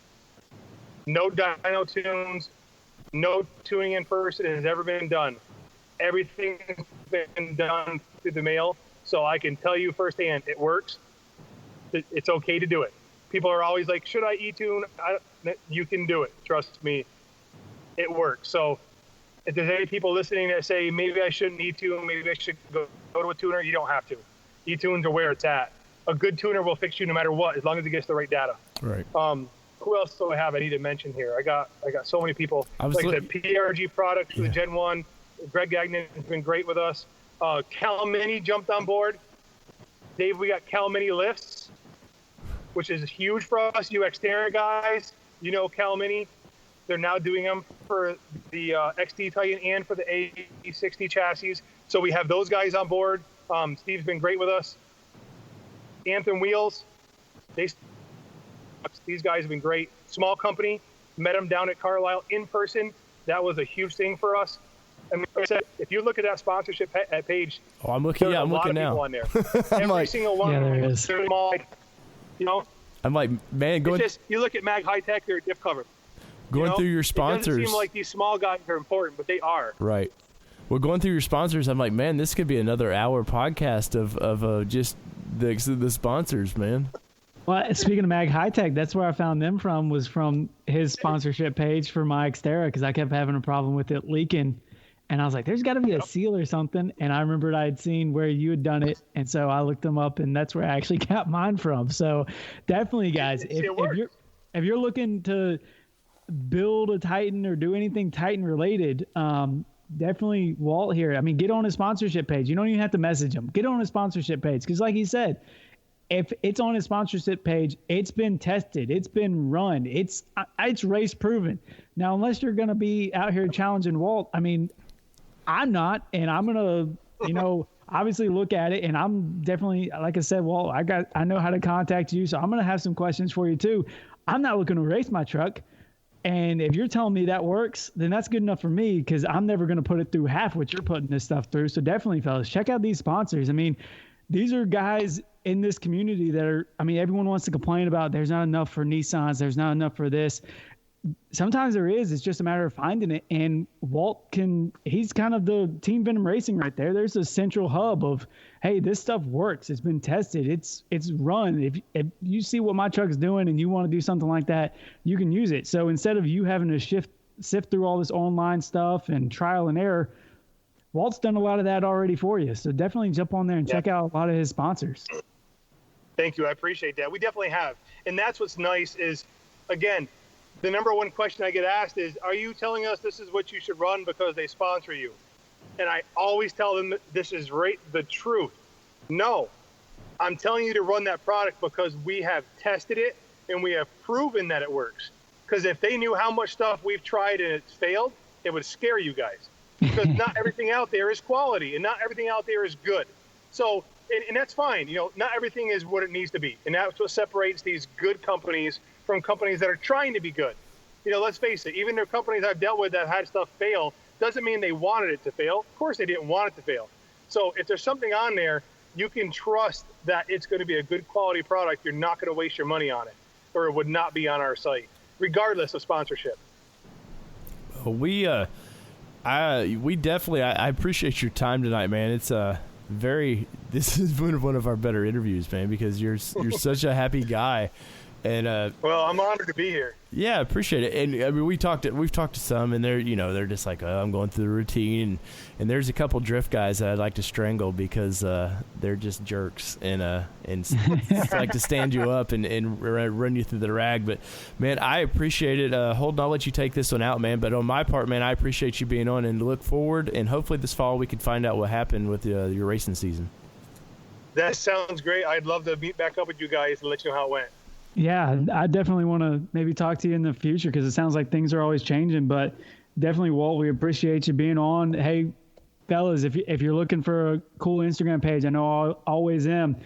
No dyno tunes. No tuning in person has ever been done. Everything's been done through the mail. So I can tell you firsthand, it works. It's okay to do it. People are always like, should I e-tune? You can do it. Trust me. It works. So if there's any people listening that say, maybe I shouldn't e-tune, maybe I should go to a tuner, you don't have to. E-tunes are where it's at. A good tuner will fix you no matter what, as long as it gets the right data. Right. Who else do I have I need to mention here? I got so many people. Like I said, PRG Products for the Gen 1. Greg Gagnon has been great with us. Cal Mini jumped on board. Dave, we got Cal Mini lifts, which is huge for us. You Xterra guys, you know Cal Mini. They're now doing them for the XD Titan and for the A60 chassis. So we have those guys on board. Steve's been great with us. Anthem Wheels, these guys have been great. Small company, met them down at Carlisle in person. That was a huge thing for us. And like I said, if you look at that sponsorship page, I'm looking. Yeah, I'm looking now. On there. Every single one. Yeah, there is. Small, you know. I'm like, man, going. It's just you look at Mag High Tech, they're a diff cover. Going through your sponsors. It doesn't seem like these small guys are important, but they are. Right. Well, going through your sponsors, I'm like, man, this could be another hour podcast of just the sponsors, man. Well, speaking of Mag High Tech, that's where I found them from, was from his sponsorship page for my Xterra, because I kept having a problem with it leaking. And I was like, there's got to be a seal or something. And I remembered I had seen where you had done it. And so I looked them up, and that's where I actually got mine from. So definitely, guys, if you're looking to build a Titan or do anything Titan related, definitely Walt here. I mean, get on his sponsorship page. You don't even have to message him. Get on his sponsorship page. Because like he said, if it's on his sponsorship page, it's been tested, it's been run, it's race proven. Now, unless you're going to be out here challenging Walt, I mean, I'm not, and I'm going to, obviously look at it, and I'm definitely, like I said, Walt, I know how to contact you, so I'm going to have some questions for you too. I'm not looking to race my truck. And if you're telling me that works, then that's good enough for me, because I'm never going to put it through half what you're putting this stuff through. So definitely, fellas, check out these sponsors. I mean, these are guys in this community that are, I mean, everyone wants to complain about there's not enough for Nissans, there's not enough for this. Sometimes there is. It's just a matter of finding it. And Walt he's kind of the Team Venom Racing right there. There's a central hub of, hey, this stuff works. It's been tested. It's run. If you see what my truck's doing and you want to do something like that, you can use it. So instead of you having to sift through all this online stuff and trial and error, Walt's done a lot of that already for you. So definitely jump on there and check out a lot of his sponsors. Thank you. I appreciate that. We definitely have. And that's what's nice is, again, the number one question I get asked is, are you telling us this is what you should run because they sponsor you? And I always tell them this is the truth. No, I'm telling you to run that product because we have tested it and we have proven that it works. Because if they knew how much stuff we've tried and it's failed, it would scare you guys. Because not everything out there is quality and not everything out there is good. So and that's fine. You know, not everything is what it needs to be. And that's what separates these good companies from companies that are trying to be good. You know, let's face it, even the companies I've dealt with that had stuff fail doesn't mean they wanted it to fail. Of course they didn't want it to fail. So if there's something on there, you can trust that it's going to be a good quality product. You're not going to waste your money on it, or it would not be on our site, regardless of sponsorship. We definitely, I appreciate your time tonight, man. It's this is one of our better interviews, man, because you're such a happy guy. And well, I'm honored to be here. Yeah, appreciate it. And I mean, we've talked to some, and they're just like, oh, I'm going through the routine, and there's a couple drift guys that I'd like to strangle because they're just jerks and like to stand you up and run you through the rag. But man, I appreciate it. Holden, I'll let you take this one out, man. But on my part, man, I appreciate you being on, and look forward, and hopefully this fall we can find out what happened with your racing season. That sounds great. I'd love to meet back up with you guys and let you know how it went. Yeah, I definitely want to maybe talk to you in the future because it sounds like things are always changing. But definitely, Walt, we appreciate you being on. Hey, fellas, if you're looking for a cool Instagram page, I know I always am.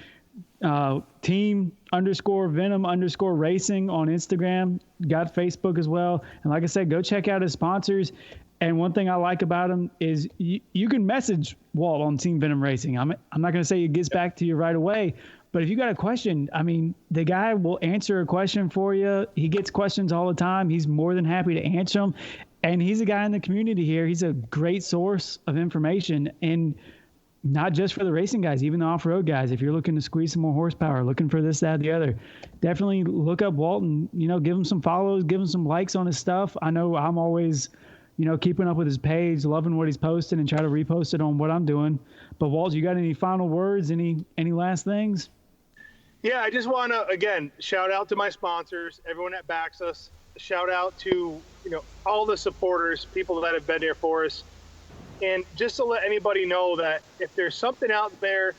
Team_Venom_racing on Instagram. Got Facebook as well. And like I said, go check out his sponsors. And one thing I like about him is you can message Walt on Team Venom Racing. I'm not going to say he gets back to you right away. But if you got a question, I mean, the guy will answer a question for you. He gets questions all the time. He's more than happy to answer them. And he's a guy in the community here. He's a great source of information, and not just for the racing guys, even the off-road guys. If you're looking to squeeze some more horsepower, looking for this, that, the other, definitely look up Walt and, give him some follows, give him some likes on his stuff. I know I'm always, keeping up with his page, loving what he's posting, and try to repost it on what I'm doing. But Walt, you got any final words? Any last things? Yeah, I just want to, again, shout out to my sponsors, everyone that backs us. Shout out to, all the supporters, people that have been there for us. And just to let anybody know that if there's something out there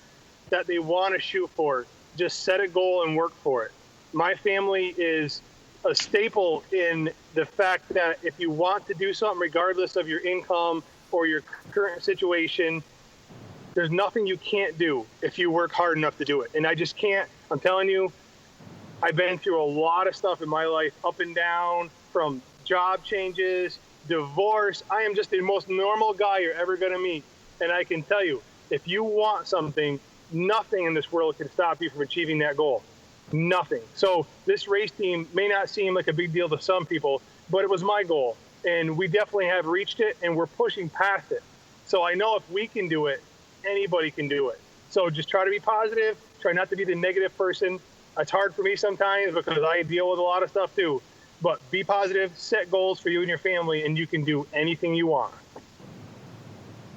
that they want to shoot for, just set a goal and work for it. My family is a staple in the fact that if you want to do something, regardless of your income or your current situation, there's nothing you can't do if you work hard enough to do it. And I just can't. I'm telling you, I've been through a lot of stuff in my life, up and down, from job changes, divorce. I am just the most normal guy you're ever going to meet. And I can tell you, if you want something, nothing in this world can stop you from achieving that goal. Nothing. So this race team may not seem like a big deal to some people, but it was my goal. And we definitely have reached it, and we're pushing past it. So I know if we can do it, anybody can do it. So just try to be positive. Try not to be the negative person. It's hard for me sometimes because I deal with a lot of stuff too. But be positive, set goals for you and your family, and you can do anything you want.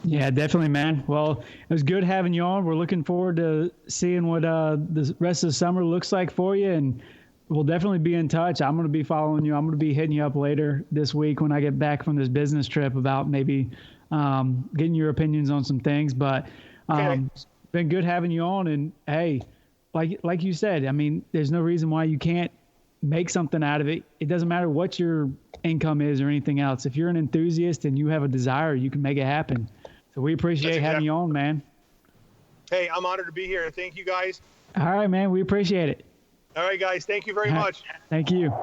Yeah, definitely, man. Well, it was good having you on. We're looking forward to seeing what the rest of the summer looks like for you, and we'll definitely be in touch. I'm going to be following you. I'm going to be hitting you up later this week when I get back from this business trip about maybe getting your opinions on some things. But it's been good having you on. And, hey, like you said, I mean, there's no reason why you can't make something out of it. It doesn't matter what your income is or anything else. If you're an enthusiast and you have a desire, you can make it happen. So we appreciate having you on, man. Hey, I'm honored to be here. Thank you, guys. All right, man. We appreciate it. All right, guys. Thank you very much. Thank you.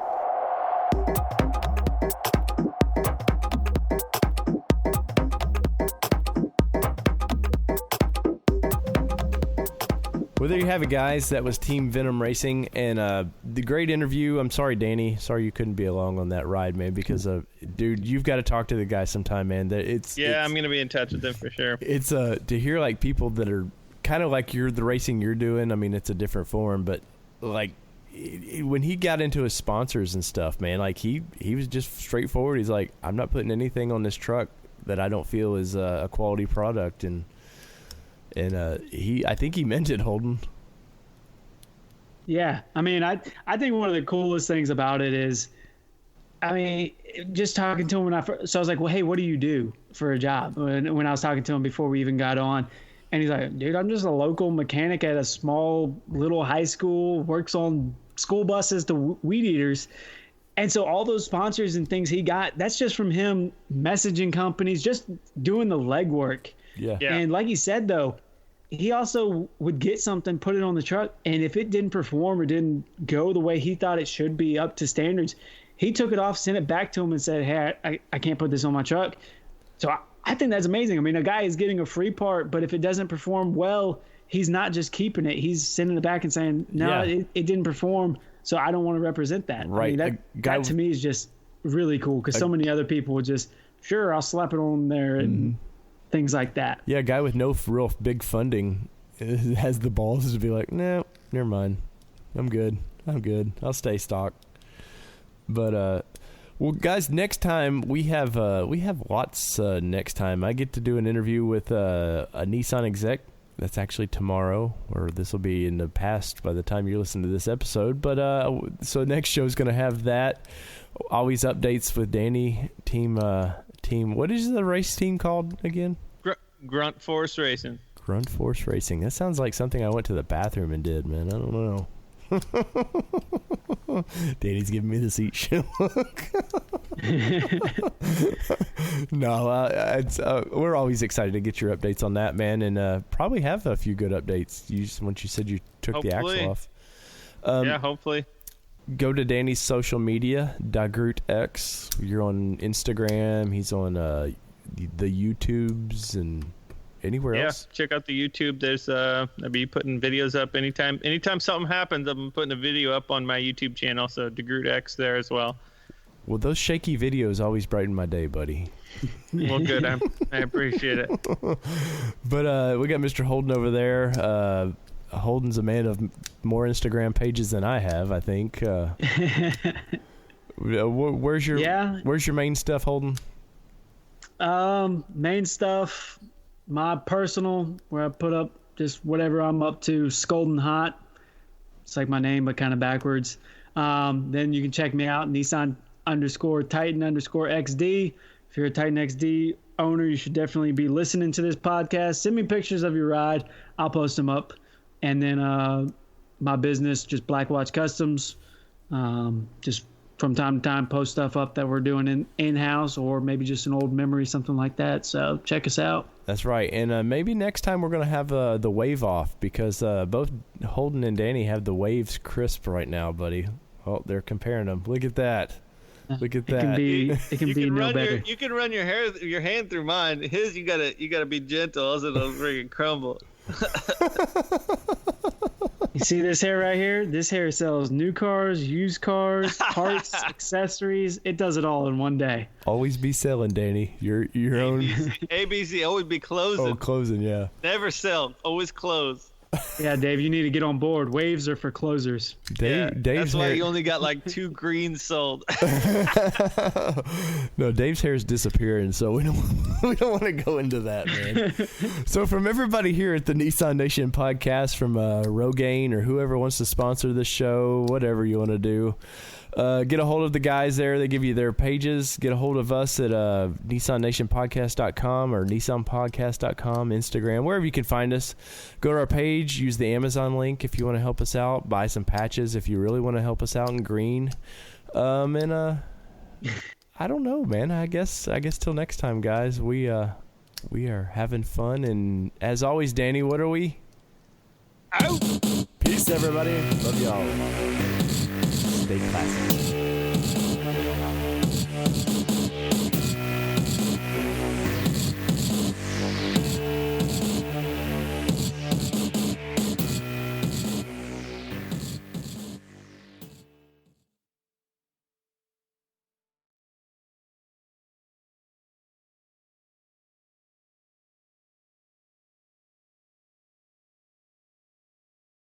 Well, there you have it, guys. That was Team Venom Racing, and the great interview. I'm sorry, Danny. Sorry you couldn't be along on that ride, man, because, dude, you've got to talk to the guy sometime, man. I'm going to be in touch with him for sure. It's to hear, like, people that are kind of like the racing you're doing. I mean, it's a different form, but, like, when he got into his sponsors and stuff, man, like, he was just straightforward. He's like, I'm not putting anything on this truck that I don't feel is a quality product, and I think he meant it, Holden. Yeah, I mean, I think one of the coolest things about it is, I mean, just talking to him when so I was like, well, hey, what do you do for a job? When I was talking to him before we even got on, and he's like, dude, I'm just a local mechanic at a small little high school, works on school buses to weed eaters. And so all those sponsors and things he got, that's just from him messaging companies, just doing the legwork. Yeah. And like he said, though, he also would get something, put it on the truck, and if it didn't perform or didn't go the way he thought it should be up to standards, he took it off, sent it back to him, and said, hey, I can't put this on my truck. So I think that's amazing. I mean, a guy is getting a free part, but if it doesn't perform well, he's not just keeping it. He's sending it back and saying, no, it didn't perform, so I don't want to represent that. Right. I mean, that to me is just really cool, because so many other people would just, sure, I'll slap it on there and things like that. Yeah, a guy with no real big funding has the balls to be like, no, never mind. I'm good. I'll stay stock. But, well, guys, next time we have lots. Next time I get to do an interview with a Nissan exec. That's actually tomorrow, or this will be in the past by the time you listen to this episode. But so next show is going to have that. Always updates with Danny. Team. What is the race team called again? Grunt Force Racing. Grunt Force Racing. That sounds like something I went to the bathroom and did, man. I don't know. Danny's giving me the seat shit look. No, we're always excited to get your updates on that, man, and probably have a few good updates. Once you said you took the axle off. Yeah, hopefully. Go to Danny's social media, DaGrootX. You're on Instagram. He's on the YouTubes and anywhere else. Yeah, check out the YouTube. There's I'll be putting videos up anytime something happens. I'm putting a video up on my YouTube channel, so DaGrootX there as well. Well, those shaky videos always brighten my day, buddy. Well, good. I appreciate it. But we got Mr. Holden over there. Holden's a man of more Instagram pages than I have, I think. Where's your main stuff, Holden? Main stuff, my personal, where I put up just whatever I'm up to, Scolding Hot. It's like my name, but kind of backwards. Then you can check me out, Nissan_Titan_XD. If you're a Titan XD owner, you should definitely be listening to this podcast. Send me pictures of your ride. I'll post them up. And then my business, just Black Watch Customs. Just from time to time, post stuff up that we're doing in-house, or maybe just an old memory, something like that. So check us out. That's right. And maybe next time we're going to have the wave off, because both Holden and Danny have the waves crisp right now, buddy. Oh, they're comparing them. Look at that. Look at that. It can be no better. You can run your hand through mine. His, you gotta be gentle, else it'll freaking crumble. You see this hair right here? This hair sells new cars, used cars, parts, accessories. It does it all in one day. Always be selling, Danny. Your own. ABC, always be closing. Oh, closing, yeah. Never sell, always close. Yeah, Dave, you need to get on board. Waves are for closers. Dave's that's why hair... you only got like 2 greens sold. No, Dave's hair is disappearing, so we don't want to go into that, man. So from everybody here at the Nissan Nation podcast, from Rogaine or whoever wants to sponsor this show, whatever you want to do, get a hold of the guys there. They give you their pages. Get a hold of us at NissanNationPodcast.com or NissanPodcast.com, Instagram, wherever you can find us. Go to our page. Use the Amazon link if you want to help us out. Buy some patches if you really want to help us out in green. And I don't know, man. I guess till next time, guys. We are having fun, and as always, Danny, what are we? Out. Peace, everybody. Love y'all. Stay classy.